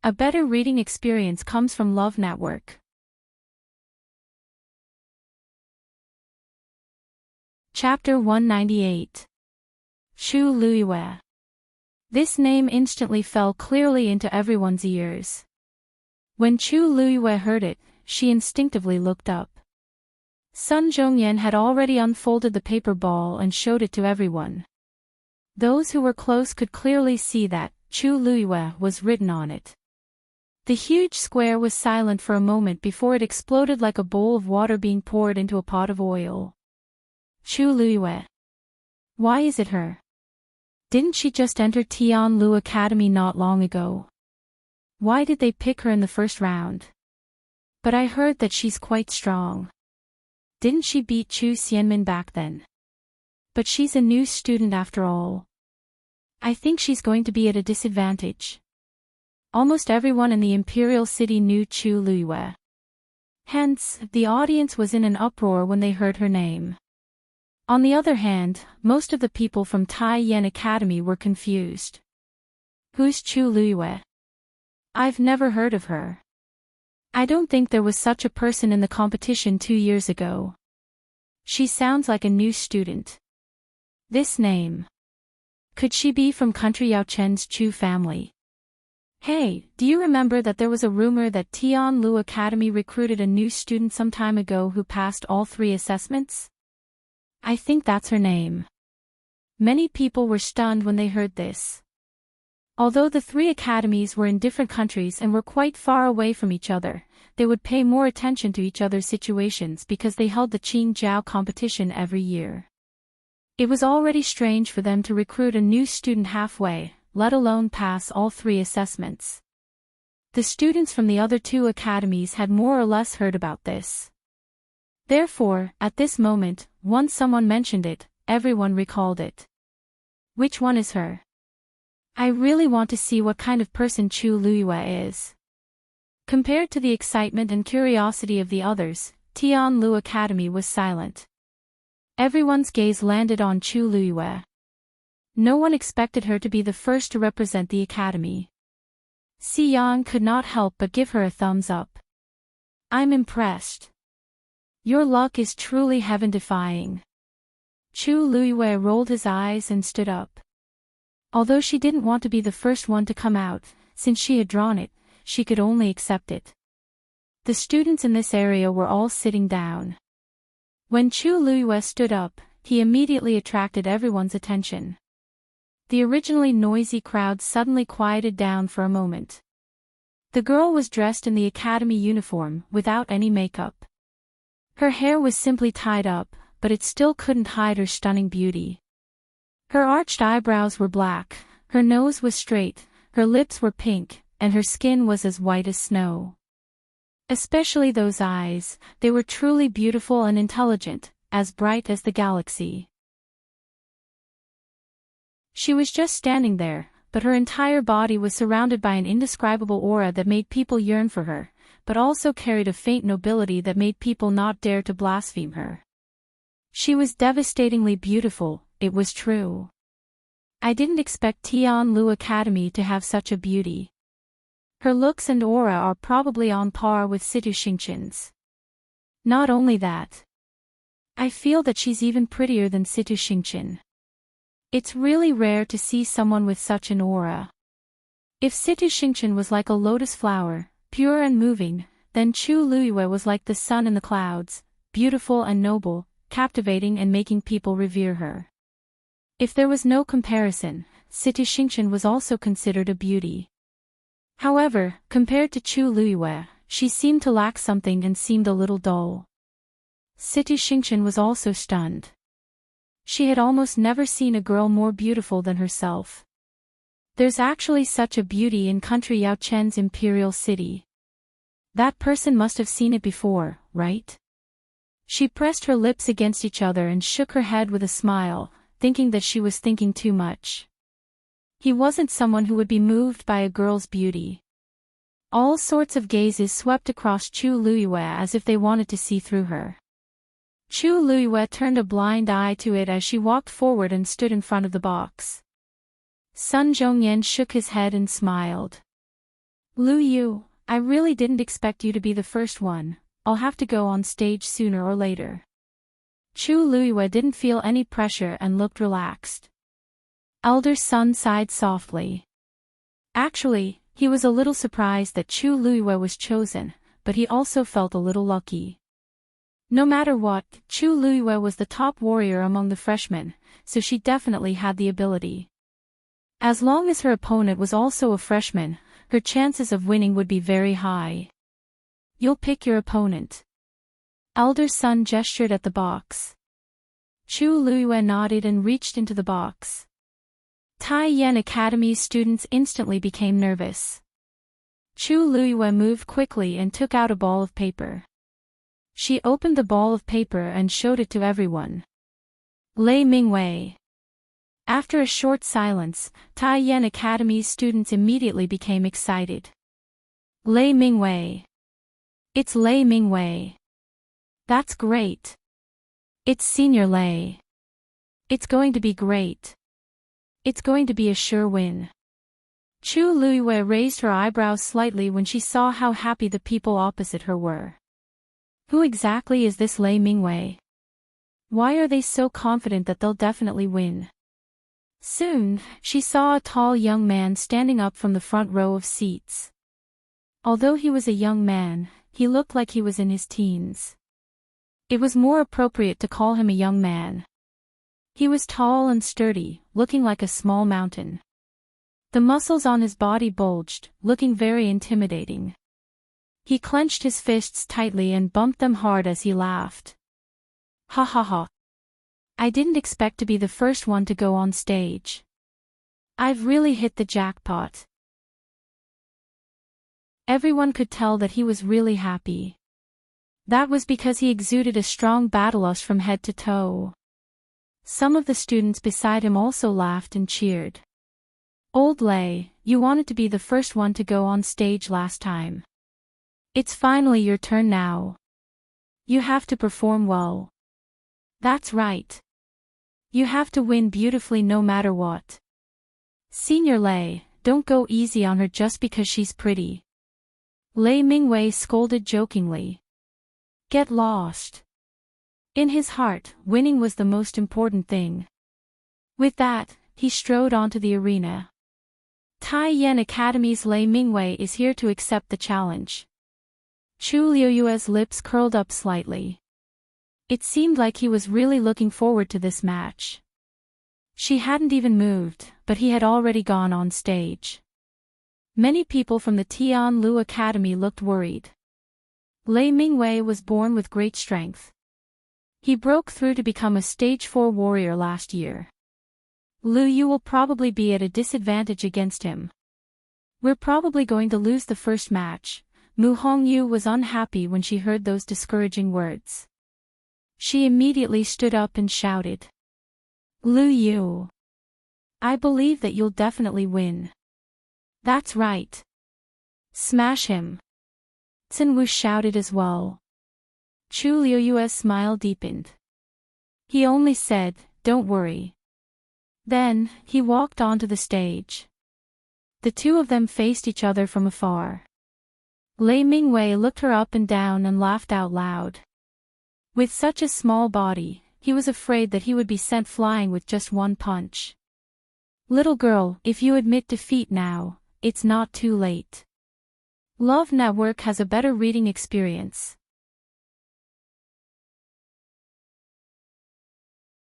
A better reading experience comes from Love Network. Chapter 198. Chu Luiyue. This name instantly fell clearly into everyone's ears. When Chu Luiyue heard it, she instinctively looked up. Sun Zhongyan had already unfolded the paper ball and showed it to everyone. Those who were close could clearly see that Chu Luiyue was written on it. The huge square was silent for a moment before it exploded like a bowl of water being poured into a pot of oil. Chu Luiyue. Why is it her? Didn't she just enter Tianlu Academy not long ago? Why did they pick her in the first round? But I heard that she's quite strong. Didn't she beat Chu Xianmin back then? But she's a new student after all. I think she's going to be at a disadvantage. Almost everyone in the Imperial city knew Chu Luiyue. Hence, the audience was in an uproar when they heard her name. On the other hand, most of the people from Taiyan Academy were confused. Who's Chu Luiyue? I've never heard of her. I don't think there was such a person in the competition 2 years ago. She sounds like a new student. This name. Could she be from Country Yao Chen's Chu family? Hey, do you remember that there was a rumor that Tianlu Academy recruited a new student some time ago who passed all 3 assessments? I think that's her name. Many people were stunned when they heard this. Although the 3 academies were in different countries and were quite far away from each other, they would pay more attention to each other's situations because they held the Qingjiao competition every year. It was already strange for them to recruit a new student halfway, let alone pass all 3 assessments. The students from the other 2 academies had more or less heard about this. Therefore, at this moment, once someone mentioned it, everyone recalled it. Which one is her? I really want to see what kind of person Chu Luiyue is. Compared to the excitement and curiosity of the others, Tianlu Academy was silent. Everyone's gaze landed on Chu Luiyue. No one expected her to be the first to represent the academy. Xiang could not help but give her a thumbs up. I'm impressed. Your luck is truly heaven-defying. Chu Luiyue rolled his eyes and stood up. Although she didn't want to be the first one to come out, since she had drawn it, she could only accept it. The students in this area were all sitting down. When Chu Luiyue stood up, he immediately attracted everyone's attention. The originally noisy crowd suddenly quieted down for a moment. The girl was dressed in the academy uniform, without any makeup. Her hair was simply tied up, but it still couldn't hide her stunning beauty. Her arched eyebrows were black, her nose was straight, her lips were pink, and her skin was as white as snow. Especially those eyes, they were truly beautiful and intelligent, as bright as the galaxy. She was just standing there, but her entire body was surrounded by an indescribable aura that made people yearn for her, but also carried a faint nobility that made people not dare to blaspheme her. She was devastatingly beautiful, it was true. I didn't expect Tianlu Academy to have such a beauty. Her looks and aura are probably on par with Situ Xingqian's. Not only that. I feel that she's even prettier than Situ Xingqian. It's really rare to see someone with such an aura. If Situ Xingqian was like a lotus flower, pure and moving, then Chu Luiyue was like the sun in the clouds, beautiful and noble, captivating and making people revere her. If there was no comparison, Situ Xingqian was also considered a beauty. However, compared to Chu Luiyue, she seemed to lack something and seemed a little dull. Situ Xingqian was also stunned. She had almost never seen a girl more beautiful than herself. There's actually such a beauty in country Yao Chen's Imperial city. That person must have seen it before, right? She pressed her lips against each other and shook her head with a smile, thinking that she was thinking too much. He wasn't someone who would be moved by a girl's beauty. All sorts of gazes swept across Chu Luiyue as if they wanted to see through her. Chu Luiyue turned a blind eye to it as she walked forward and stood in front of the box. Sun Zhongyan shook his head and smiled. Lu Yu, I really didn't expect you to be the first one, I'll have to go on stage sooner or later. Chu Luiyue didn't feel any pressure and looked relaxed. Elder Sun sighed softly. Actually, he was a little surprised that Chu Luiyue was chosen, but he also felt a little lucky. No matter what, Chu Luiyue was the top warrior among the freshmen, so she definitely had the ability. As long as her opponent was also a freshman, her chances of winning would be very high. You'll pick your opponent. Elder Sun gestured at the box. Chu Luiyue nodded and reached into the box. Tai Yan Academy students instantly became nervous. Chu Luiyue moved quickly and took out a ball of paper. She opened the ball of paper and showed it to everyone. Lei Mingwei. After a short silence, Tai Yan Academy's students immediately became excited. Lei Mingwei. It's Lei Mingwei. That's great. It's Senior Lei. It's going to be great. It's going to be a sure win. Chu Luiyue raised her eyebrows slightly when she saw how happy the people opposite her were. Who exactly is this Lei Mingwei? Why are they so confident that they'll definitely win? Soon, she saw a tall young man standing up from the front row of seats. Although he was a young man, he looked like he was in his teens. It was more appropriate to call him a young man. He was tall and sturdy, looking like a small mountain. The muscles on his body bulged, looking very intimidating. He clenched his fists tightly and bumped them hard as he laughed. Ha ha ha. I didn't expect to be the first one to go on stage. I've really hit the jackpot. Everyone could tell that he was really happy. That was because he exuded a strong battlelust from head to toe. Some of the students beside him also laughed and cheered. Old Lay, you wanted to be the first one to go on stage last time. It's finally your turn now. You have to perform well. That's right. You have to win beautifully no matter what. Senior Lay, don't go easy on her just because she's pretty. Lei Mingwei scolded jokingly. Get lost. In his heart, winning was the most important thing. With that, he strode onto the arena. Tai Yan Academy's Lei Mingwei is here to accept the challenge. Chu Liuyue's lips curled up slightly. It seemed like he was really looking forward to this match. She hadn't even moved, but he had already gone on stage. Many people from the Tianlu Academy looked worried. Lei Mingwei was born with great strength. He broke through to become a Stage 4 warrior last year. Lu Yu will probably be at a disadvantage against him. We're probably going to lose the first match. Mu Hongyu was unhappy when she heard those discouraging words. She immediately stood up and shouted. Lu Yu. I believe that you'll definitely win. That's right. Smash him. Sun Wu shouted as well. Chu Liuyue's smile deepened. He only said, don't worry. Then, he walked onto the stage. The two of them faced each other from afar. Lei Mingwei looked her up and down and laughed out loud. With such a small body, he was afraid that he would be sent flying with just one punch. Little girl, if you admit defeat now, it's not too late. Love Network has a better reading experience.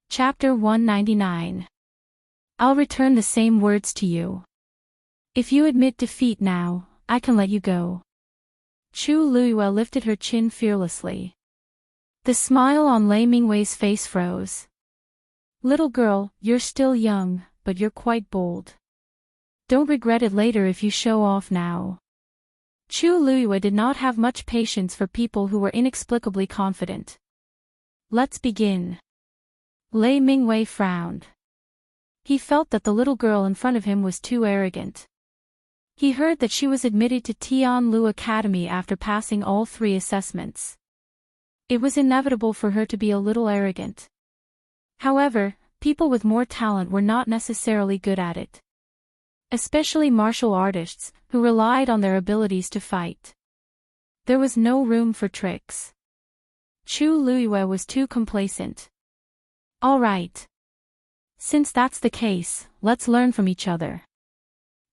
Chapter 199. I'll return the same words to you. If you admit defeat now, I can let you go. Chu Luyue lifted her chin fearlessly. The smile on Lei Mingwei's face froze. Little girl, you're still young, but you're quite bold. Don't regret it later if you show off now. Chu Luyue did not have much patience for people who were inexplicably confident. Let's begin. Lei Mingwei frowned. He felt that the little girl in front of him was too arrogant. He heard that she was admitted to Tianlu Academy after passing all 3 assessments. It was inevitable for her to be a little arrogant. However, people with more talent were not necessarily good at it. Especially martial artists, who relied on their abilities to fight. There was no room for tricks. Chu Luyue was too complacent. All right. Since that's the case, let's learn from each other.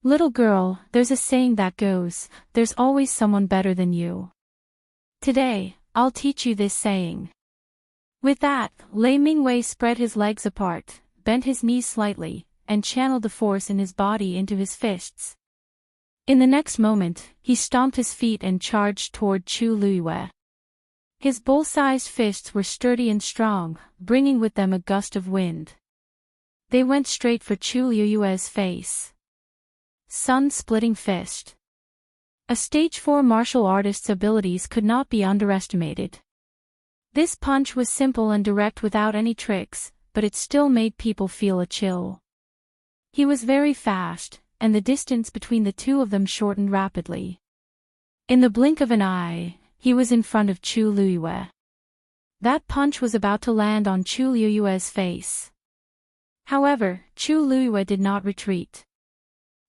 Little girl, there's a saying that goes, there's always someone better than you. Today, I'll teach you this saying. With that, Lei Mingwei spread his legs apart, bent his knees slightly, and channeled the force in his body into his fists. In the next moment, he stomped his feet and charged toward Chu Luyue. His bull-sized fists were sturdy and strong, bringing with them a gust of wind. They went straight for Chu Luyue's face. Sun-splitting fist. A Stage 4 martial artist's abilities could not be underestimated. This punch was simple and direct without any tricks, but it still made people feel a chill. He was very fast, and the distance between the two of them shortened rapidly. In the blink of an eye, he was in front of Chu Luyue. That punch was about to land on Chu Luyue's face. However, Chu Luyue did not retreat.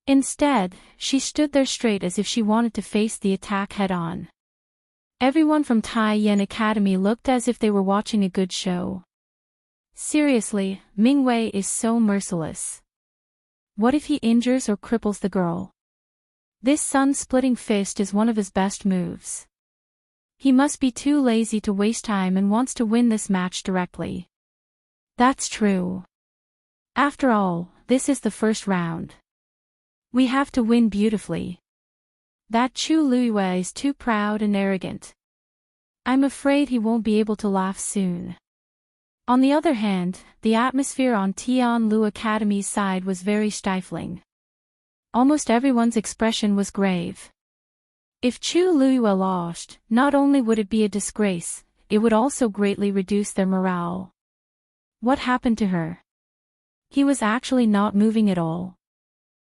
Instead, she stood there straight as if she wanted to face the attack head-on. Everyone from Tai Yan Academy looked as if they were watching a good show. Seriously, Mingwei is so merciless. What if he injures or cripples the girl? This sun-splitting fist is one of his best moves. He must be too lazy to waste time and wants to win this match directly. That's true. After all, this is the first round. We have to win beautifully. That Chu Luiyue is too proud and arrogant. I'm afraid he won't be able to laugh soon. On the other hand, the atmosphere on Tianlu Academy's side was very stifling. Almost everyone's expression was grave. If Chu Luiyue lost, not only would it be a disgrace, it would also greatly reduce their morale. What happened to her? He was actually not moving at all.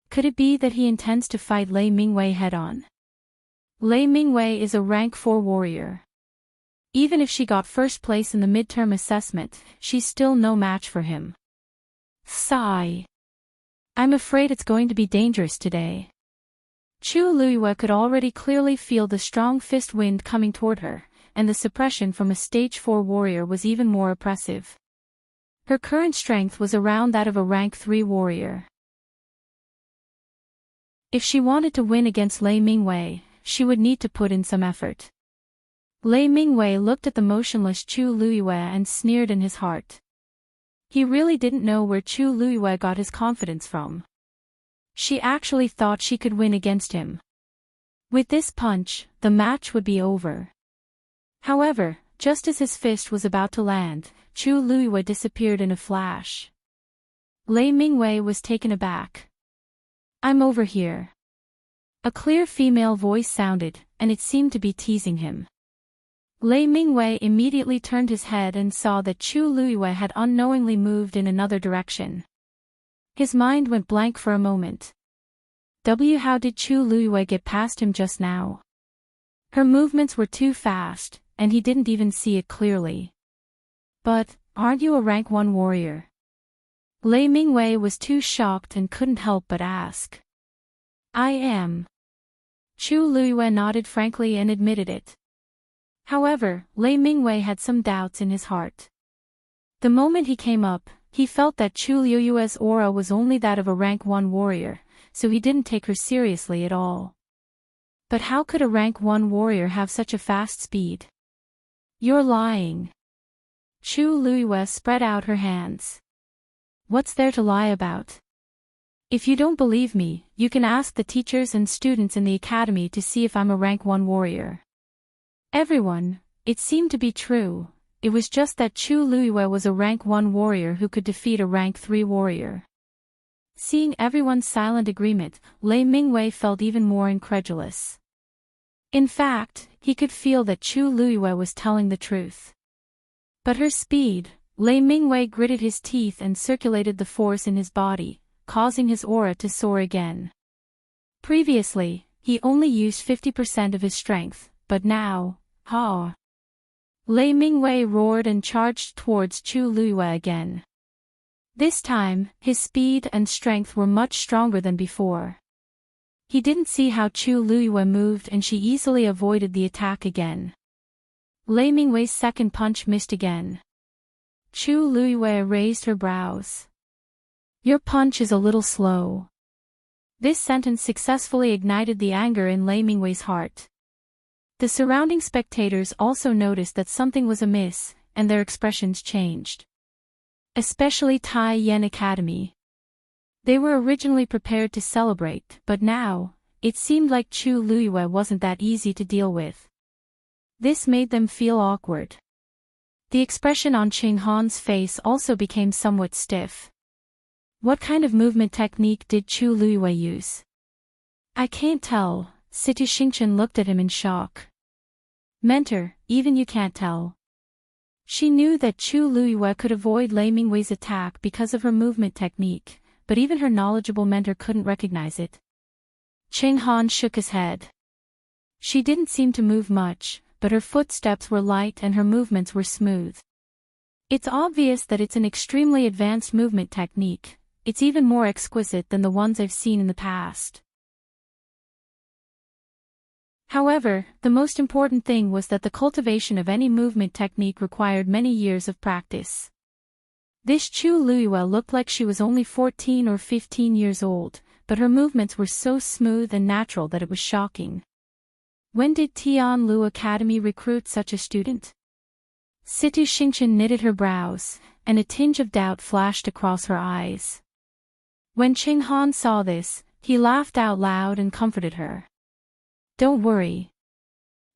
Could it be that he intends to fight Lei Mingwei head-on? Lei Mingwei is a rank 4 warrior. Even if she got first place in the midterm assessment, she's still no match for him. Sigh. I'm afraid it's going to be dangerous today. Chu Luiyue could already clearly feel the strong fist wind coming toward her, and the suppression from a stage 4 warrior was even more oppressive. Her current strength was around that of a rank 3 warrior. If she wanted to win against Lei Mingwei, she would need to put in some effort. Lei Mingwei looked at the motionless Chu Luiyue and sneered in his heart. He really didn't know where Chu Luiyue got his confidence from. She actually thought she could win against him. With this punch, the match would be over. However, just as his fist was about to land, Chu Luiyue disappeared in a flash. Lei Mingwei was taken aback. I'm over here. A clear female voice sounded, and it seemed to be teasing him. Lei Mingwei immediately turned his head and saw that Chu Luiyue had unknowingly moved in another direction. His mind went blank for a moment. How did Chu Luiyue get past him just now? Her movements were too fast, and he didn't even see it clearly. But, aren't you a rank 1 warrior? Lei Mingwei was too shocked and couldn't help but ask. I am. Chu Luiyue nodded frankly and admitted it. However, Lei Mingwei had some doubts in his heart. The moment he came up, he felt that Chu Luiyue's aura was only that of a rank 1 warrior, so he didn't take her seriously at all. But how could a rank 1 warrior have such a fast speed? You're lying. Chu Luiyue spread out her hands. What's there to lie about? If you don't believe me, you can ask the teachers and students in the academy to see if I'm a rank 1 warrior. Everyone, it seemed to be true, it was just that Chu Luiyue was a rank 1 warrior who could defeat a rank 3 warrior. Seeing everyone's silent agreement, Lei Mingwei felt even more incredulous. In fact, he could feel that Chu Luiyue was telling the truth. But her speed, Lei Mingwei gritted his teeth and circulated the force in his body, causing his aura to soar again. Previously, he only used 50% of his strength, but now, Lei Mingwei roared and charged towards Chu Luiyue again. This time, his speed and strength were much stronger than before. He didn't see how Chu Luiyue moved and she easily avoided the attack again. Lei Mingwei's second punch missed again. Chu Luiyue raised her brows. Your punch is a little slow. This sentence successfully ignited the anger in Lei Mingwei's heart. The surrounding spectators also noticed that something was amiss, and their expressions changed. Especially Tai Yen Academy. They were originally prepared to celebrate, but now, it seemed like Chu Luiyue wasn't that easy to deal with. This made them feel awkward. The expression on Qing Han's face also became somewhat stiff. What kind of movement technique did Chu Luiyue use? I can't tell. Situ Xingchen looked at him in shock. Mentor, even you can't tell. She knew that Chu Luiyue could avoid Lei Mingwei's attack because of her movement technique, but even her knowledgeable mentor couldn't recognize it. Qing Han shook his head. She didn't seem to move much, but her footsteps were light and her movements were smooth. It's obvious that it's an extremely advanced movement technique. It's even more exquisite than the ones I've seen in the past. However, the most important thing was that the cultivation of any movement technique required many years of practice. This Chu Luiyue looked like she was only 14 or 15 years old, but her movements were so smooth and natural that it was shocking. When did Tianlu Academy recruit such a student? Situ Xingchen knitted her brows, and a tinge of doubt flashed across her eyes. When Qing Han saw this, he laughed out loud and comforted her. Don't worry.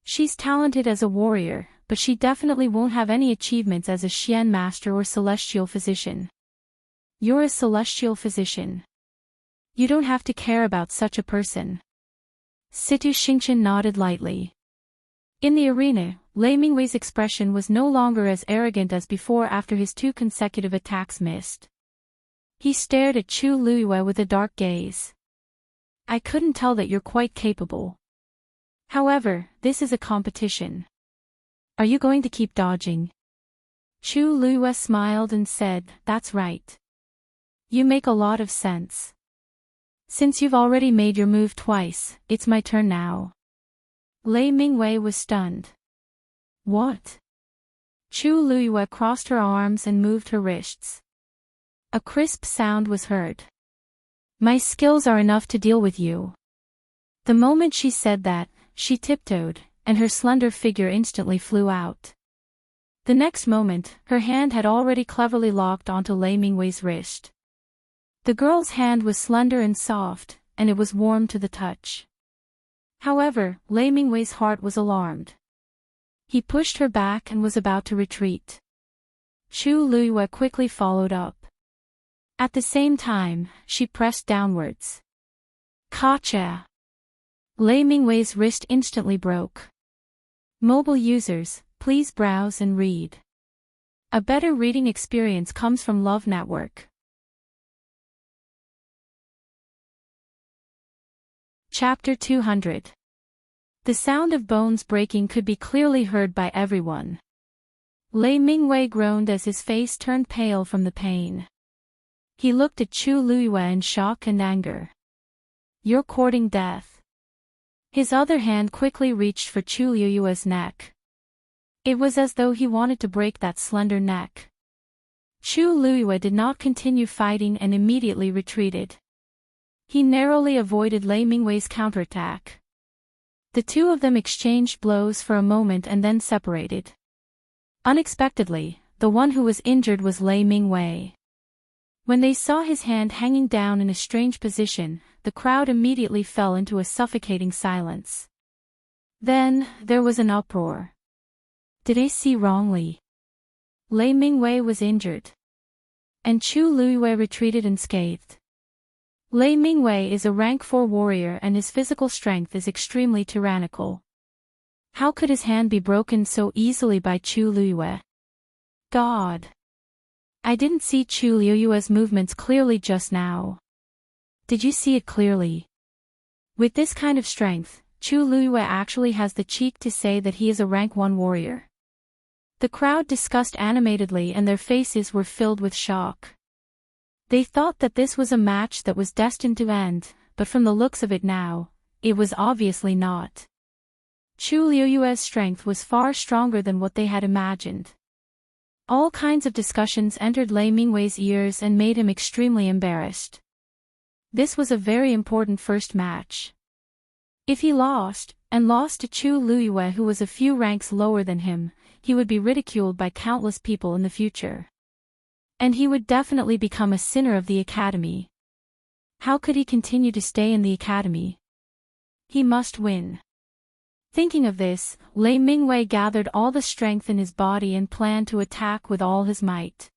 She's talented as a warrior, but she definitely won't have any achievements as a Xian master or celestial physician. You're a celestial physician. You don't have to care about such a person. Situ Xingchen nodded lightly. In the arena, Lei Mingwei's expression was no longer as arrogant as before after his 2 consecutive attacks missed. He stared at Chu Luiyue with a dark gaze. I couldn't tell that you're quite capable. However, this is a competition. Are you going to keep dodging? Chu Luiyue smiled and said, That's right. You make a lot of sense. Since you've already made your move twice, it's my turn now. Lei Mingwei was stunned. What? Chu Luiyue crossed her arms and moved her wrists. A crisp sound was heard. My skills are enough to deal with you. The moment she said that, she tiptoed, and her slender figure instantly flew out. The next moment, her hand had already cleverly locked onto Lei Mingwei's wrist. The girl's hand was slender and soft, and it was warm to the touch. However, Lei Mingwei's heart was alarmed. He pushed her back and was about to retreat. Chu Luiyue quickly followed up. At the same time, she pressed downwards. Gotcha! Lei Mingwei's wrist instantly broke. Mobile users, please browse and read. A better reading experience comes from Love Network. Chapter 200. The sound of bones breaking could be clearly heard by everyone. Lei Mingwei groaned as his face turned pale from the pain. He looked at Chu Luiyue in shock and anger. You're courting death. His other hand quickly reached for Chu Luiyue's neck. It was as though he wanted to break that slender neck. Chu Luiyue did not continue fighting and immediately retreated. He narrowly avoided Lei Mingwei's counterattack. The two of them exchanged blows for a moment and then separated. Unexpectedly, the one who was injured was Lei Mingwei. When they saw his hand hanging down in a strange position, the crowd immediately fell into a suffocating silence. Then, there was an uproar. Did I see wrongly? Lei Mingwei was injured. And Chu Luiyue retreated unscathed. Lei Mingwei is a rank 4 warrior and his physical strength is extremely tyrannical. How could his hand be broken so easily by Chu Luiyue? God! I didn't see Chu Luiyue's movements clearly just now. Did you see it clearly? With this kind of strength, Chu Luiyue actually has the cheek to say that he is a rank 1 warrior. The crowd discussed animatedly and their faces were filled with shock. They thought that this was a match that was destined to end, but from the looks of it now, it was obviously not. Chu Luiyue's strength was far stronger than what they had imagined. All kinds of discussions entered Lei Mingwei's ears and made him extremely embarrassed. This was a very important first match. If he lost, and lost to Chu Luiyue who was a few ranks lower than him, he would be ridiculed by countless people in the future. And he would definitely become a sinner of the academy. How could he continue to stay in the academy? He must win. Thinking of this, Lei Mingwei gathered all the strength in his body and planned to attack with all his might.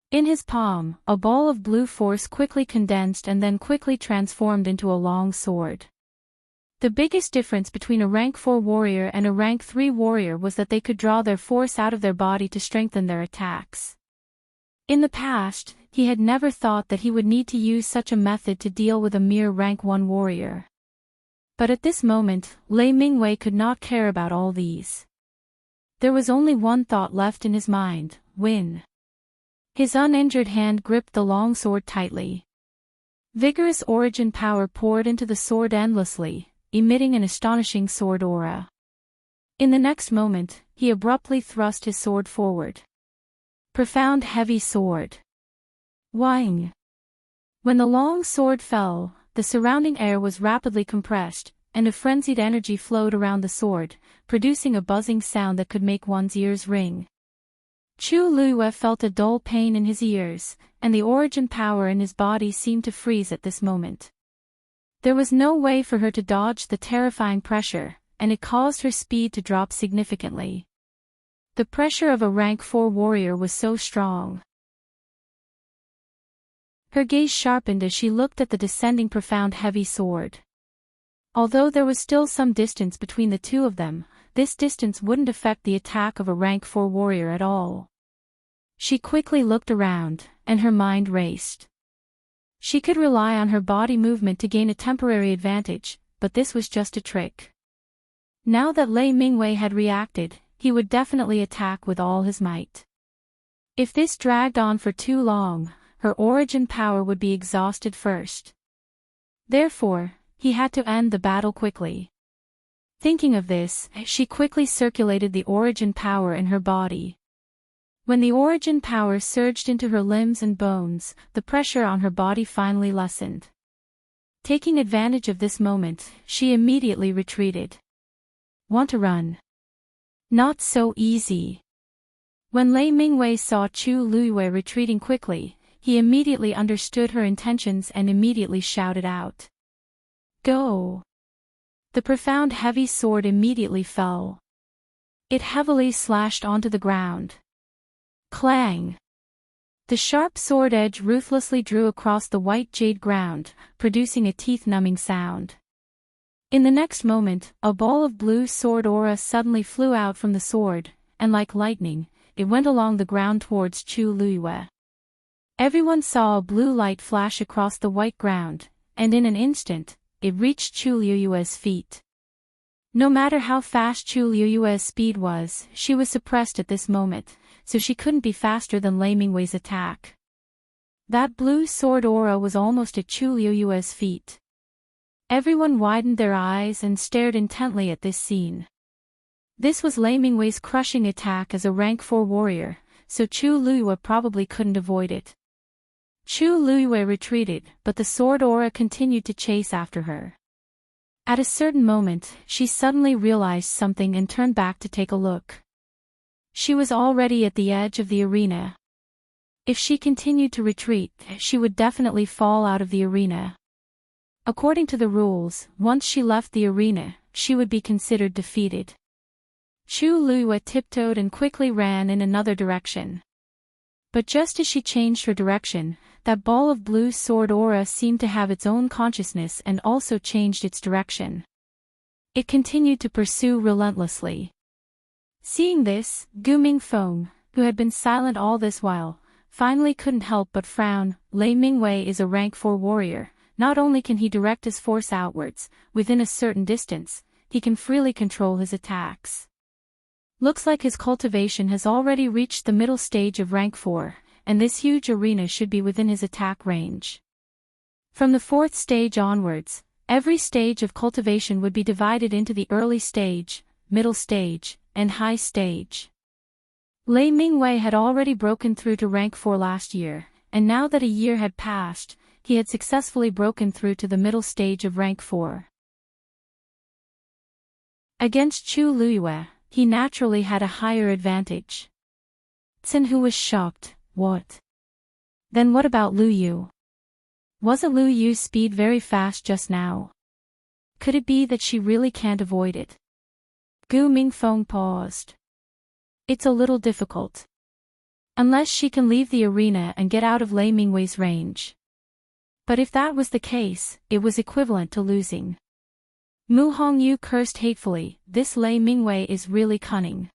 In his palm, a ball of blue force quickly condensed and then quickly transformed into a long sword. The biggest difference between a rank 4 warrior and a rank 3 warrior was that they could draw their force out of their body to strengthen their attacks. In the past, he had never thought that he would need to use such a method to deal with a mere rank 1 warrior. But at this moment, Lei Mingwei could not care about all these. There was only one thought left in his mind: win. His uninjured hand gripped the long sword tightly. Vigorous origin power poured into the sword endlessly, emitting an astonishing sword aura. In the next moment, he abruptly thrust his sword forward. Profound heavy sword. Wang. When the long sword fell, the surrounding air was rapidly compressed, and a frenzied energy flowed around the sword, producing a buzzing sound that could make one's ears ring. Chu Luiyue felt a dull pain in his ears, and the origin power in his body seemed to freeze at this moment. There was no way for her to dodge the terrifying pressure, and it caused her speed to drop significantly. The pressure of a rank 4 warrior was so strong. Her gaze sharpened as she looked at the descending profound heavy sword. Although there was still some distance between the two of them, this distance wouldn't affect the attack of a rank 4 warrior at all. She quickly looked around, and her mind raced. She could rely on her body movement to gain a temporary advantage, but this was just a trick. Now that Lei Mingwei had reacted, he would definitely attack with all his might. If this dragged on for too long, her origin power would be exhausted first. Therefore, he had to end the battle quickly. Thinking of this, she quickly circulated the origin power in her body. When the origin power surged into her limbs and bones, the pressure on her body finally lessened. Taking advantage of this moment, she immediately retreated. Want to run? Not so easy. When Lei Mingwei saw Chu Luiyue retreating quickly, he immediately understood her intentions and immediately shouted out. Go! The profound heavy sword immediately fell. It heavily slashed onto the ground. Clang! The sharp sword edge ruthlessly drew across the white jade ground, producing a teeth-numbing sound. In the next moment, a ball of blue sword aura suddenly flew out from the sword, and like lightning, it went along the ground towards Chu Luiyue. Everyone saw a blue light flash across the white ground, and in an instant, it reached Chu Luiyue's feet. No matter how fast Chu Luiyue's speed was, she was suppressed at this moment, so she couldn't be faster than Lei Mingwei's attack. That blue sword aura was almost at Chu Luiyue's feet. Everyone widened their eyes and stared intently at this scene. This was Lei Mingwei's crushing attack as a rank 4 warrior, so Chu Luiyue probably couldn't avoid it. Chu Luiyue retreated, but the sword aura continued to chase after her. At a certain moment, she suddenly realized something and turned back to take a look. She was already at the edge of the arena. If she continued to retreat, she would definitely fall out of the arena. According to the rules, once she left the arena, she would be considered defeated. Chu Luiyue tiptoed and quickly ran in another direction. But just as she changed her direction, that ball of blue sword aura seemed to have its own consciousness and also changed its direction. It continued to pursue relentlessly. Seeing this, Gu Mingfeng, who had been silent all this while, finally couldn't help but frown. Lei Mingwei is a rank 4 warrior. Not only can he direct his force outwards, within a certain distance, he can freely control his attacks. Looks like his cultivation has already reached the middle stage of rank 4, and this huge arena should be within his attack range. From the 4th stage onwards, every stage of cultivation would be divided into the early stage, middle stage, and high stage. Lei Mingwei had already broken through to rank 4 last year, and now that a year had passed, he had successfully broken through to the middle stage of rank 4. Against Chu Luiyue, he naturally had a higher advantage. Tsin Hu was shocked. What? Then what about Lu Yu? Wasn't Lu Yu's speed very fast just now? Could it be that she really can't avoid it? Gu Mingfeng paused. It's a little difficult. Unless she can leave the arena and get out of Lei Mingwei's range. But if that was the case, it was equivalent to losing. Mu Hongyu cursed hatefully. This Lei Mingwei is really cunning.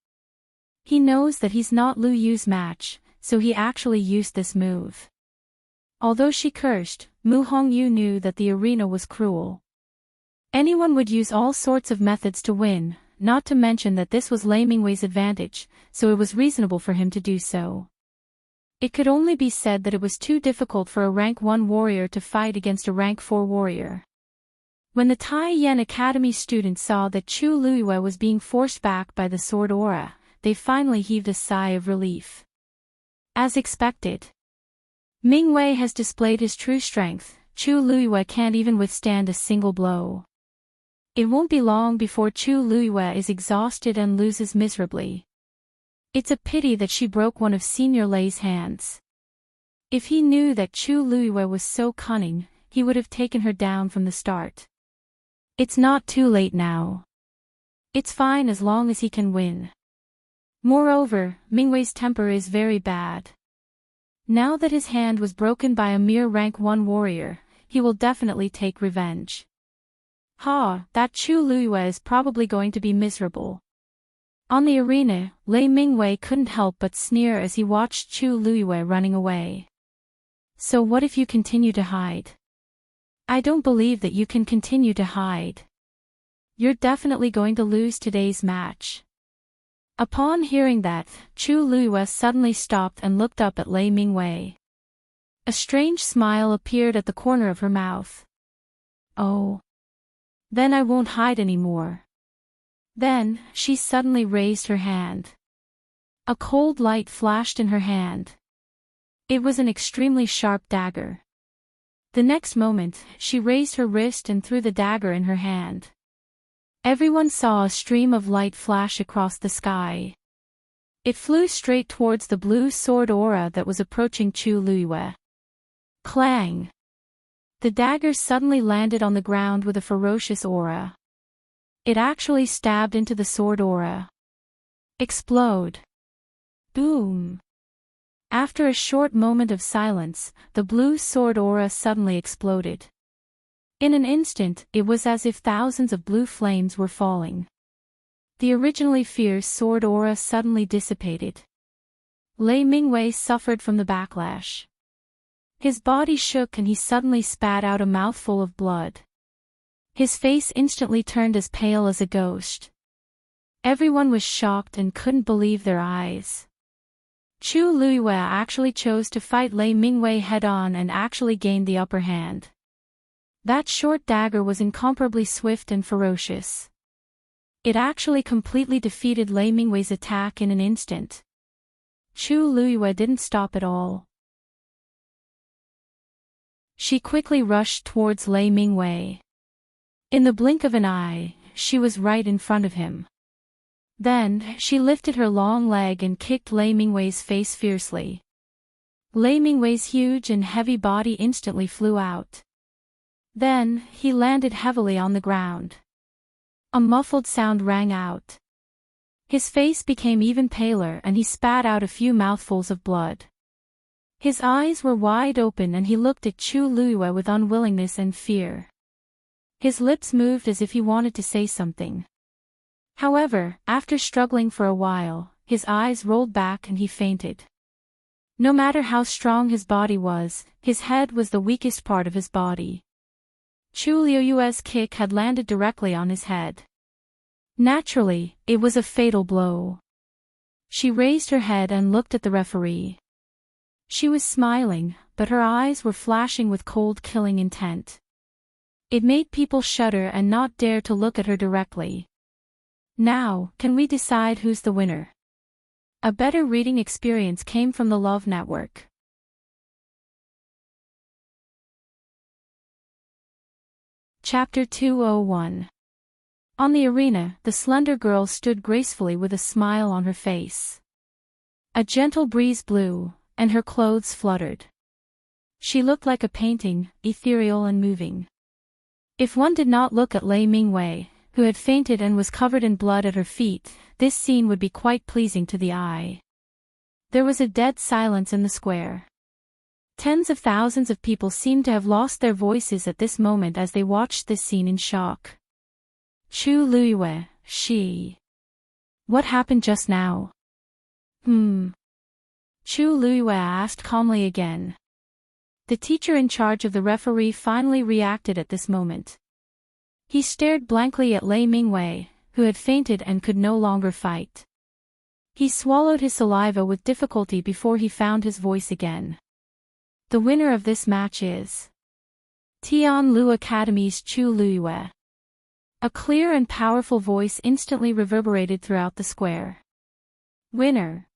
He knows that he's not Lu Yu's match, so he actually used this move. Although she cursed, Mu Hongyu knew that the arena was cruel. Anyone would use all sorts of methods to win, not to mention that this was Lei Mingwei's advantage, so it was reasonable for him to do so. It could only be said that it was too difficult for a rank 1 warrior to fight against a rank 4 warrior. When the Tai Yan Academy students saw that Chu Luiyue was being forced back by the sword aura, they finally heaved a sigh of relief. As expected, Mingwei has displayed his true strength. Chu Luiyue can't even withstand a single blow. It won't be long before Chu Luiyue is exhausted and loses miserably. It's a pity that she broke one of Senior Lei's hands. If he knew that Chu Luiyue was so cunning, he would have taken her down from the start. It's not too late now. It's fine as long as he can win. Moreover, Mingwei's temper is very bad. Now that his hand was broken by a mere rank 1 warrior, he will definitely take revenge. That Chu Luiyue is probably going to be miserable. On the arena, Lei Mingwei couldn't help but sneer as he watched Chu Luiyue running away. So what if you continue to hide? I don't believe that you can continue to hide. You're definitely going to lose today's match. Upon hearing that, Chu Luiyue suddenly stopped and looked up at Lei Mingwei. A strange smile appeared at the corner of her mouth. Oh. Then I won't hide anymore. Then, she suddenly raised her hand. A cold light flashed in her hand. It was an extremely sharp dagger. The next moment, she raised her wrist and threw the dagger in her hand. Everyone saw a stream of light flash across the sky. It flew straight towards the blue sword aura that was approaching Chu Luiyue. Clang! The dagger suddenly landed on the ground with a ferocious aura. It actually stabbed into the sword aura. Explode! Boom! After a short moment of silence, the blue sword aura suddenly exploded. In an instant, it was as if thousands of blue flames were falling. The originally fierce sword aura suddenly dissipated. Lei Mingwei suffered from the backlash. His body shook and he suddenly spat out a mouthful of blood. His face instantly turned as pale as a ghost. Everyone was shocked and couldn't believe their eyes. Chu Luiyue actually chose to fight Lei Mingwei head-on and actually gained the upper hand. That short dagger was incomparably swift and ferocious. It actually completely defeated Lei Mingwei's attack in an instant. Chu Luiyue didn't stop at all. She quickly rushed towards Lei Mingwei. In the blink of an eye, she was right in front of him. Then, she lifted her long leg and kicked Lei Mingwei's face fiercely. Lei Mingwei's huge and heavy body instantly flew out. Then, he landed heavily on the ground. A muffled sound rang out. His face became even paler and he spat out a few mouthfuls of blood. His eyes were wide open and he looked at Chu Luiyue with unwillingness and fear. His lips moved as if he wanted to say something. However, after struggling for a while, his eyes rolled back and he fainted. No matter how strong his body was, his head was the weakest part of his body. Chu Luiyue's kick had landed directly on his head. Naturally, it was a fatal blow. She raised her head and looked at the referee. She was smiling, but her eyes were flashing with cold killing intent. It made people shudder and not dare to look at her directly. Now, can we decide who's the winner? A better reading experience came from the Love Network. Chapter 201. On the arena, the slender girl stood gracefully with a smile on her face. A gentle breeze blew, and her clothes fluttered. She looked like a painting, ethereal and moving. If one did not look at Lei Mingwei, who had fainted and was covered in blood at her feet, this scene would be quite pleasing to the eye. There was a dead silence in the square. Tens of thousands of people seemed to have lost their voices at this moment as they watched this scene in shock. Chu Luiyue, she. What happened just now? Chu Luiyue asked calmly again. The teacher in charge of the referee finally reacted at this moment. He stared blankly at Lei Mingwei, who had fainted and could no longer fight. He swallowed his saliva with difficulty before he found his voice again. The winner of this match is Tianlu Academy's Chu Luiyue. A clear and powerful voice instantly reverberated throughout the square. Winner.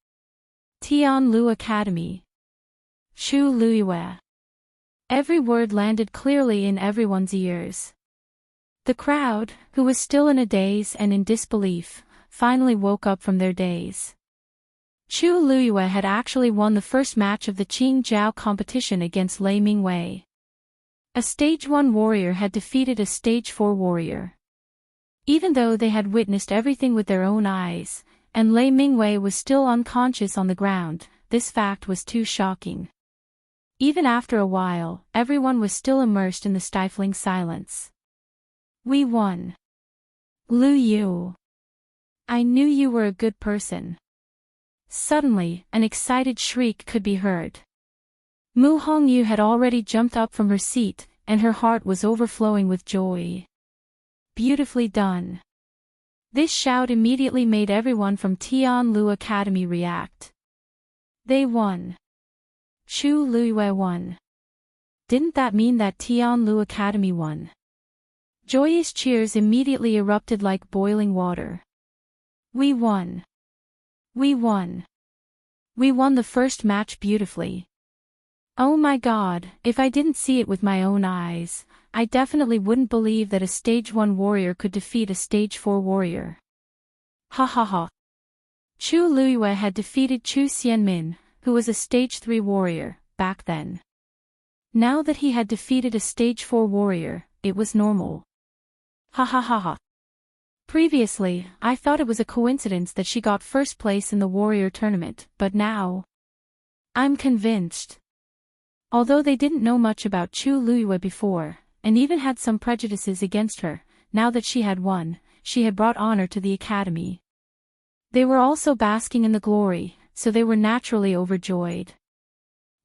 Tianlu Academy. Chu Luiyue. Every word landed clearly in everyone's ears. The crowd, who was still in a daze and in disbelief, finally woke up from their daze. Chu Luiyue had actually won the first match of the Qing Jiao competition against Lei Mingwei. A Stage 1 warrior had defeated a Stage 4 warrior. Even though they had witnessed everything with their own eyes, and Lei Mingwei was still unconscious on the ground, this fact was too shocking. Even after a while, everyone was still immersed in the stifling silence. We won. Lu Yu. I knew you were a good person. Suddenly, an excited shriek could be heard. Mu Hongyu had already jumped up from her seat, and her heart was overflowing with joy. Beautifully done. This shout immediately made everyone from Tianlu Academy react. They won. Chu Luiyue won. Didn't that mean that Tianlu Academy won? Joyous cheers immediately erupted like boiling water. We won. We won. We won the first match beautifully. Oh my god, if I didn't see it with my own eyes, I definitely wouldn't believe that a Stage 1 warrior could defeat a Stage 4 warrior. Ha ha ha. Chu Luiyue had defeated Chu Xianmin, who was a Stage 3 warrior, back then. Now that he had defeated a Stage 4 warrior, it was normal. Ha ha ha ha. Previously, I thought it was a coincidence that she got first place in the warrior tournament, but now, I'm convinced. Although they didn't know much about Chu Luiyue before, and even had some prejudices against her, now that she had won, she had brought honor to the academy. They were also basking in the glory, so they were naturally overjoyed.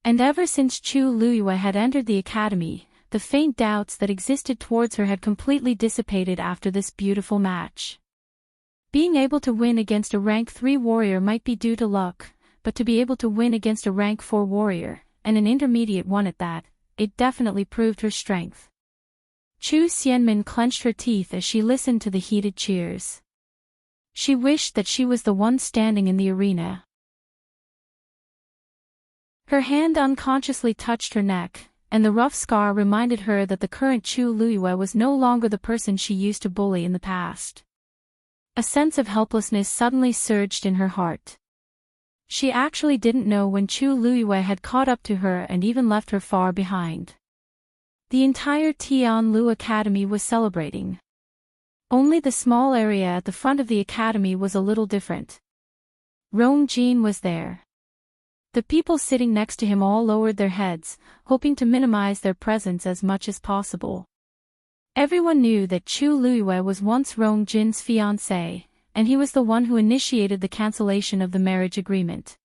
And ever since Chu Luiyue had entered the academy, the faint doubts that existed towards her had completely dissipated after this beautiful match. Being able to win against a rank 3 warrior might be due to luck, but to be able to win against a rank 4 warrior, and an intermediate one at that, it definitely proved her strength. Chu Xianmin clenched her teeth as she listened to the heated cheers. She wished that she was the one standing in the arena. Her hand unconsciously touched her neck, and the rough scar reminded her that the current Chu Luiyue was no longer the person she used to bully in the past. A sense of helplessness suddenly surged in her heart. She actually didn't know when Chu Luiyue had caught up to her and even left her far behind. The entire Tianlu Academy was celebrating. Only the small area at the front of the academy was a little different. Rong Jin was there. The people sitting next to him all lowered their heads, hoping to minimize their presence as much as possible. Everyone knew that Chu Luiyue was once Rong Jin's fiancé, and he was the one who initiated the cancellation of the marriage agreement.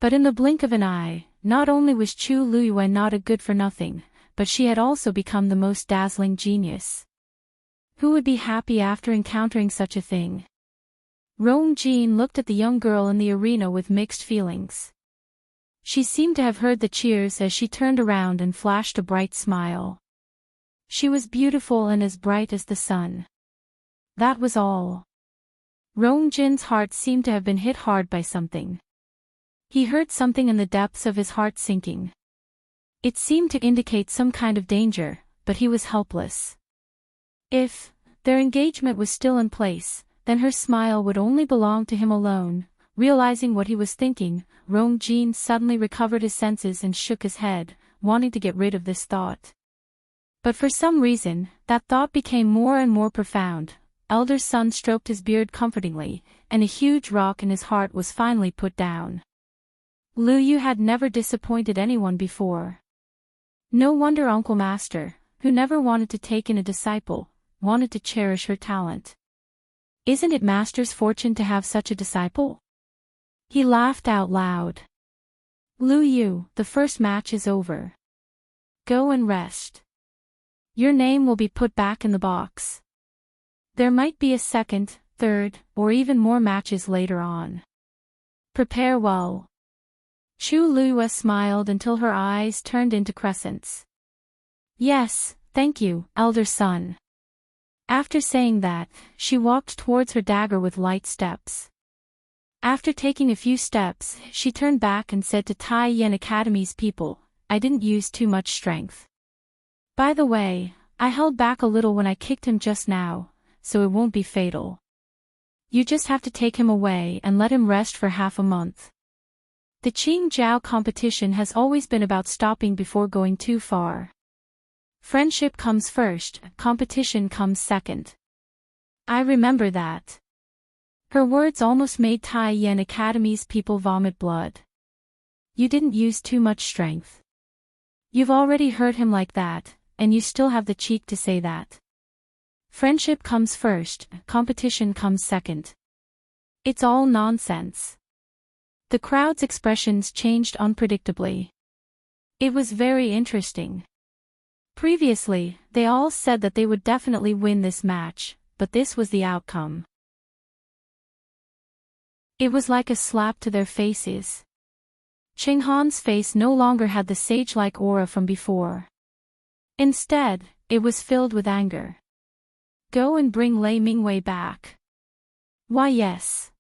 But in the blink of an eye, not only was Chu Luiyue not a good-for-nothing, but she had also become the most dazzling genius. Who would be happy after encountering such a thing? Rong Jin looked at the young girl in the arena with mixed feelings. She seemed to have heard the cheers as she turned around and flashed a bright smile. She was beautiful and as bright as the sun. That was all. Rong Jin's heart seemed to have been hit hard by something. He heard something in the depths of his heart sinking. It seemed to indicate some kind of danger, but he was helpless. If their engagement was still in place, then her smile would only belong to him alone. Realizing what he was thinking, Rong Jin suddenly recovered his senses and shook his head, wanting to get rid of this thought. But for some reason, that thought became more and more profound. Elder Sun stroked his beard comfortingly, and a huge rock in his heart was finally put down. Lu Yu had never disappointed anyone before. No wonder Uncle Master, who never wanted to take in a disciple, wanted to cherish her talent. Isn't it Master's fortune to have such a disciple? He laughed out loud. Lu Yu, the first match is over. Go and rest. Your name will be put back in the box. There might be a second, third, or even more matches later on. Prepare well. Chu Luiyue smiled until her eyes turned into crescents. Yes, thank you, Elder Sun. After saying that, she walked towards her dagger with light steps. After taking a few steps, she turned back and said to Tai Yen Academy's people, "I didn't use too much strength. By the way, I held back a little when I kicked him just now, so it won't be fatal. You just have to take him away and let him rest for half a month." The Qing Jiao competition has always been about stopping before going too far. Friendship comes first, competition comes second. I remember that. Her words almost made Tai Yen Academy's people vomit blood. You didn't use too much strength. You've already hurt him like that, and you still have the cheek to say that. Friendship comes first, competition comes second. It's all nonsense. The crowd's expressions changed unpredictably. It was very interesting. Previously, they all said that they would definitely win this match, but this was the outcome. It was like a slap to their faces. Qing Han's face no longer had the sage-like aura from before. Instead, it was filled with anger. Go and bring Lei Mingwei back. Why yes.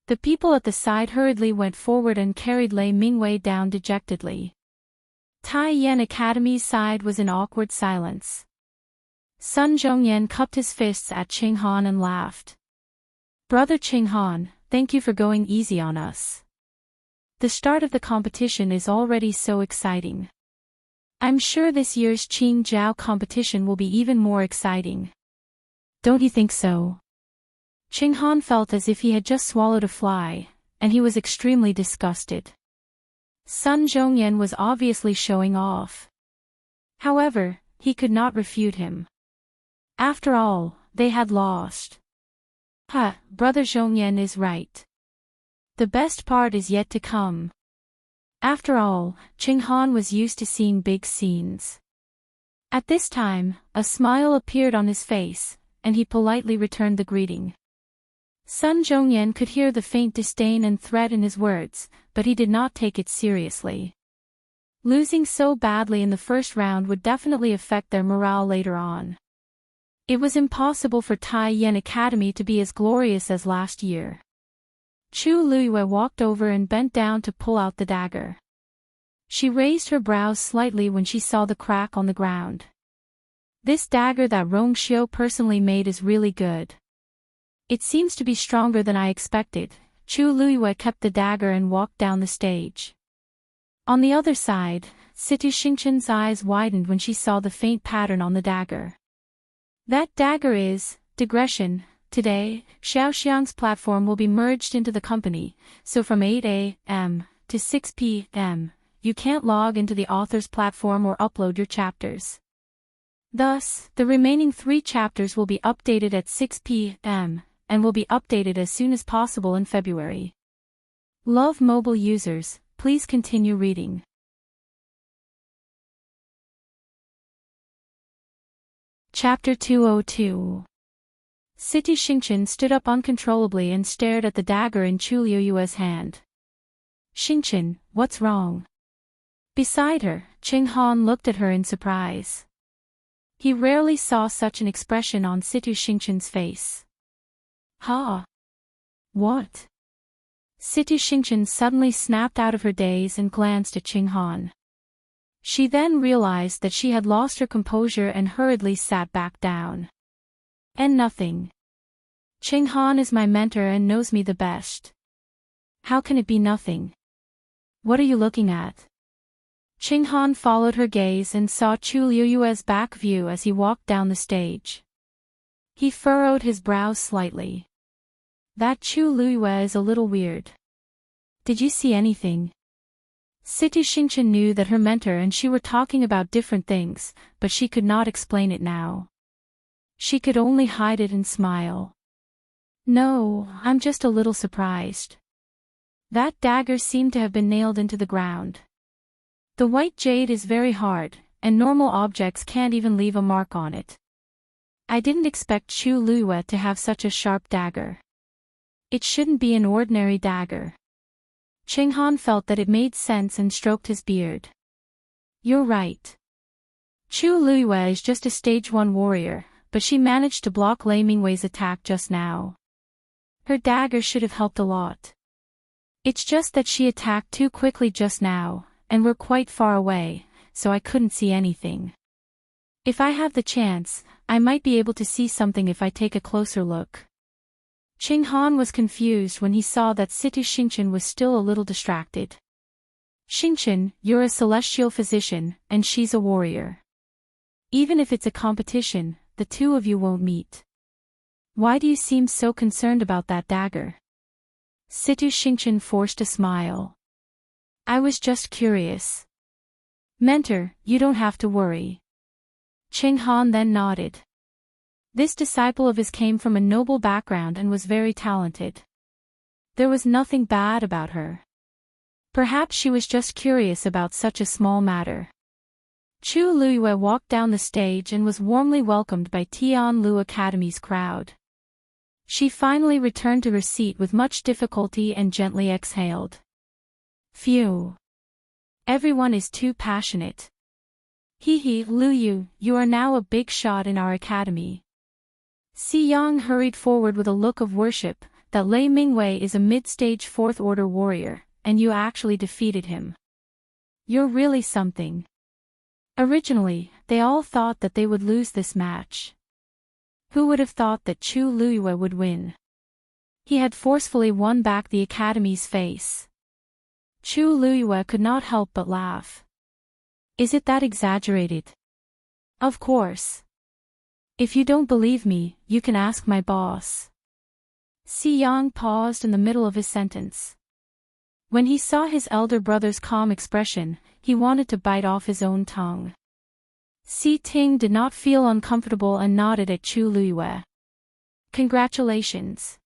The people at the side hurriedly went forward and carried Lei Mingwei down dejectedly. Tai Yen Academy's side was in awkward silence. Sun Zhongyan cupped his fists at Qing Han and laughed. Brother Qing Han, thank you for going easy on us. The start of the competition is already so exciting. I'm sure this year's Qing Jiao competition will be even more exciting. Don't you think so? Qing Han felt as if he had just swallowed a fly, and he was extremely disgusted. Sun Zhongyan was obviously showing off. However, he could not refute him. After all, they had lost. Brother Zhongyan is right. The best part is yet to come. After all, Qing Han was used to seeing big scenes. At this time, a smile appeared on his face, and he politely returned the greeting. Sun Zhongyan could hear the faint disdain and threat in his words, but he did not take it seriously. Losing so badly in the first round would definitely affect their morale later on. It was impossible for Tai Yen Academy to be as glorious as last year. Chu Luiyue walked over and bent down to pull out the dagger. She raised her brows slightly when she saw the crack on the ground. This dagger that Rong Xiu personally made is really good. It seems to be stronger than I expected. Chu Luiyue kept the dagger and walked down the stage. On the other side, Situ Xingchen's eyes widened when she saw the faint pattern on the dagger. That dagger is digression. Today, Xiaoxiang's platform will be merged into the company, so from 8 a.m. to 6 p.m., you can't log into the author's platform or upload your chapters. Thus, the remaining 3 chapters will be updated at 6 p.m., and will be updated as soon as possible in February. Love mobile users, please continue reading. Chapter 202. Situ Xingchen stood up uncontrollably and stared at the dagger in Chu Liuyue's hand. Xingchen, what's wrong? Beside her, Qing Han looked at her in surprise. He rarely saw such an expression on Situ Xingchen's face. What? Situ Xingchen suddenly snapped out of her daze and glanced at Qing Han. She then realized that she had lost her composure and hurriedly sat back down. And nothing. Qing Han is my mentor and knows me the best. How can it be nothing? What are you looking at? Qing Han followed her gaze and saw Chu Liuyue's back view as he walked down the stage. He furrowed his brows slightly. That Chu Liuyue is a little weird. Did you see anything? Situ Xingchen knew that her mentor and she were talking about different things, but she could not explain it now. She could only hide it and smile. No, I'm just a little surprised. That dagger seemed to have been nailed into the ground. The white jade is very hard, and normal objects can't even leave a mark on it. I didn't expect Chu Liuyue to have such a sharp dagger. It shouldn't be an ordinary dagger. Qing Han felt that it made sense and stroked his beard. You're right. Chu Liuyue is just a stage 1 warrior, but she managed to block Lei Mingwei's attack just now. Her dagger should have helped a lot. It's just that she attacked too quickly just now, and we're quite far away, so I couldn't see anything. If I have the chance, I might be able to see something if I take a closer look. Ching Han was confused when he saw that Situ Xingchen was still a little distracted. Xingchen, you're a celestial physician, and she's a warrior. Even if it's a competition, the two of you won't meet. Why do you seem so concerned about that dagger? Situ Xingchen forced a smile. I was just curious. Mentor, you don't have to worry. Ching Han then nodded. This disciple of his came from a noble background and was very talented. There was nothing bad about her. Perhaps she was just curious about such a small matter. Chu Luiyue walked down the stage and was warmly welcomed by Tianlu Academy's crowd. She finally returned to her seat with much difficulty and gently exhaled. Phew. Everyone is too passionate. Hee Lu Yu, you are now a big shot in our academy. Si Yang hurried forward with a look of worship, that Lei Mingwei is a mid-stage fourth-order warrior, and you actually defeated him. You're really something. Originally, they all thought that they would lose this match. Who would have thought that Chu Luiyue would win? He had forcefully won back the academy's face. Chu Luiyue could not help but laugh. Is it that exaggerated? Of course. If you don't believe me, you can ask my boss. Si Yang paused in the middle of his sentence. When he saw his elder brother's calm expression, he wanted to bite off his own tongue. Si Ting did not feel uncomfortable and nodded at Chu Luiyue. Congratulations.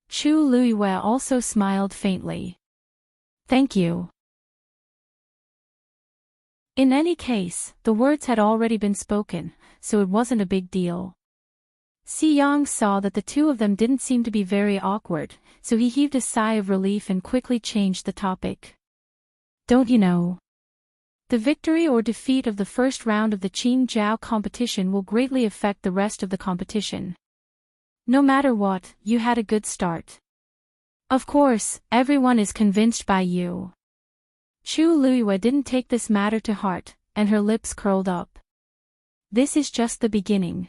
Chu Luiyue also smiled faintly. Thank you. In any case, the words had already been spoken, so it wasn't a big deal. Si Yang saw that the two of them didn't seem to be very awkward, so he heaved a sigh of relief and quickly changed the topic. Don't you know? The victory or defeat of the first round of the Qing Jiao competition will greatly affect the rest of the competition. No matter what, you had a good start. Of course, everyone is convinced by you. Chu Luiyue didn't take this matter to heart, and her lips curled up. This is just the beginning.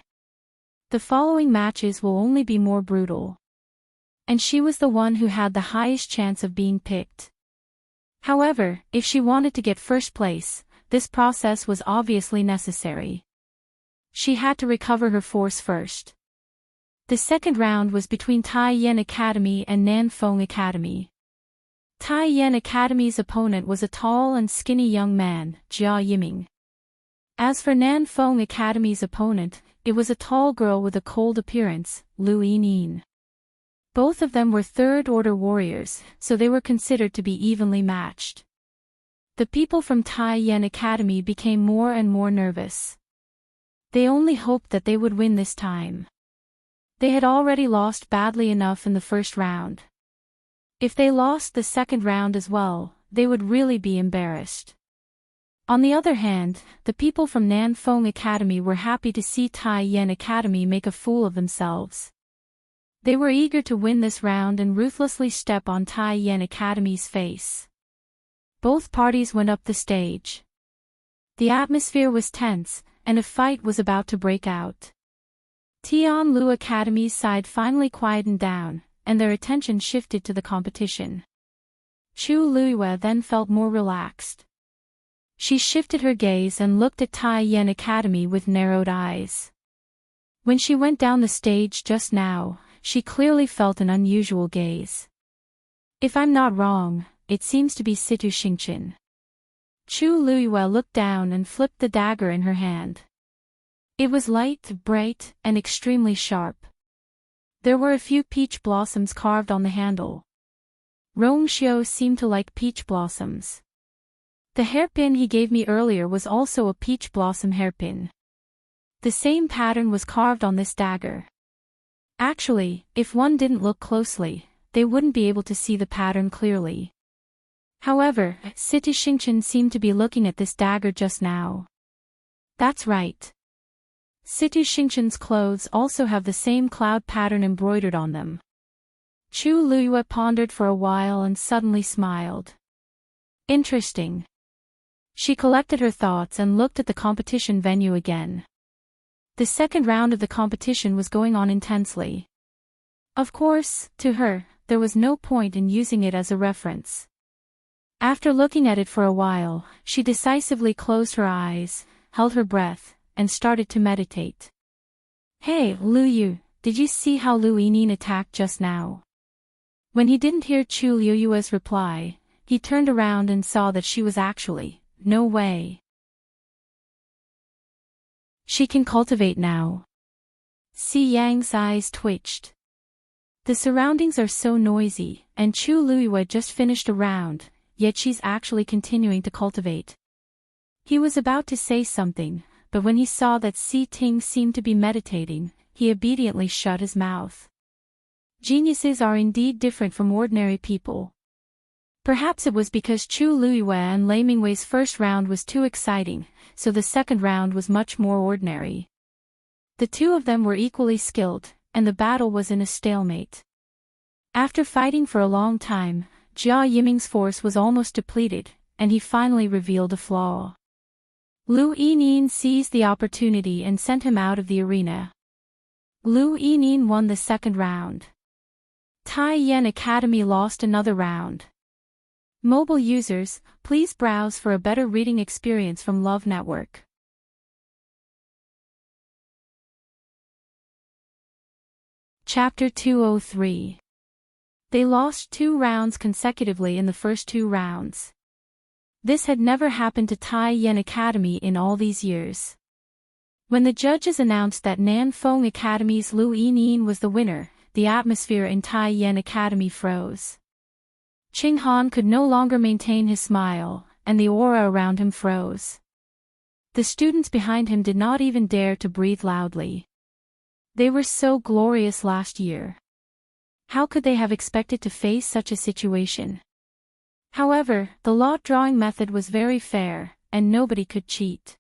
The following matches will only be more brutal. And she was the one who had the highest chance of being picked. However, if she wanted to get first place, this process was obviously necessary. She had to recover her force first. The second round was between Tai Yan Academy and Nanfeng Academy. Tai Yan Academy's opponent was a tall and skinny young man, Jia Yiming. As for Nanfeng Academy's opponent, it was a tall girl with a cold appearance, Lu Yinyin. Both of them were third-order warriors, so they were considered to be evenly matched. The people from Tai Yan Academy became more and more nervous. They only hoped that they would win this time. They had already lost badly enough in the first round. If they lost the second round as well, they would really be embarrassed. On the other hand, the people from Nanfeng Academy were happy to see Tai Yan Academy make a fool of themselves. They were eager to win this round and ruthlessly step on Tai Yan Academy's face. Both parties went up the stage. The atmosphere was tense, and a fight was about to break out. Tianlu Academy's side finally quietened down, and their attention shifted to the competition. Chu Luiyue then felt more relaxed. She shifted her gaze and looked at Tai Yan Academy with narrowed eyes. When she went down the stage just now, she clearly felt an unusual gaze. If I'm not wrong, it seems to be Situ Xingchen. Chu Luiyue looked down and flipped the dagger in her hand. It was light, bright, and extremely sharp. There were a few peach blossoms carved on the handle. Rongxiu seemed to like peach blossoms. The hairpin he gave me earlier was also a peach blossom hairpin. The same pattern was carved on this dagger. Actually, if one didn't look closely, they wouldn't be able to see the pattern clearly. However, Situ Xingchen seemed to be looking at this dagger just now. That's right. Situ Xingchen's clothes also have the same cloud pattern embroidered on them. Chu Luiyue pondered for a while and suddenly smiled. Interesting. She collected her thoughts and looked at the competition venue again. The second round of the competition was going on intensely. Of course, to her, there was no point in using it as a reference. After looking at it for a while, she decisively closed her eyes, held her breath, and started to meditate. Hey, Luiyue, did you see how Lu Yining attacked just now? When he didn't hear Chu Luiyue's reply, he turned around and saw that she was actually, no way. She can cultivate now. Si Yang's eyes twitched. The surroundings are so noisy, and Chu Luiyue just finished a round, yet she's actually continuing to cultivate. He was about to say something, but when he saw that Si Ting seemed to be meditating, he obediently shut his mouth. Geniuses are indeed different from ordinary people. Perhaps it was because Chu Luiyue and Lei Mingwei's first round was too exciting, so the second round was much more ordinary. The two of them were equally skilled, and the battle was in a stalemate. After fighting for a long time, Jia Yiming's force was almost depleted, and he finally revealed a flaw. Lu Yining seized the opportunity and sent him out of the arena. Lu Yining won the second round. Tai Yan Academy lost another round. Mobile users, please browse for a better reading experience from Love Network. Chapter 203. They lost 2 rounds consecutively in the first 2 rounds. This had never happened to Tai Yan Academy in all these years. When the judges announced that Nanfeng Academy's Lu Yining was the winner, the atmosphere in Tai Yan Academy froze. Qing Han could no longer maintain his smile, and the aura around him froze. The students behind him did not even dare to breathe loudly. They were so glorious last year. How could they have expected to face such a situation? However, the lot drawing method was very fair, and nobody could cheat.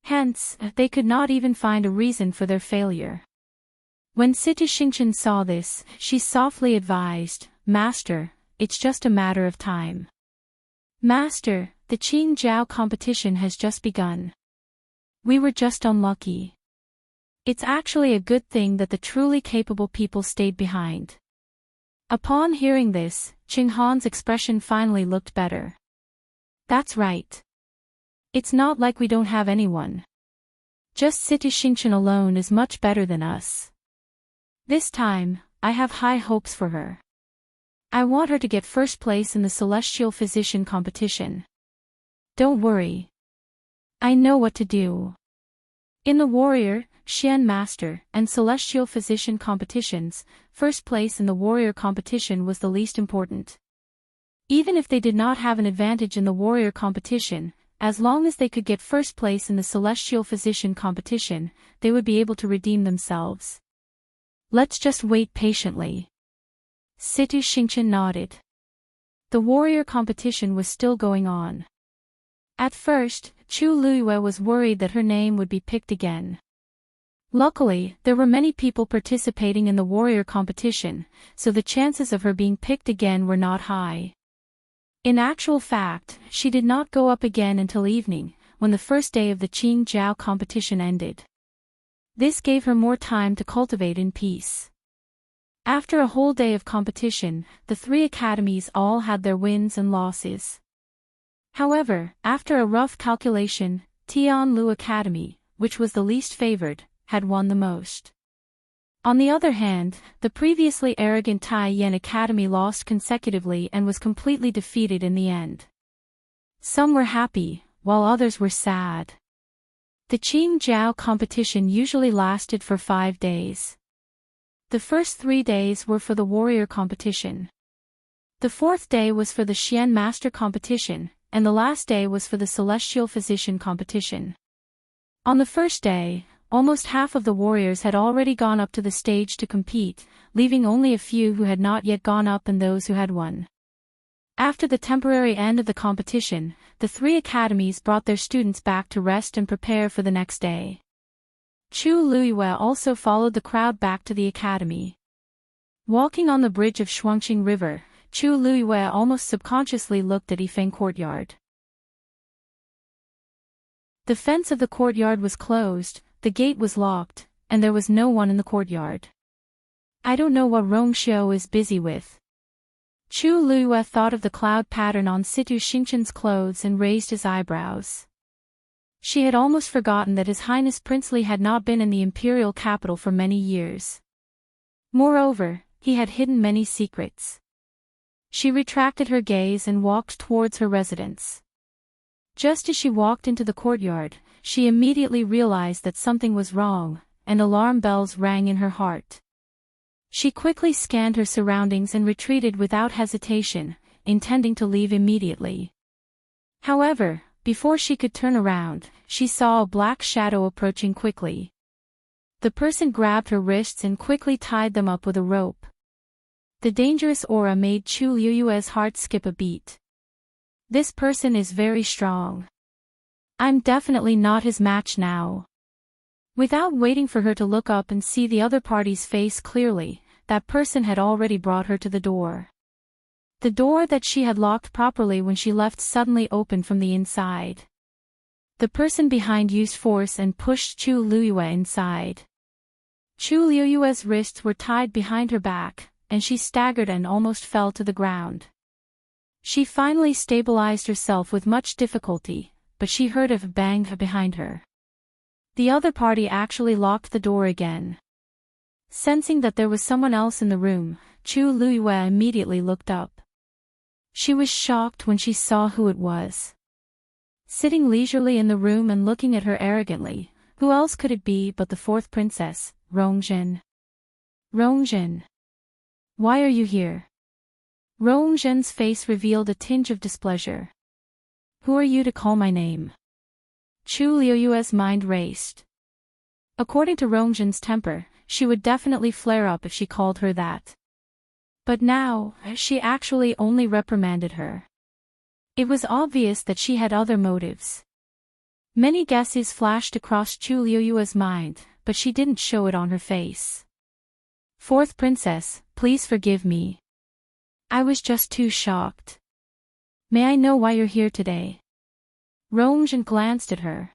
Hence, they could not even find a reason for their failure. When Sita Xingchen saw this, she softly advised, "Master, it's just a matter of time." "Master, the Qing Jiao competition has just begun. We were just unlucky. It's actually a good thing that the truly capable people stayed behind." Upon hearing this, Qing Han's expression finally looked better. "That's right. It's not like we don't have anyone. Just Sita Xingchen alone is much better than us. This time, I have high hopes for her. I want her to get first place in the Celestial Physician competition. Don't worry. I know what to do." In the Warrior, Xian Master, and Celestial Physician competitions, first place in the Warrior competition was the least important. Even if they did not have an advantage in the Warrior competition, as long as they could get first place in the Celestial Physician competition, they would be able to redeem themselves. Let's just wait patiently. Sita Xingchen nodded. The Warrior competition was still going on. At first, Chu Luiyue was worried that her name would be picked again. Luckily, there were many people participating in the Warrior competition, so the chances of her being picked again were not high. In actual fact, she did not go up again until evening, when the first day of the Qing Jiao competition ended. This gave her more time to cultivate in peace. After a whole day of competition, the 3 academies all had their wins and losses. However, after a rough calculation, Tianlu Academy, which was the least favored, had won the most. On the other hand, the previously arrogant Tai Yan Academy lost consecutively and was completely defeated in the end. Some were happy, while others were sad. The Qing Jiao competition usually lasted for 5 days. The first 3 days were for the Warrior competition. The 4th day was for the Xian Master competition, and the last day was for the Celestial Physician competition. On the first day, almost half of the warriors had already gone up to the stage to compete, leaving only a few who had not yet gone up and those who had won. After the temporary end of the competition, the 3 academies brought their students back to rest and prepare for the next day. Chu Luiyue also followed the crowd back to the academy. Walking on the bridge of Shuangqing River, Chu Luiyue almost subconsciously looked at Yifeng Courtyard. The fence of the courtyard was closed, the gate was locked, and there was no one in the courtyard. I don't know what Rongxiu is busy with. Chu Luiyue thought of the cloud pattern on Situ Xingqian's clothes and raised his eyebrows. She had almost forgotten that His Highness Princely had not been in the imperial capital for many years. Moreover, he had hidden many secrets. She retracted her gaze and walked towards her residence. Just as she walked into the courtyard, she immediately realized that something was wrong, and alarm bells rang in her heart. She quickly scanned her surroundings and retreated without hesitation, intending to leave immediately. However, before she could turn around, she saw a black shadow approaching quickly. The person grabbed her wrists and quickly tied them up with a rope. The dangerous aura made Chu Luiyue's heart skip a beat. This person is very strong. I'm definitely not his match now. Without waiting for her to look up and see the other party's face clearly, that person had already brought her to the door. The door that she had locked properly when she left suddenly opened from the inside. The person behind used force and pushed Chu Luiyue inside. Chu Luiyue's wrists were tied behind her back, and she staggered and almost fell to the ground. She finally stabilized herself with much difficulty, but she heard a bang behind her. The other party actually locked the door again. Sensing that there was someone else in the room, Chu Luiyue immediately looked up. She was shocked when she saw who it was. Sitting leisurely in the room and looking at her arrogantly, who else could it be but the fourth princess, Rongzhen? Rongzhen. Why are you here? Rongzhen's face revealed a tinge of displeasure. Who are you to call my name? Chu Luiyue's mind raced. According to Rongzhen's temper, she would definitely flare up if she called her that. But now, she actually only reprimanded her. It was obvious that she had other motives. Many guesses flashed across Chu Luiyue's mind, but she didn't show it on her face. Fourth princess, please forgive me. I was just too shocked. May I know why you're here today? Rongzhen glanced at her.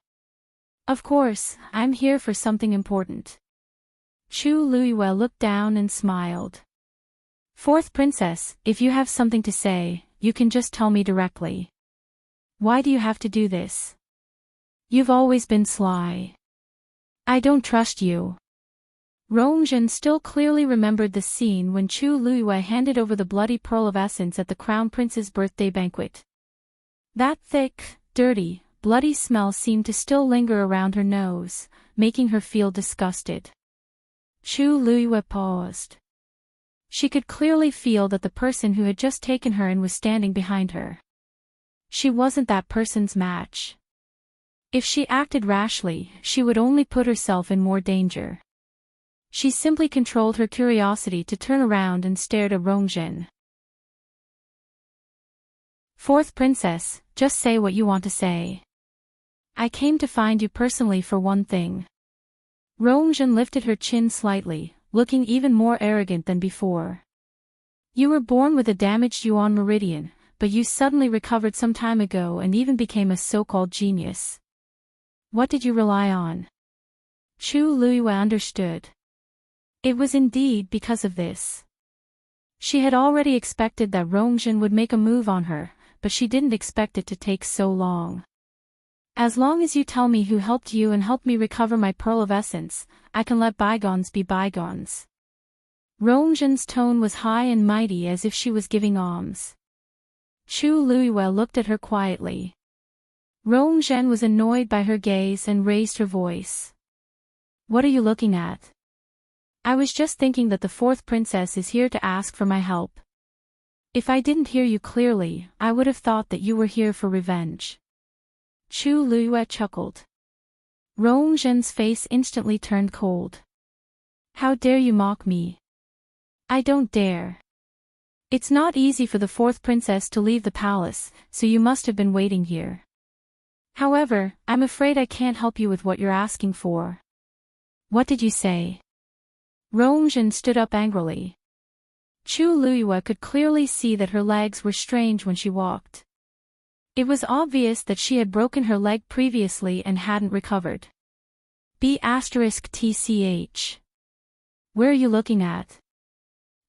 Of course, I'm here for something important. Chu Luiyue looked down and smiled. Fourth princess, if you have something to say, you can just tell me directly. Why do you have to do this? You've always been sly. I don't trust you. Rongzhen still clearly remembered the scene when Chu Luiyue handed over the bloody pearl of essence at the crown prince's birthday banquet. That thick, dirty, bloody smell seemed to still linger around her nose, making her feel disgusted. Chu Luiyue paused. She could clearly feel that the person who had just taken her in was standing behind her. She wasn't that person's match. If she acted rashly, she would only put herself in more danger. She simply controlled her curiosity to turn around and stared at Rongzhen. Fourth princess, just say what you want to say. I came to find you personally for one thing. Rongzhen lifted her chin slightly, looking even more arrogant than before. You were born with a damaged yuan meridian, but you suddenly recovered some time ago and even became a so-called genius. What did you rely on? Chu Luiyue understood. It was indeed because of this. She had already expected that Rongzhen would make a move on her, but she didn't expect it to take so long. As long as you tell me who helped you and helped me recover my pearl of essence, I can let bygones be bygones. Rongzhen's tone was high and mighty as if she was giving alms. Chu Luiyue looked at her quietly. Rongzhen was annoyed by her gaze and raised her voice. What are you looking at? I was just thinking that the fourth princess is here to ask for my help. If I didn't hear you clearly, I would have thought that you were here for revenge. Chu Luiyue chuckled. Rongzhen's face instantly turned cold. How dare you mock me? I don't dare. It's not easy for the fourth princess to leave the palace, so you must have been waiting here. However, I'm afraid I can't help you with what you're asking for. What did you say? Rongzhen stood up angrily. Chu Luyue could clearly see that her legs were strange when she walked. It was obvious that she had broken her leg previously and hadn't recovered. B*TCH. Where are you looking at?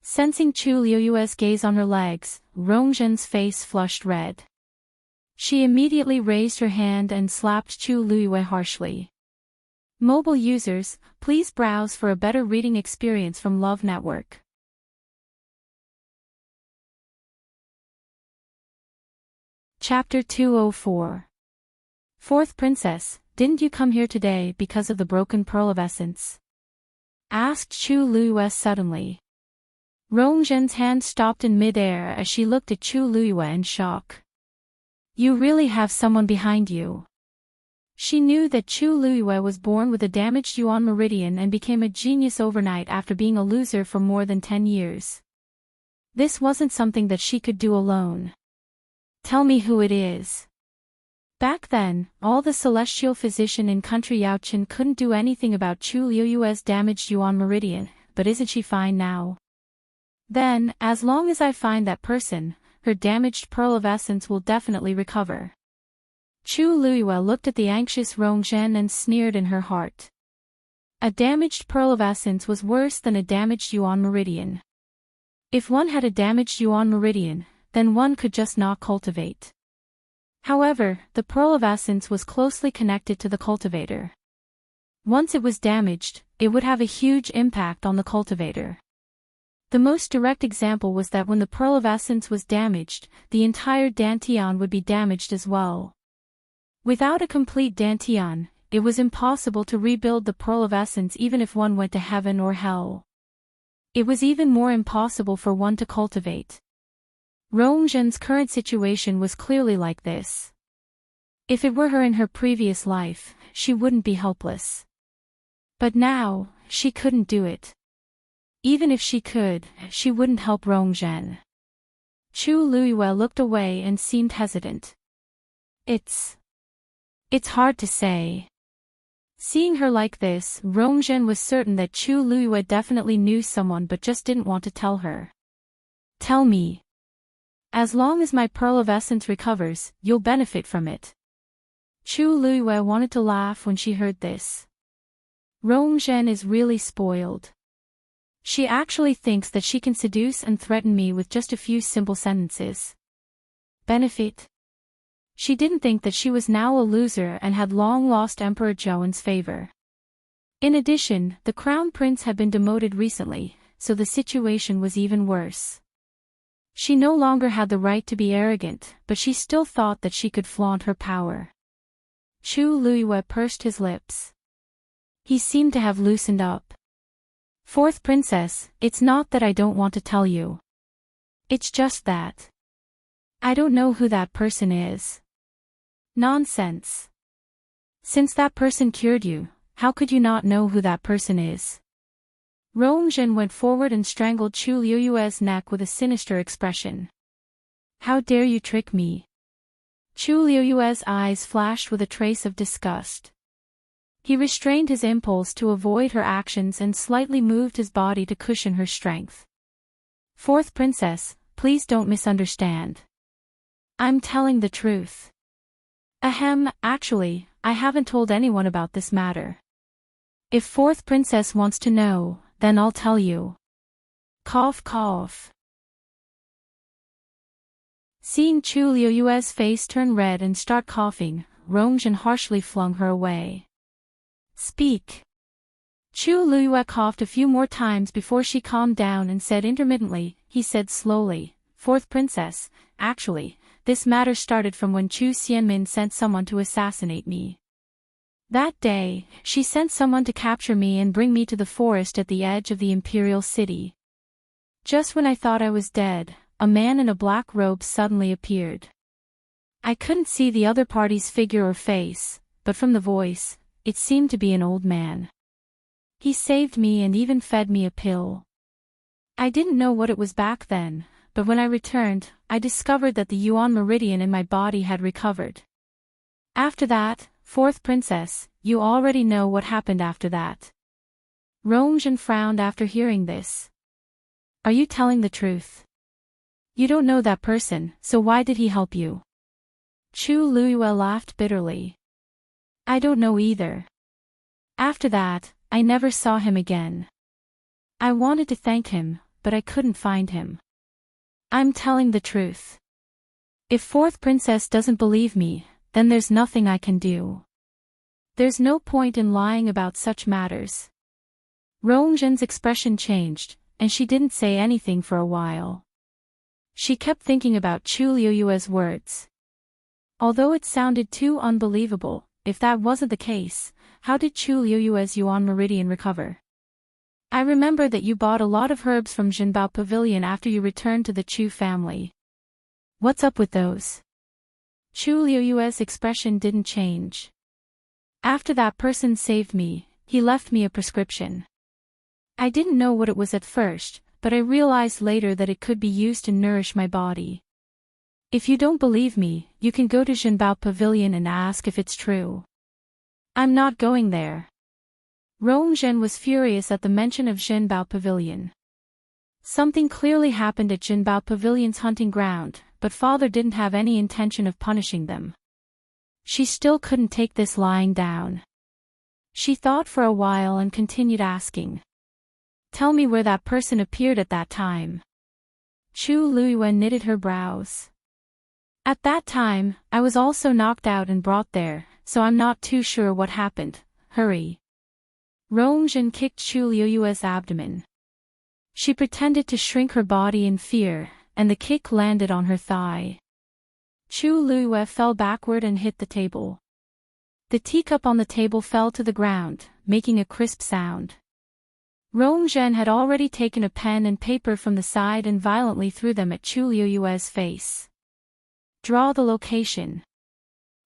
Sensing Chu Luyue's gaze on her legs, Rongzhen's face flushed red. She immediately raised her hand and slapped Chu Luyue harshly. Mobile users, please browse for a better reading experience from Love Network. Chapter 204. Fourth Princess, didn't you come here today because of the broken pearl of essence? Asked Chu Luyue suddenly. Rongzhen's hand stopped in midair as she looked at Chu Luyue in shock. You really have someone behind you. She knew that Chu Luyue was born with a damaged Yuan meridian and became a genius overnight after being a loser for more than 10 years. This wasn't something that she could do alone. Tell me who it is. Back then, all the celestial physician in country Yaochen couldn't do anything about Chu Luyue's damaged Yuan meridian, but isn't she fine now? Then, as long as I find that person, her damaged pearl of essence will definitely recover. Chu Luyue looked at the anxious Rongzhen and sneered in her heart. A damaged pearl of essence was worse than a damaged Yuan meridian. If one had a damaged Yuan meridian, then one could just not cultivate. However, the pearl of essence was closely connected to the cultivator. Once it was damaged, it would have a huge impact on the cultivator. The most direct example was that when the pearl of essence was damaged, the entire Dantian would be damaged as well. Without a complete Dantian, it was impossible to rebuild the pearl of essence even if one went to heaven or hell. It was even more impossible for one to cultivate. Rongzhen's current situation was clearly like this. If it were her in her previous life, she wouldn't be helpless. But now, she couldn't do it. Even if she could, she wouldn't help Rongzhen. Chu Luyue looked away and seemed hesitant. It's hard to say. Seeing her like this, Rongzhen was certain that Chu Luyue definitely knew someone but just didn't want to tell her. Tell me. As long as my pearl of essence recovers, you'll benefit from it. Chu Luyue wanted to laugh when she heard this. Rongzhen is really spoiled. She actually thinks that she can seduce and threaten me with just a few simple sentences. Benefit? She didn't think that she was now a loser and had long lost Emperor Zhouen's favor. In addition, the crown prince had been demoted recently, so the situation was even worse. She no longer had the right to be arrogant, but she still thought that she could flaunt her power. Chu Luyue pursed his lips. He seemed to have loosened up. Fourth Princess, it's not that I don't want to tell you. It's just that I don't know who that person is. Nonsense. Since that person cured you, how could you not know who that person is? Rongzhen went forward and strangled Chu Luyue's neck with a sinister expression. How dare you trick me? Chu Luyue's eyes flashed with a trace of disgust. He restrained his impulse to avoid her actions and slightly moved his body to cushion her strength. Fourth Princess, please don't misunderstand. I'm telling the truth. Ahem, actually, I haven't told anyone about this matter. If Fourth Princess wants to know, then I'll tell you. Cough cough. Seeing Chu Luyue's face turn red and start coughing, Rongzhen harshly flung her away. Speak. Chu Luyue coughed a few more times before she calmed down and said intermittently, he said slowly, Fourth Princess, actually, this matter started from when Chu Xianmin sent someone to assassinate me. That day, she sent someone to capture me and bring me to the forest at the edge of the Imperial city. Just when I thought I was dead, a man in a black robe suddenly appeared. I couldn't see the other party's figure or face, but from the voice, it seemed to be an old man. He saved me and even fed me a pill. I didn't know what it was back then, but when I returned, I discovered that the Yuan meridian in my body had recovered. After that, Fourth Princess, you already know what happened after that. Rongzhen frowned after hearing this. Are you telling the truth? You don't know that person, so why did he help you? Chu Luiyue laughed bitterly. I don't know either. After that, I never saw him again. I wanted to thank him, but I couldn't find him. I'm telling the truth. If fourth princess doesn't believe me, then there's nothing I can do. There's no point in lying about such matters. Rongzhen's expression changed, and she didn't say anything for a while. She kept thinking about Chu Luiyue's words. Although it sounded too unbelievable, if that wasn't the case, how did Chu Luiyue's Yuan Meridian recover? I remember that you bought a lot of herbs from Jinbao Pavilion after you returned to the Chu family. What's up with those? Chu Luiyue's expression didn't change. After that person saved me, he left me a prescription. I didn't know what it was at first, but I realized later that it could be used to nourish my body. If you don't believe me, you can go to Jinbao Pavilion and ask if it's true. I'm not going there. Rongzhen was furious at the mention of Jinbao Pavilion. Something clearly happened at Jinbao Pavilion's hunting ground, but father didn't have any intention of punishing them. She still couldn't take this lying down. She thought for a while and continued asking. Tell me where that person appeared at that time. Chu Luiyue knitted her brows. At that time, I was also knocked out and brought there, so I'm not too sure what happened. Hurry. Rongzhen kicked Chu Luiyue's abdomen. She pretended to shrink her body in fear, and the kick landed on her thigh. Chu Luiyue fell backward and hit the table. The teacup on the table fell to the ground, making a crisp sound. Rongzhen had already taken a pen and paper from the side and violently threw them at Chu Luiyue's face. Draw the location.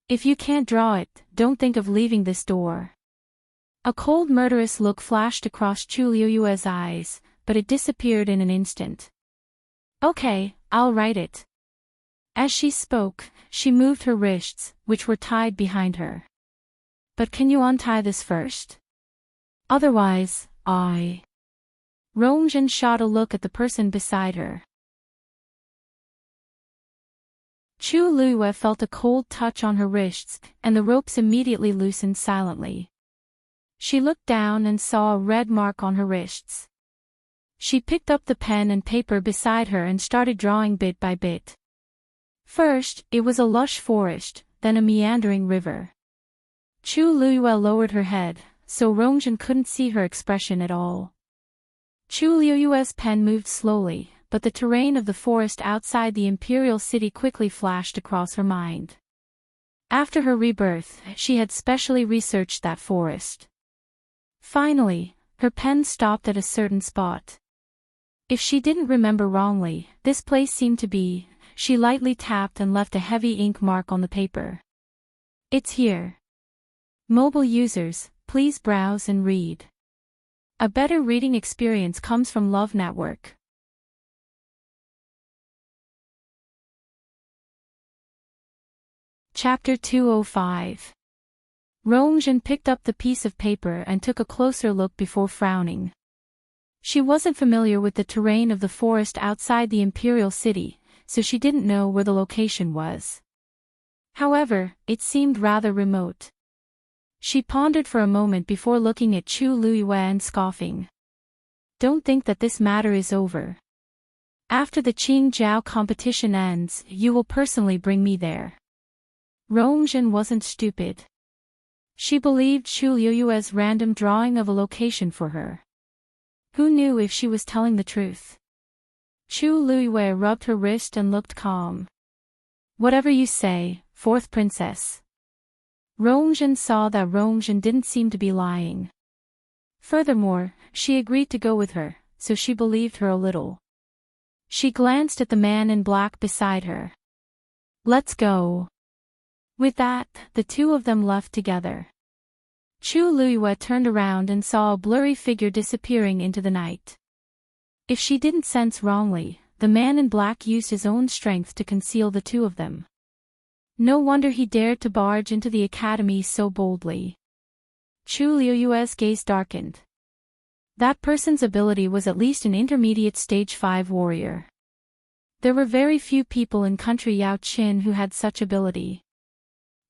If you can't draw it, don't think of leaving this door. A cold murderous look flashed across Chu Luiyue's eyes, but it disappeared in an instant. Okay, I'll write it. As she spoke, she moved her wrists, which were tied behind her. But can you untie this first? Otherwise, Rongzhen shot a look at the person beside her. Chu Luiyue felt a cold touch on her wrists, and the ropes immediately loosened silently. She looked down and saw a red mark on her wrists. She picked up the pen and paper beside her and started drawing bit by bit. First, it was a lush forest, then a meandering river. Chu Luiyue lowered her head, so Rongzhen couldn't see her expression at all. Chu Luiyue's pen moved slowly, but the terrain of the forest outside the Imperial city quickly flashed across her mind. After her rebirth, she had specially researched that forest. Finally, her pen stopped at a certain spot. If she didn't remember wrongly, this place seemed to be. She lightly tapped and left a heavy ink mark on the paper. It's here. Mobile users, please browse and read. A better reading experience comes from Love Network. Chapter 205. Rongzhen picked up the piece of paper and took a closer look before frowning. She wasn't familiar with the terrain of the forest outside the Imperial city, so she didn't know where the location was. However, it seemed rather remote. She pondered for a moment before looking at Chu Luiyue and scoffing. Don't think that this matter is over. After the Qingjiao competition ends, you will personally bring me there. Rongzhen wasn't stupid. She believed Chu Luiyue's random drawing of a location for her. Who knew if she was telling the truth? Chu Luiyue rubbed her wrist and looked calm. Whatever you say, fourth princess. Rongzhen saw that Rongzhen didn't seem to be lying. Furthermore, she agreed to go with her, so she believed her a little. She glanced at the man in black beside her. Let's go. With that, the two of them left together. Chu Luiyue turned around and saw a blurry figure disappearing into the night. If she didn't sense wrongly, the man in black used his own strength to conceal the two of them. No wonder he dared to barge into the academy so boldly. Chu Luiyue's gaze darkened. That person's ability was at least an intermediate stage 5 warrior. There were very few people in country Yaoqin who had such ability.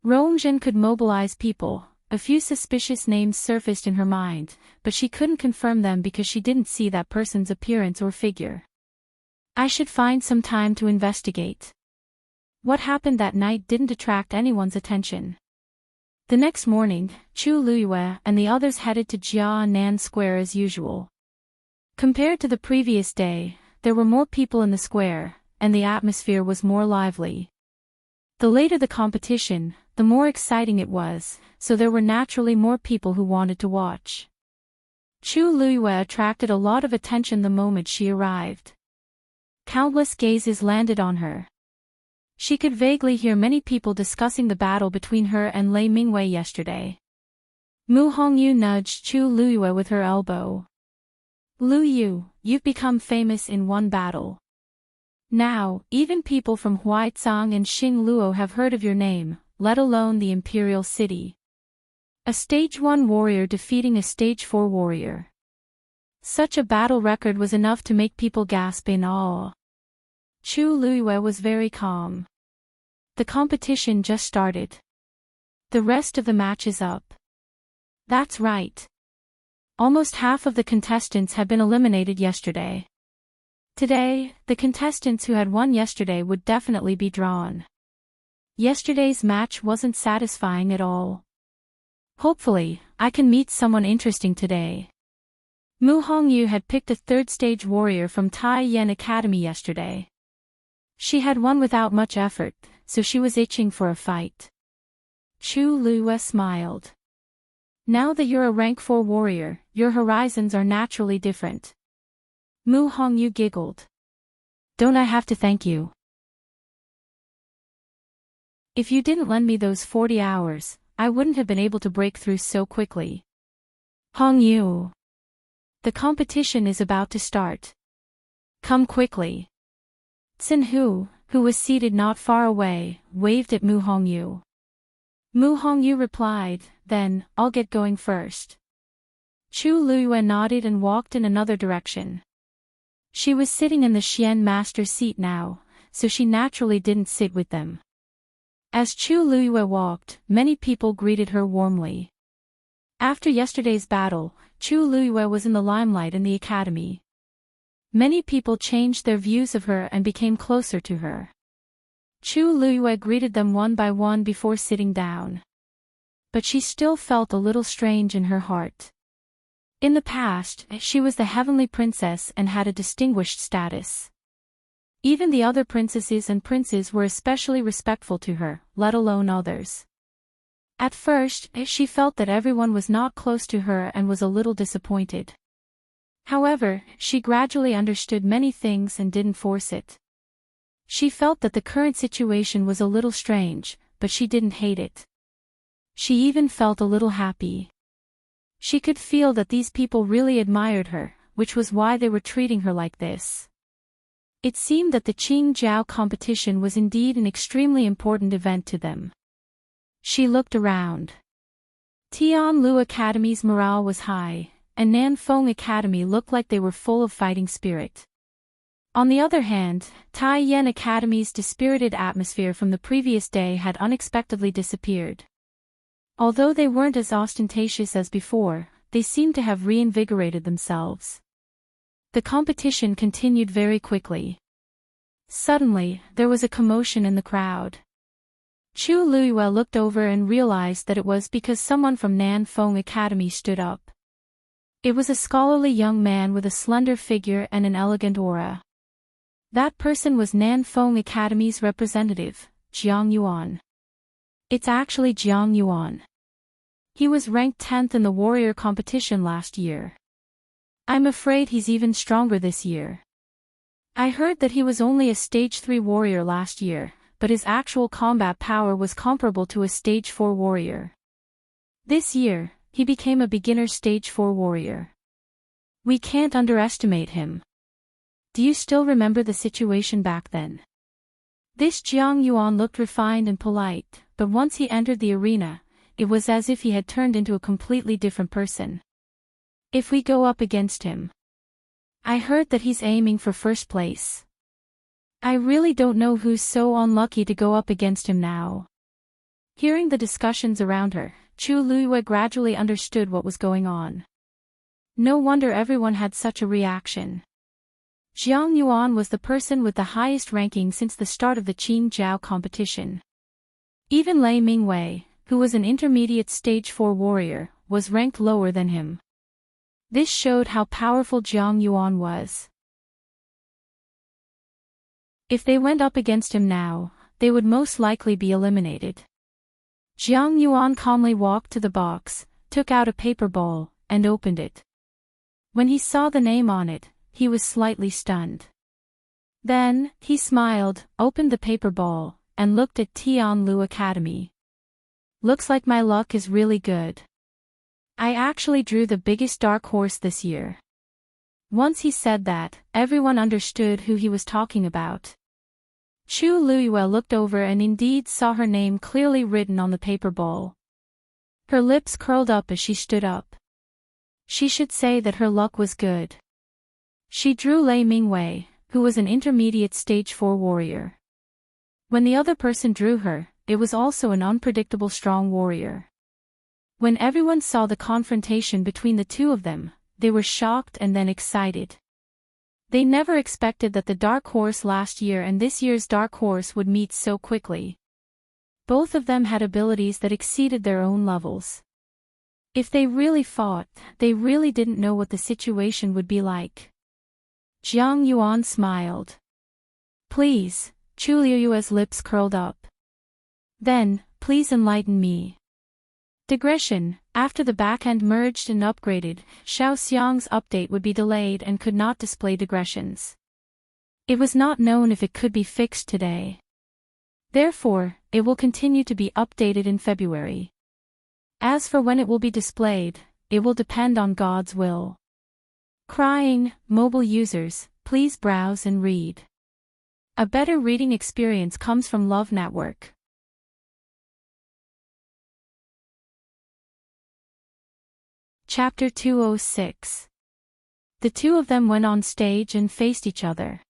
Roamjin could mobilize people. A few suspicious names surfaced in her mind, but she couldn't confirm them because she didn't see that person's appearance or figure. I should find some time to investigate. What happened that night didn't attract anyone's attention. The next morning, Chu Luyue and the others headed to Jianan Square as usual. Compared to the previous day, there were more people in the square, and the atmosphere was more lively. The later the competition, the more exciting it was, so there were naturally more people who wanted to watch. Chu Luyue attracted a lot of attention the moment she arrived. Countless gazes landed on her. She could vaguely hear many people discussing the battle between her and Lei Mingwei yesterday. Mu Hongyu nudged Chu Luyue with her elbow. "Lu Yu, you've become famous in one battle. Now, even people from Huaicang and Xingluo have heard of your name, let alone the Imperial city. A stage 1 warrior defeating a stage 4 warrior. Such a battle record was enough to make people gasp in awe." Chu Luyue was very calm. The competition just started. The rest of the match is up. That's right. Almost half of the contestants had been eliminated yesterday. Today, the contestants who had won yesterday would definitely be drawn. Yesterday's match wasn't satisfying at all. Hopefully, I can meet someone interesting today. Mu Hongyu had picked a third-stage warrior from Tai Yen Academy yesterday. She had won without much effort, so she was itching for a fight. Chu Luyue smiled. Now that you're a rank 4 warrior, your horizons are naturally different. Mu Hongyu giggled. Don't I have to thank you? If you didn't lend me those 40 hours, I wouldn't have been able to break through so quickly. Hongyu. The competition is about to start. Come quickly. Tsinhu, who was seated not far away, waved at Mu Hongyu. Mu Hongyu replied, then, I'll get going first. Chu Luyue nodded and walked in another direction. She was sitting in the Xian master's seat now, so she naturally didn't sit with them. As Chu Luyue walked, many people greeted her warmly. After yesterday's battle, Chu Luyue was in the limelight in the academy. Many people changed their views of her and became closer to her. Chu Luyue greeted them one by one before sitting down. But she still felt a little strange in her heart. In the past, she was the heavenly princess and had a distinguished status. Even the other princesses and princes were especially respectful to her, let alone others. At first, she felt that everyone was not close to her and was a little disappointed. However, she gradually understood many things and didn't force it. She felt that the current situation was a little strange, but she didn't hate it. She even felt a little happy. She could feel that these people really admired her, which was why they were treating her like this. It seemed that the Qingjiao competition was indeed an extremely important event to them. She looked around. Tianlu Academy's morale was high, and Nanfeng Academy looked like they were full of fighting spirit. On the other hand, Tai Yen Academy's dispirited atmosphere from the previous day had unexpectedly disappeared. Although they weren't as ostentatious as before, they seemed to have reinvigorated themselves. The competition continued very quickly. Suddenly, there was a commotion in the crowd. Chu Luyue looked over and realized that it was because someone from Nanfeng Academy stood up. It was a scholarly young man with a slender figure and an elegant aura. That person was Nanfeng Academy's representative, Jiang Yuan. It's actually Jiang Yuan. He was ranked 10th in the warrior competition last year. I'm afraid he's even stronger this year. I heard that he was only a stage 3 warrior last year, but his actual combat power was comparable to a stage 4 warrior. This year, he became a beginner stage 4 warrior. We can't underestimate him. Do you still remember the situation back then? This Jiang Yuan looked refined and polite, but once he entered the arena, it was as if he had turned into a completely different person. If we go up against him. I heard that he's aiming for first place. I really don't know who's so unlucky to go up against him now. Hearing the discussions around her, Chu Luiyue gradually understood what was going on. No wonder everyone had such a reaction. Jiang Yuan was the person with the highest ranking since the start of the Qing Jiao competition. Even Lei Mingwei, who was an intermediate stage 4 warrior, was ranked lower than him. This showed how powerful Jiang Yuan was. If they went up against him now, they would most likely be eliminated. Jiang Yuan calmly walked to the box, took out a paper ball, and opened it. When he saw the name on it, he was slightly stunned. Then, he smiled, opened the paper ball, and looked at Tianlu Academy. Looks like my luck is really good. I actually drew the biggest dark horse this year. Once he said that, everyone understood who he was talking about. Chu Luiyue looked over and indeed saw her name clearly written on the paper ball. Her lips curled up as she stood up. She should say that her luck was good. She drew Lei Mingwei, who was an intermediate stage 4 warrior. When the other person drew her, it was also an unpredictable strong warrior. When everyone saw the confrontation between the two of them, they were shocked and then excited. They never expected that the dark horse last year and this year's dark horse would meet so quickly. Both of them had abilities that exceeded their own levels. If they really fought, they really didn't know what the situation would be like. Jiang Yuan smiled. Please, Chu Luiyue's lips curled up. Then, please enlighten me. Digression, after the backend merged and upgraded, Xiao Xiang's update would be delayed and could not display digressions. It was not known if it could be fixed today. Therefore, it will continue to be updated in February. As for when it will be displayed, it will depend on God's will. Crying, mobile users, please browse and read. A better reading experience comes from Love Network. Chapter 206. The two of them went on stage and faced each other.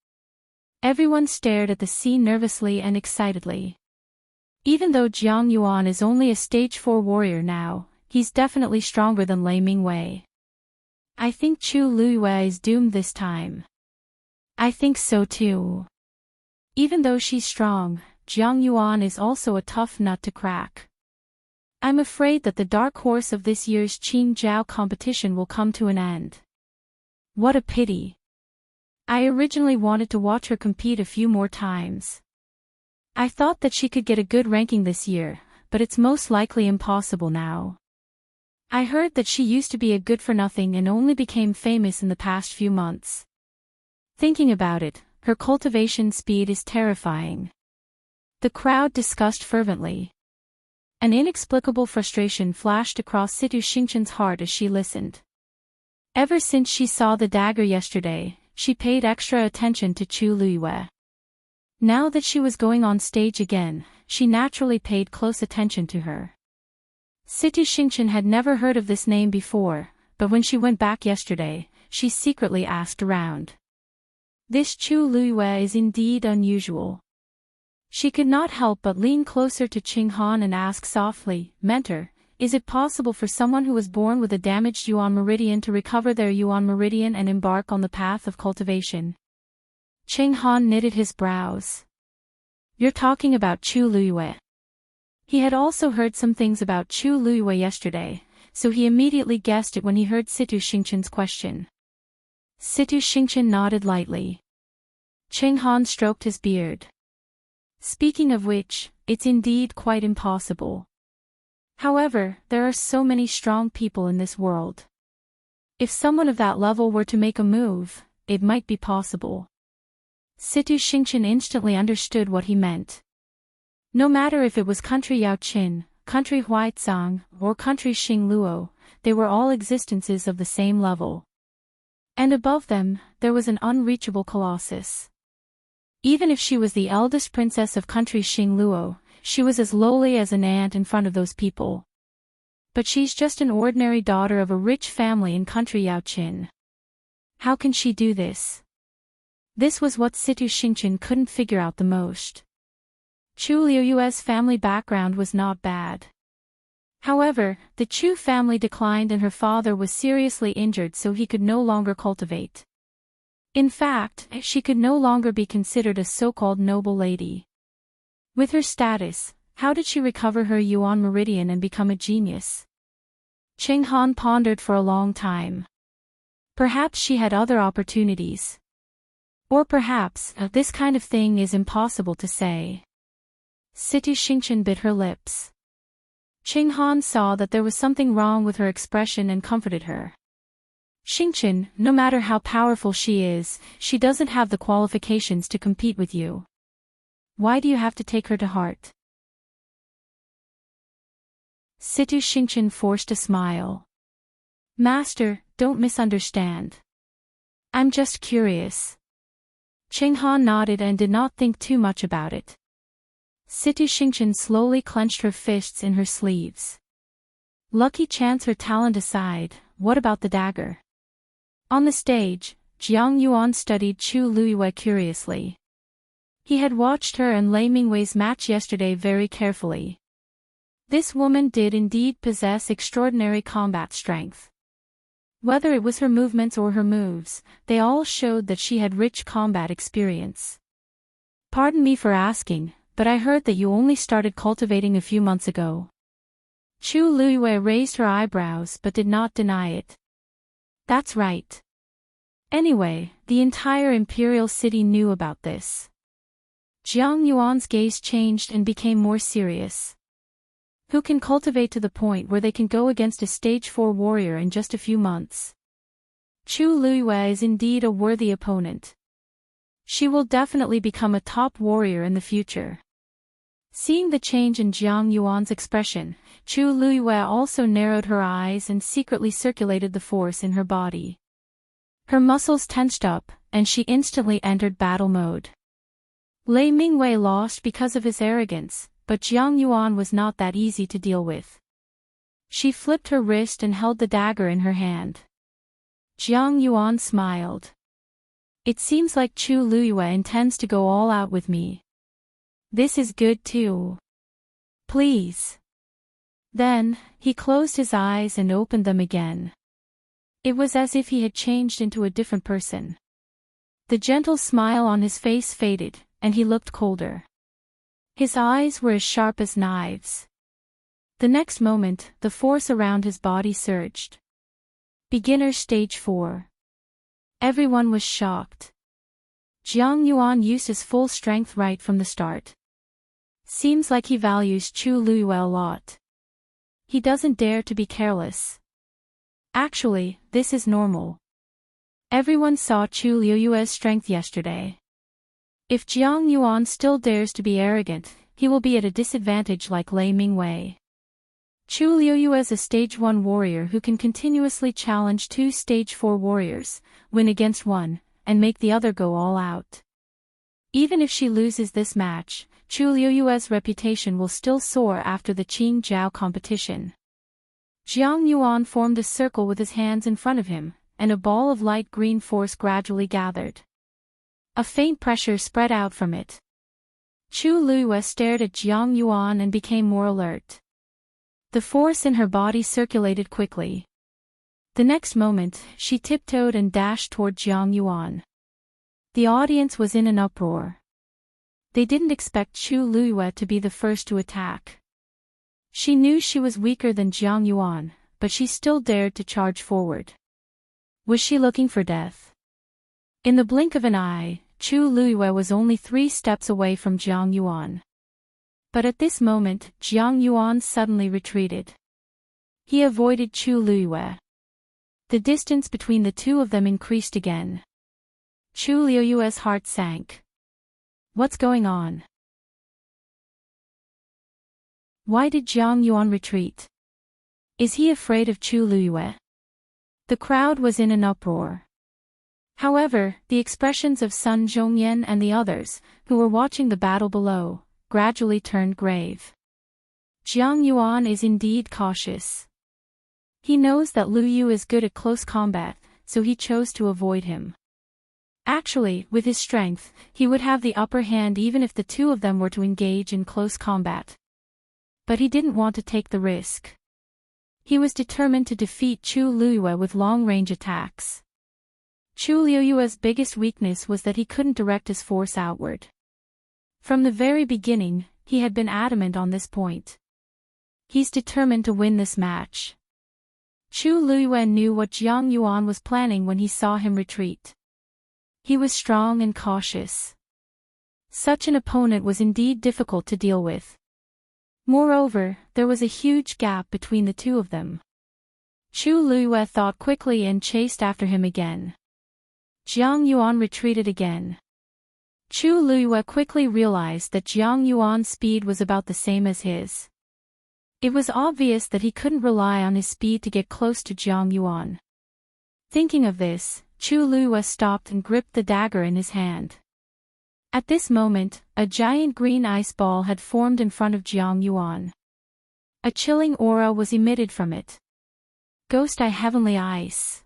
Everyone stared at the scene nervously and excitedly. Even though Jiang Yuan is only a stage 4 warrior now, he's definitely stronger than Lei Mingwei. I think Chu Luiyue is doomed this time. I think so too. Even though she's strong, Jiang Yuan is also a tough nut to crack. I'm afraid that the dark horse of this year's Qing Jiao competition will come to an end. What a pity. I originally wanted to watch her compete a few more times. I thought that she could get a good ranking this year, but it's most likely impossible now. I heard that she used to be a good-for-nothing and only became famous in the past few months. Thinking about it, her cultivation speed is terrifying. The crowd discussed fervently. An inexplicable frustration flashed across Situ Xingchen's heart as she listened. Ever since she saw the dagger yesterday, she paid extra attention to Chu Luiyue. Now that she was going on stage again, she naturally paid close attention to her. Situ Xingchen had never heard of this name before, but when she went back yesterday, she secretly asked around. This Chu Luiyue is indeed unusual. She could not help but lean closer to Qing Han and ask softly, Mentor, is it possible for someone who was born with a damaged Yuan meridian to recover their Yuan meridian and embark on the path of cultivation? Qing Han knitted his brows. You're talking about Chu Luiyue. He had also heard some things about Chu Luiyue yesterday, so he immediately guessed it when he heard Situ Xingchen's question. Situ Xingchen nodded lightly. Qing Han stroked his beard. Speaking of which, it's indeed quite impossible. However, there are so many strong people in this world. If someone of that level were to make a move, it might be possible. Situ Xingchen instantly understood what he meant. No matter if it was country Yao Qin, country Huaizang, or country Xing Luo, they were all existences of the same level. And above them, there was an unreachable colossus. Even if she was the eldest princess of country Xing Luo, she was as lowly as an ant in front of those people. But she's just an ordinary daughter of a rich family in country Yaoqin. How can she do this? This was what Situ Xingchen couldn't figure out the most. Chu Liuyue's family background was not bad. However, the Chu family declined and her father was seriously injured, so he could no longer cultivate. In fact, she could no longer be considered a so-called noble lady. With her status, how did she recover her Yuan meridian and become a genius? Qing Han pondered for a long time. Perhaps she had other opportunities. Or perhaps, this kind of thing is impossible to say. Situ Xingchen bit her lips. Qing Han saw that there was something wrong with her expression and comforted her. Xingchen, no matter how powerful she is, she doesn't have the qualifications to compete with you. Why do you have to take her to heart? Situ Xingchen forced a smile. Master, don't misunderstand. I'm just curious. Qing Han nodded and did not think too much about it. Situ Xingchen slowly clenched her fists in her sleeves. Lucky chance, her talent aside, what about the dagger? On the stage, Jiang Yuan studied Chu Luyue curiously. He had watched her and Lei Mingwei's match yesterday very carefully. This woman did indeed possess extraordinary combat strength. Whether it was her movements or her moves, they all showed that she had rich combat experience. Pardon me for asking, but I heard that you only started cultivating a few months ago. Chu Luyue raised her eyebrows but did not deny it. That's right. Anyway, the entire Imperial city knew about this. Jiang Yuan's gaze changed and became more serious. Who can cultivate to the point where they can go against a stage 4 warrior in just a few months? Chu Luyue is indeed a worthy opponent. She will definitely become a top warrior in the future. Seeing the change in Jiang Yuan's expression, Chu Luyue also narrowed her eyes and secretly circulated the force in her body. Her muscles tensed up, and she instantly entered battle mode. Lei Mingwei lost because of his arrogance, but Jiang Yuan was not that easy to deal with. She flipped her wrist and held the dagger in her hand. Jiang Yuan smiled. It seems like Chu Luyue intends to go all out with me. This is good too. Please. Then, he closed his eyes and opened them again. It was as if he had changed into a different person. The gentle smile on his face faded, and he looked colder. His eyes were as sharp as knives. The next moment, the force around his body surged. Beginner stage 4. Everyone was shocked. Jiang Yuan used his full strength right from the start. Seems like he values Chu Luyue a lot. He doesn't dare to be careless. Actually, this is normal. Everyone saw Chu Luyue's strength yesterday. If Jiang Yuan still dares to be arrogant, he will be at a disadvantage like Lei Mingwei. Chu Luyue is a stage 1 warrior who can continuously challenge 2 stage 4 warriors, win against one, and make the other go all out. Even if she loses this match, Chu Luyue's reputation will still soar after the Qingjiao competition. Jiang Yuan formed a circle with his hands in front of him, and a ball of light green force gradually gathered. A faint pressure spread out from it. Chu Luyue stared at Jiang Yuan and became more alert. The force in her body circulated quickly. The next moment, she tiptoed and dashed toward Jiang Yuan. The audience was in an uproar. They didn't expect Chu Luyue to be the first to attack. She knew she was weaker than Jiang Yuan, but she still dared to charge forward. Was she looking for death? In the blink of an eye, Chu Luyue was only 3 steps away from Jiang Yuan. But at this moment, Jiang Yuan suddenly retreated. He avoided Chu Luyue. The distance between the two of them increased again. Chu Luyue's heart sank. What's going on? Why did Jiang Yuan retreat? Is he afraid of Chu Luyue? The crowd was in an uproar. However, the expressions of Sun Zhongyan and the others, who were watching the battle below, gradually turned grave. Jiang Yuan is indeed cautious. He knows that Lu Yu is good at close combat, so he chose to avoid him. Actually, with his strength, he would have the upper hand even if the two of them were to engage in close combat. But he didn't want to take the risk. He was determined to defeat Chu Liyue with long-range attacks. Chu Liyue's biggest weakness was that he couldn't direct his force outward. From the very beginning, he had been adamant on this point. He's determined to win this match. Chu Liyue knew what Jiang Yuan was planning when he saw him retreat. He was strong and cautious. Such an opponent was indeed difficult to deal with. Moreover, there was a huge gap between the two of them. Chu Liyue thought quickly and chased after him again. Jiang Yuan retreated again. Chu Liyue quickly realized that Jiang Yuan's speed was about the same as his. It was obvious that he couldn't rely on his speed to get close to Jiang Yuan. Thinking of this, Chu Liyue stopped and gripped the dagger in his hand. At this moment, a giant green ice ball had formed in front of Jiang Yuan. A chilling aura was emitted from it. Ghost Eye Heavenly Ice.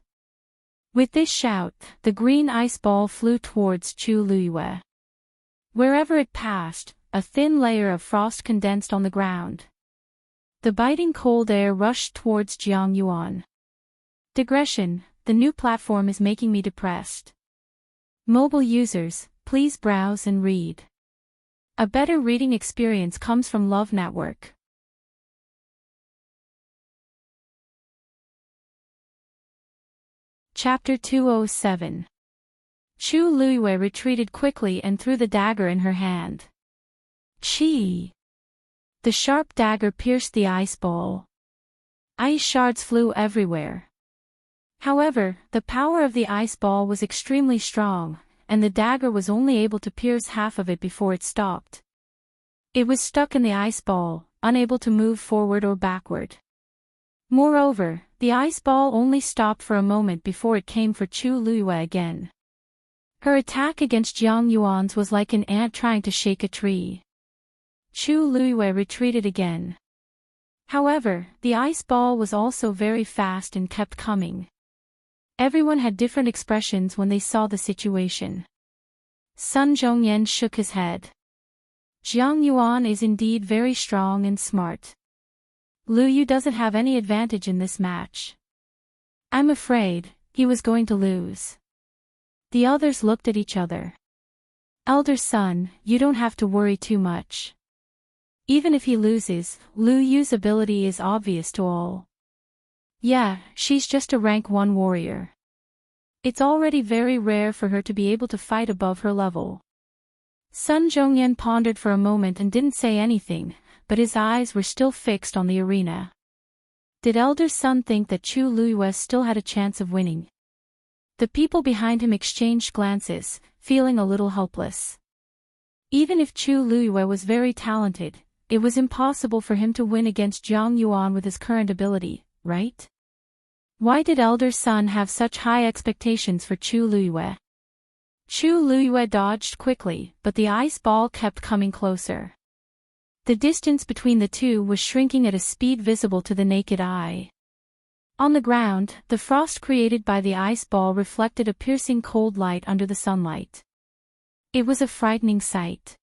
With this shout, the green ice ball flew towards Chu Liyue. Wherever it passed, a thin layer of frost condensed on the ground. The biting cold air rushed towards Jiang Yuan. Digression, the new platform is making me depressed. Mobile users, please browse and read. A better reading experience comes from Love Network. Chapter 207. Chu Liyue retreated quickly and threw the dagger in her hand. Chi! The sharp dagger pierced the ice ball. Ice shards flew everywhere. However, the power of the ice ball was extremely strong, and the dagger was only able to pierce half of it before it stopped. It was stuck in the ice ball, unable to move forward or backward. Moreover, the ice ball only stopped for a moment before it came for Chu Liyue again. Her attack against Jiang Yuan's was like an ant trying to shake a tree. Chu Liyue retreated again. However, the ice ball was also very fast and kept coming. Everyone had different expressions when they saw the situation. Sun Zhongyan shook his head. Jiang Yuan is indeed very strong and smart. Lu Yu doesn't have any advantage in this match. I'm afraid he was going to lose. The others looked at each other. Elder son, you don't have to worry too much. Even if he loses, Lu Yu's ability is obvious to all. Yeah, she's just a rank 1 warrior. It's already very rare for her to be able to fight above her level. Sun Zhongyan pondered for a moment and didn't say anything, but his eyes were still fixed on the arena. Did Elder Sun think that Chu Liyue still had a chance of winning? The people behind him exchanged glances, feeling a little helpless. Even if Chu Liyue was very talented, it was impossible for him to win against Jiang Yuan with his current ability, right? Why did Elder Sun have such high expectations for Chu Liyue? Chu Liyue dodged quickly, but the ice ball kept coming closer. The distance between the two was shrinking at a speed visible to the naked eye. On the ground, the frost created by the ice ball reflected a piercing cold light under the sunlight. It was a frightening sight.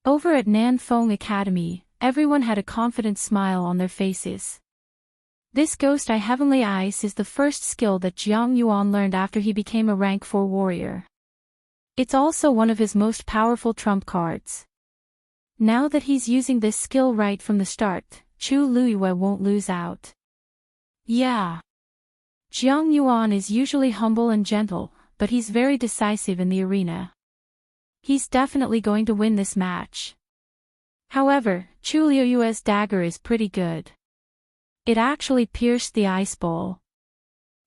Over at Nanfeng Academy, everyone had a confident smile on their faces. This Ghost Eye Heavenly Ice is the first skill that Jiang Yuan learned after he became a rank 4 warrior. It's also one of his most powerful trump cards. Now that he's using this skill right from the start, Chu Liyue won't lose out. Yeah. Jiang Yuan is usually humble and gentle, but he's very decisive in the arena. He's definitely going to win this match. However, Chu Liyue's dagger is pretty good. It actually pierced the ice ball.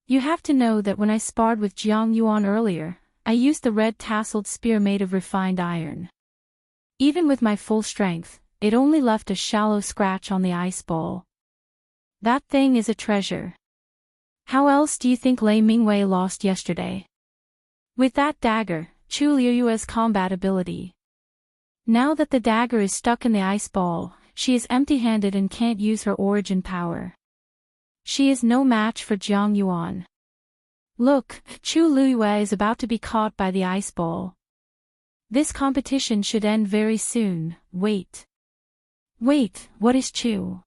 You have to know that when I sparred with Jiang Yuan earlier, I used the red tasseled spear made of refined iron. Even with my full strength, it only left a shallow scratch on the ice ball. That thing is a treasure. How else do you think Lei Mingwei lost yesterday? With that dagger, Chu Liyue's combat ability. Now that the dagger is stuck in the ice ball, she is empty-handed and can't use her origin power. She is no match for Jiang Yuan. Look, Chu Luyue is about to be caught by the ice ball. This competition should end very soon. Wait. Wait, what is Chu?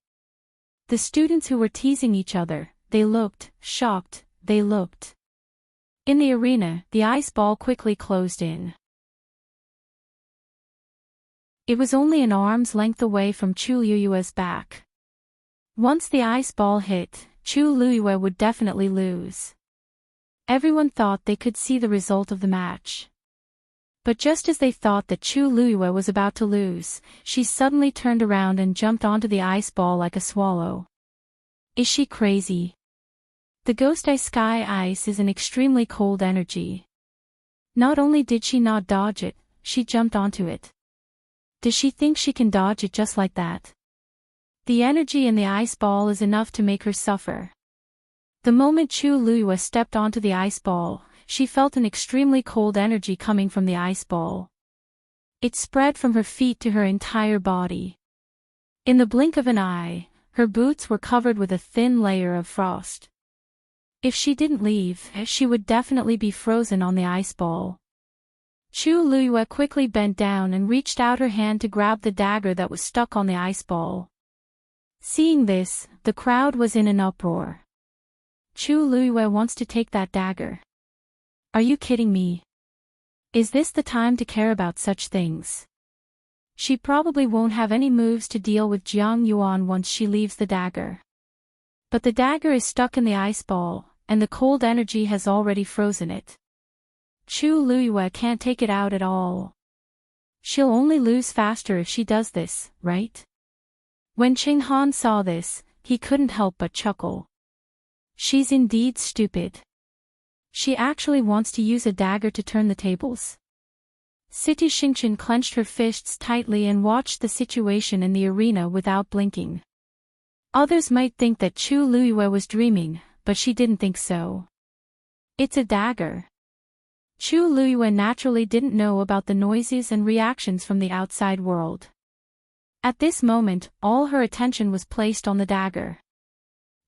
The students who were teasing each other, they looked shocked, they looked. In the arena, the ice ball quickly closed in. It was only an arm's length away from Chu Luyue's back. Once the ice ball hit, Chu Luyue would definitely lose. Everyone thought they could see the result of the match. But just as they thought that Chu Luyue was about to lose, she suddenly turned around and jumped onto the ice ball like a swallow. Is she crazy? The ghost ice sky ice is an extremely cold energy. Not only did she not dodge it, she jumped onto it. Does she think she can dodge it just like that? The energy in the ice ball is enough to make her suffer. The moment Chu Luyue stepped onto the ice ball, she felt an extremely cold energy coming from the ice ball. It spread from her feet to her entire body. In the blink of an eye, her boots were covered with a thin layer of frost. If she didn't leave, she would definitely be frozen on the ice ball. Chu Luyue quickly bent down and reached out her hand to grab the dagger that was stuck on the ice ball. Seeing this, the crowd was in an uproar. Chu Luyue wants to take that dagger. Are you kidding me? Is this the time to care about such things? She probably won't have any moves to deal with Jiang Yuan once she leaves the dagger. But the dagger is stuck in the ice ball, and the cold energy has already frozen it. Chu Luyue can't take it out at all. She'll only lose faster if she does this, right? When Qing Han saw this, he couldn't help but chuckle. She's indeed stupid. She actually wants to use a dagger to turn the tables. City Xingqian clenched her fists tightly and watched the situation in the arena without blinking. Others might think that Chu Luyue was dreaming, but she didn't think so. It's a dagger. Chu Luyue naturally didn't know about the noises and reactions from the outside world. At this moment, all her attention was placed on the dagger.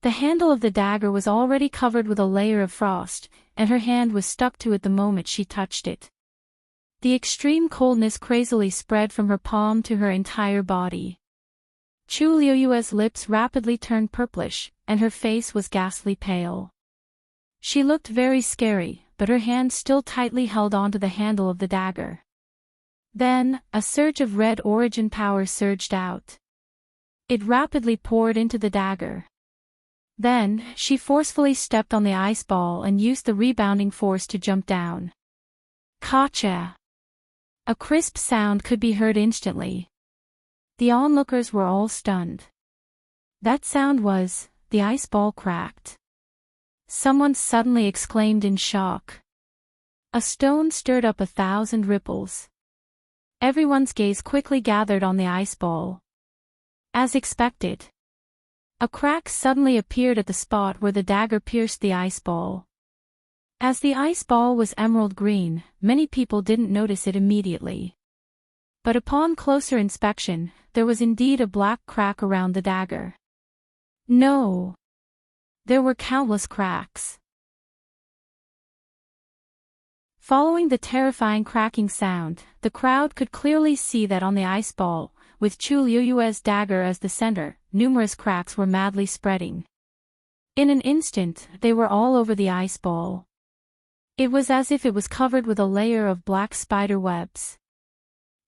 The handle of the dagger was already covered with a layer of frost, and her hand was stuck to it the moment she touched it. The extreme coldness crazily spread from her palm to her entire body. Chu Luyue's lips rapidly turned purplish, and her face was ghastly pale. She looked very scary, but her hand still tightly held onto the handle of the dagger. Then, a surge of red origin power surged out. It rapidly poured into the dagger. Then, she forcefully stepped on the ice ball and used the rebounding force to jump down. Ka-cha! A crisp sound could be heard instantly. The onlookers were all stunned. That sound was, the ice ball cracked. Someone suddenly exclaimed in shock. A stone stirred up 1,000 ripples. Everyone's gaze quickly gathered on the ice ball. As expected, a crack suddenly appeared at the spot where the dagger pierced the ice ball. As the ice ball was emerald green, many people didn't notice it immediately. But upon closer inspection, there was indeed a black crack around the dagger. No! There were countless cracks. Following the terrifying cracking sound, the crowd could clearly see that on the ice ball, with Chu Luyue's dagger as the center, numerous cracks were madly spreading. In an instant, they were all over the ice ball. It was as if it was covered with a layer of black spider webs.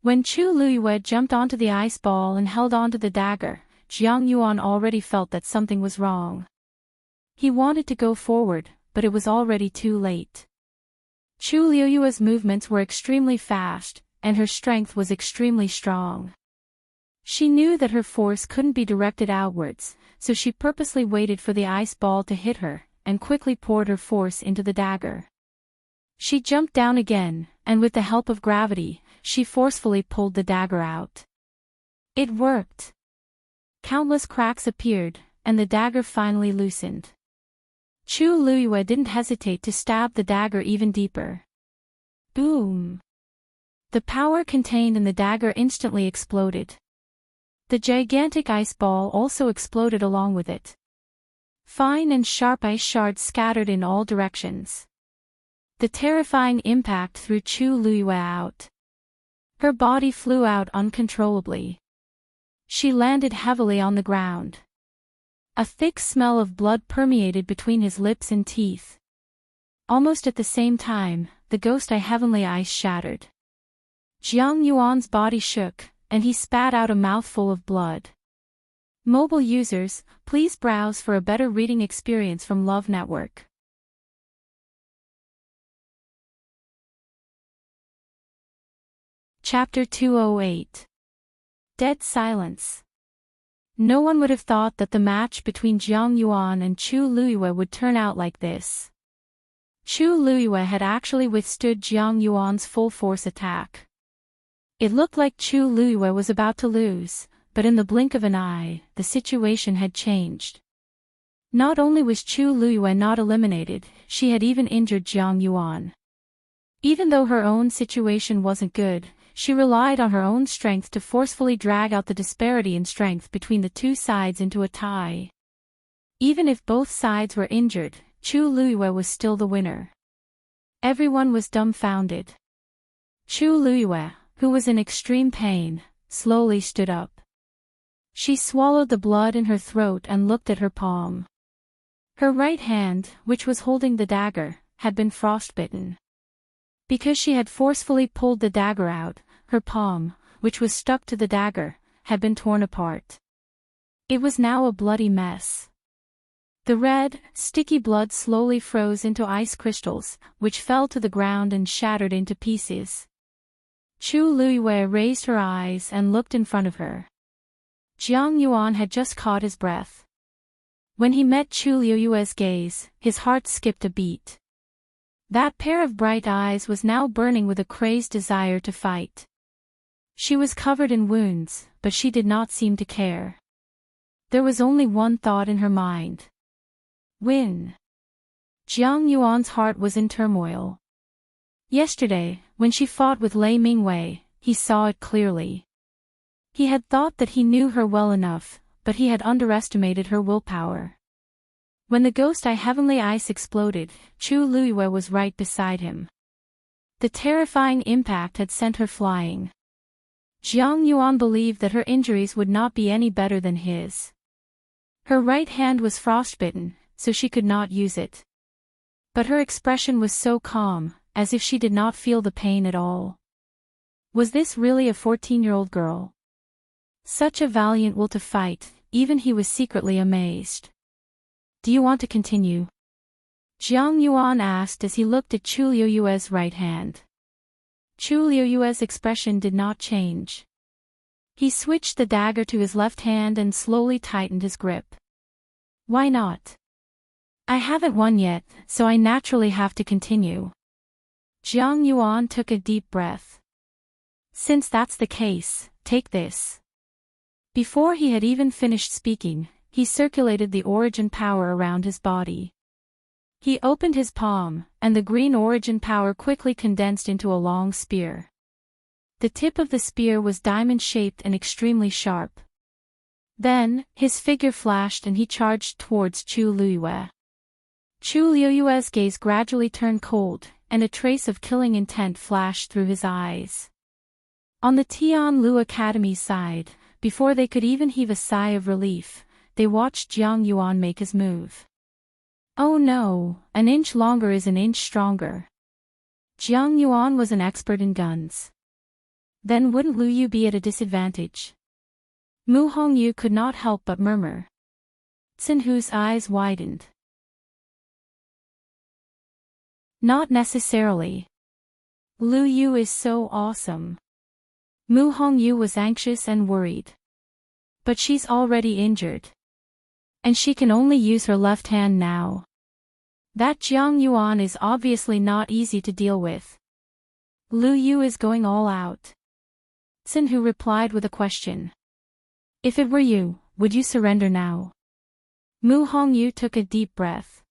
When Chu Luyue jumped onto the ice ball and held onto the dagger, Jiang Yuan already felt that something was wrong. He wanted to go forward, but it was already too late. Chu Luyue's movements were extremely fast, and her strength was extremely strong. She knew that her force couldn't be directed outwards, so she purposely waited for the ice ball to hit her, and quickly poured her force into the dagger. She jumped down again, and with the help of gravity, she forcefully pulled the dagger out. It worked. Countless cracks appeared, and the dagger finally loosened. Chu Luyue didn't hesitate to stab the dagger even deeper. Boom! The power contained in the dagger instantly exploded. The gigantic ice ball also exploded along with it. Fine and sharp ice shards scattered in all directions. The terrifying impact threw Chu Luiyue out. Her body flew out uncontrollably. She landed heavily on the ground. A thick smell of blood permeated between his lips and teeth. Almost at the same time, the ghost-eye heavenly ice shattered. Jiang Yuan's body shook, and he spat out a mouthful of blood. Mobile users, please browse for a better reading experience from Love Network. Chapter 208. Dead Silence. No one would have thought that the match between Jiang Yuan and Chu Luiyue would turn out like this. Chu Luiyue had actually withstood Jiang Yuan's full-force attack. It looked like Chu Luiyue was about to lose, but in the blink of an eye, the situation had changed. Not only was Chu Luiyue not eliminated, she had even injured Jiang Yuan. Even though her own situation wasn't good, she relied on her own strength to forcefully drag out the disparity in strength between the two sides into a tie. Even if both sides were injured, Chu Luiyue was still the winner. Everyone was dumbfounded. Chu Luiyue, who was in extreme pain, slowly stood up. She swallowed the blood in her throat and looked at her palm. Her right hand, which was holding the dagger, had been frostbitten. Because she had forcefully pulled the dagger out, her palm, which was stuck to the dagger, had been torn apart. It was now a bloody mess. The red, sticky blood slowly froze into ice crystals, which fell to the ground and shattered into pieces. Chu Luiyue raised her eyes and looked in front of her. Jiang Yuan had just caught his breath. When he met Chu Luiyue's gaze, his heart skipped a beat. That pair of bright eyes was now burning with a crazed desire to fight. She was covered in wounds, but she did not seem to care. There was only one thought in her mind. Win. Jiang Yuan's heart was in turmoil. Yesterday, when she fought with Lei Mingwei, he saw it clearly. He had thought that he knew her well enough, but he had underestimated her willpower. When the ghost-eye heavenly ice exploded, Chu Luiyue was right beside him. The terrifying impact had sent her flying. Jiang Yuan believed that her injuries would not be any better than his. Her right hand was frostbitten, so she could not use it. But her expression was so calm, as if she did not feel the pain at all. Was this really a 14-year-old girl? Such a valiant will to fight, even he was secretly amazed. Do you want to continue? Jiang Yuan asked as he looked at Chu Luiyue's right hand. Chu Luiyue's expression did not change. He switched the dagger to his left hand and slowly tightened his grip. Why not? I haven't won yet, so I naturally have to continue. Jiang Yuan took a deep breath. Since that's the case, take this. Before he had even finished speaking, he circulated the origin power around his body. He opened his palm, and the green origin power quickly condensed into a long spear. The tip of the spear was diamond-shaped and extremely sharp. Then, his figure flashed and he charged towards Chu Luiyue. Chu Luiyue's gaze gradually turned cold, and a trace of killing intent flashed through his eyes. On the Tianlu Academy side, before they could even heave a sigh of relief, they watched Jiang Yuan make his move. Oh no, an inch longer is an inch stronger. Jiang Yuan was an expert in guns. Then wouldn't Lu Yu be at a disadvantage? Mu Hongyu could not help but murmur. Xinhu's eyes widened. Not necessarily. Lu Yu is so awesome. Mu Hongyu was anxious and worried. But she's already injured. And she can only use her left hand now. That Jiang Yuan is obviously not easy to deal with. Lu Yu is going all out. Xinhu replied with a question. If it were you, would you surrender now? Mu Hongyu took a deep breath.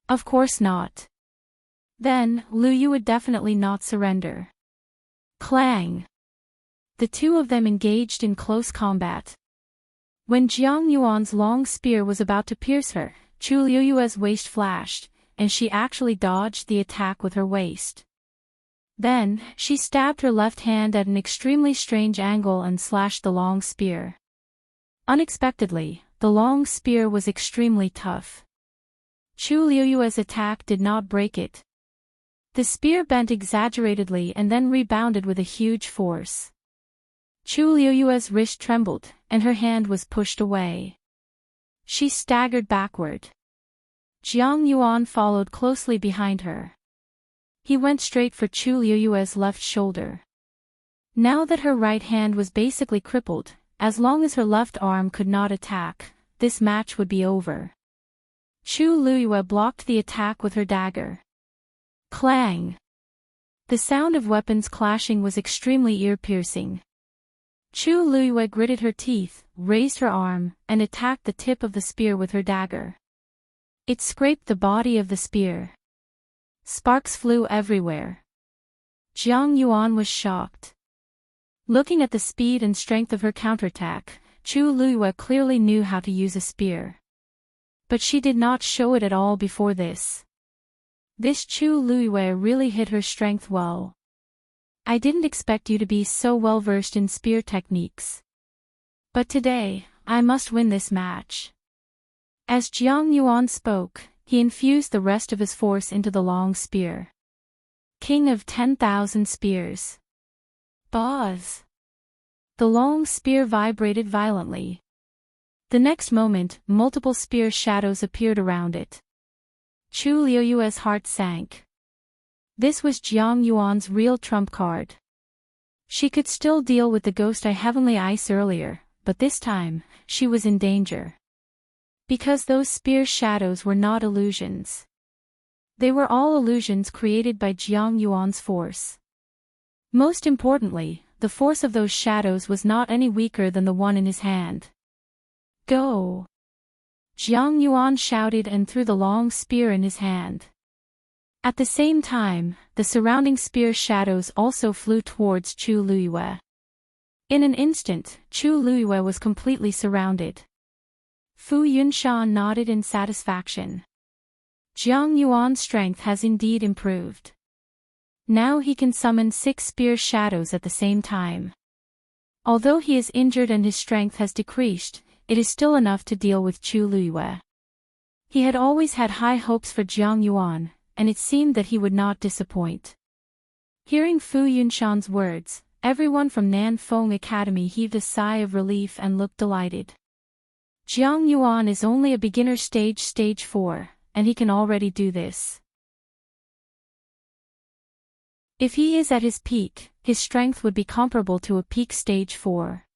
Of course not. Then, Lu Yu would definitely not surrender. Clang! The two of them engaged in close combat. When Jiang Yuan's long spear was about to pierce her, Chu Liuyue's waist flashed, and she actually dodged the attack with her waist. Then, she stabbed her left hand at an extremely strange angle and slashed the long spear. Unexpectedly, the long spear was extremely tough. Chu Liuyue's attack did not break it. The spear bent exaggeratedly and then rebounded with a huge force. Chu Liuyue's wrist trembled, and her hand was pushed away. She staggered backward. Jiang Yuan followed closely behind her. He went straight for Chu Liuyue's left shoulder. Now that her right hand was basically crippled, as long as her left arm could not attack, this match would be over. Chu Liuyue blocked the attack with her dagger. Clang! The sound of weapons clashing was extremely ear-piercing. Chu Liuyue gritted her teeth, raised her arm, and attacked the tip of the spear with her dagger. It scraped the body of the spear. Sparks flew everywhere. Jiang Yuan was shocked. Looking at the speed and strength of her counterattack, Chu Liuyue clearly knew how to use a spear. But she did not show it at all before this. This Chu Liuyue really hit her strength well. I didn't expect you to be so well versed in spear techniques. But today, I must win this match. As Jiang Yuan spoke, he infused the rest of his force into the long spear. King of 10,000 spears. Buzz! The long spear vibrated violently. The next moment, multiple spear shadows appeared around it. Chu Liuyue's heart sank. This was Jiang Yuan's real trump card. She could still deal with the ghost eye heavenly ice earlier, but this time, she was in danger. Because those spear shadows were not illusions. They were all illusions created by Jiang Yuan's force. Most importantly, the force of those shadows was not any weaker than the one in his hand. Go! Jiang Yuan shouted and threw the long spear in his hand. At the same time, the surrounding spear shadows also flew towards Chu Liuyue. In an instant, Chu Liuyue was completely surrounded. Fu Yunshan nodded in satisfaction. Jiang Yuan's strength has indeed improved. Now he can summon 6 spear shadows at the same time. Although he is injured and his strength has decreased, it is still enough to deal with Chu Liuyue. He had always had high hopes for Jiang Yuan, and it seemed that he would not disappoint. Hearing Fu Yunshan's words, everyone from Nanfeng Academy heaved a sigh of relief and looked delighted. Jiang Yuan is only a beginner stage 4, and he can already do this. If he is at his peak, his strength would be comparable to a peak stage 4.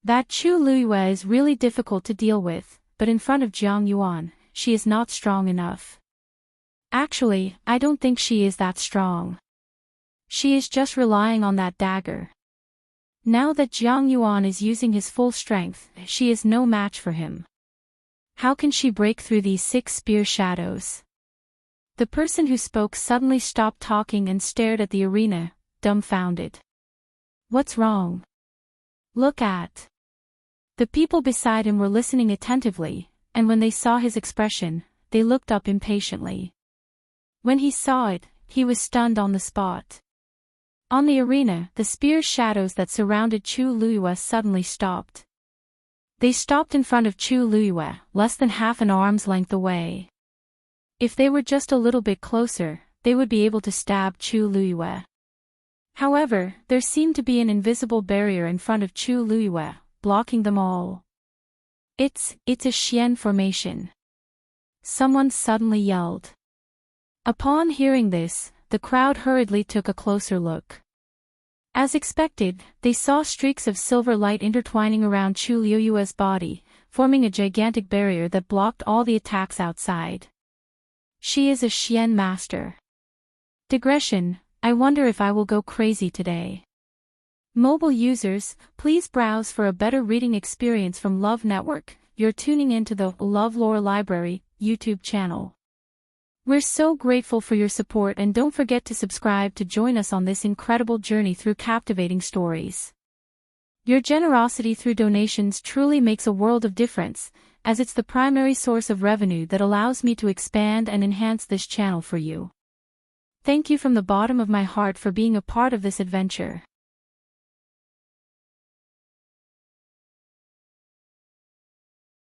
That Chu Liuyue is really difficult to deal with, but in front of Jiang Yuan, she is not strong enough. Actually, I don't think she is that strong. She is just relying on that dagger. Now that Jiang Yuan is using his full strength, she is no match for him. How can she break through these 6 spear shadows? The person who spoke suddenly stopped talking and stared at the arena, dumbfounded. What's wrong? Look at. The people beside him were listening attentively, and when they saw his expression, they looked up impatiently. When he saw it, he was stunned on the spot. On the arena, the spear shadows that surrounded Chu Liuyue suddenly stopped. They stopped in front of Chu Liuyue, less than half an arm's length away. If they were just a little bit closer, they would be able to stab Chu Liuyue. However, there seemed to be an invisible barrier in front of Chu Liuyue, blocking them all. It's a Xian formation. Someone suddenly yelled. Upon hearing this, the crowd hurriedly took a closer look. As expected, they saw streaks of silver light intertwining around Chu Liuyue's body, forming a gigantic barrier that blocked all the attacks outside. She is a Xian master. Digression, I wonder if I will go crazy today. Mobile users, please browse for a better reading experience from Love Network. You're tuning into the LoveLore Library YouTube channel. We're so grateful for your support, and don't forget to subscribe to join us on this incredible journey through captivating stories. Your generosity through donations truly makes a world of difference. as it's the primary source of revenue that allows me to expand and enhance this channel for you. Thank you from the bottom of my heart for being a part of this adventure.